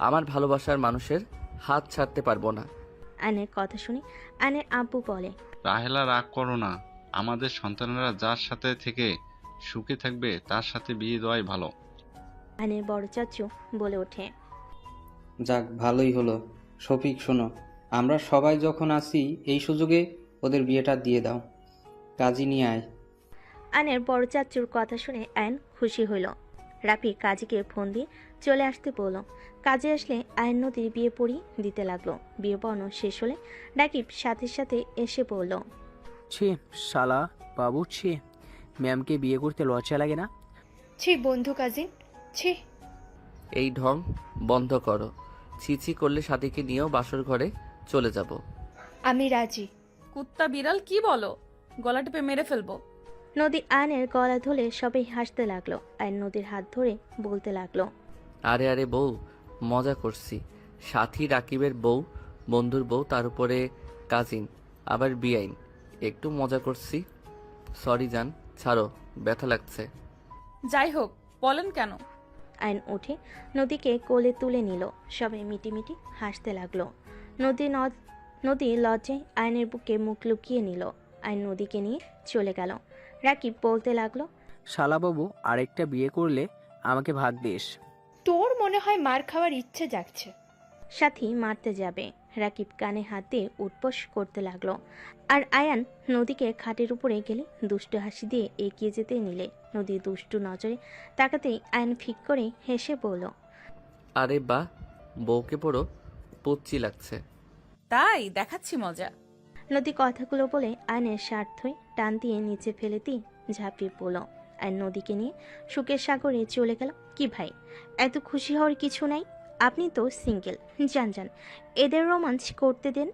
আমার ভালোবাসার মানুষের হাত ছাড়তে পারবো না। আয়নের কথা শুনে আয়নের আব্বু বলে, রাহেলা রাগ করো না, আমাদের সন্তানেরা যার সাথে থেকে সুখে থাকবে তার সাথে বিয়ে দেওয়াই ভালো। আয়নের বড় চাচু বলে ওঠে, যাক, ভালোই হলো। শফিক, শোনো, আমরা সবাই যখন আসি এই সুযোগে ওদের বিয়েটা দিয়ে দাও। কাজী নিয়ে আয়। আয়নের বড় চাচুর কথা শুনে আয়ন খুশি হইল। রাফি কাজীকে ফোন দিয়ে চলে আসতে বলল। কাজে আসলে আয়ন নদীর বিয়ে পড়িয়ে দিতে লাগলো। বিয়ে পড়ানো শেষ হলে রাকিব সাথে সাথে এসে বলল, ছি শালা বাবু, ছি, ম্যামকে বিয়ে করতে লজ্জা লাগে না? ছি বন্ধু কাজিন, ছি। এই ঢং বন্ধ করো। ছিছি করলে সাথীকে নিয়েও বাসর ঘরে চলে যাব। আমি রাজি। কুত্তা বিড়াল কি বলো? গলা টিপে মেরে ফেলবো। নদী আয়নের গলা ধরে সবাই হাসতে লাগলো। আয়ন নদীর হাত ধরে বলতে লাগলো, আরে আরে বউ, মজা করছি। সাথী রাকিবের বউ, বন্ধুর বউ, তার উপরে কাজিন, আবার বিআইন, একটু মজা করছি। সরি জান, ছাড়ো, ব্যথা লাগছে। যাই হোক, বলেন কেন? আয়ন উঠে নদীকে কোলে তুলে নিল। সবাই মিটিমিটি হাসতে লাগলো। নদী লজ্জায় আয়নের বুকে মুখ লুকিয়ে নিল। আয়ন নদীকে নিয়ে চলে গেল। রাকিব বলতে লাগলো, শালা বাবু, আরেকটা বিয়ে করলে আমাকে ভাগ দিস। তোর মনে হয় মার খাওয়ার ইচ্ছে জাগছে। সাথী মারতে যাবে। রাকিব কানে হাত দিয়ে উঠবোস করতে লাগলো। আর আয়ান নদীকে খাটের উপরে গেলে দুষ্টু হাসি দিয়ে এগিয়ে যেতে নিলে নদী দুষ্টু নজরে তাকাতেই আয়ান ফিক করে হেসে বলল, আরে বাহ, বউকে পুরো পুচ্ছি লাগছে। তাই দেখাচ্ছি মজা। নদী কথাগুলো বলে আয়নের শার্ট ধুয়ে টান দিয়ে নিচে ফেলে দিয়ে ঝাঁপিয়ে পড়ল। আর নদীকে নিয়ে সুখের সাগরে চলে গেল। কি ভাই, এত খুশি হওয়ার কিছু নাই, আপনি তো সিঙ্গেল, যান যান, এদের রোমাঞ্চ করতে দেন।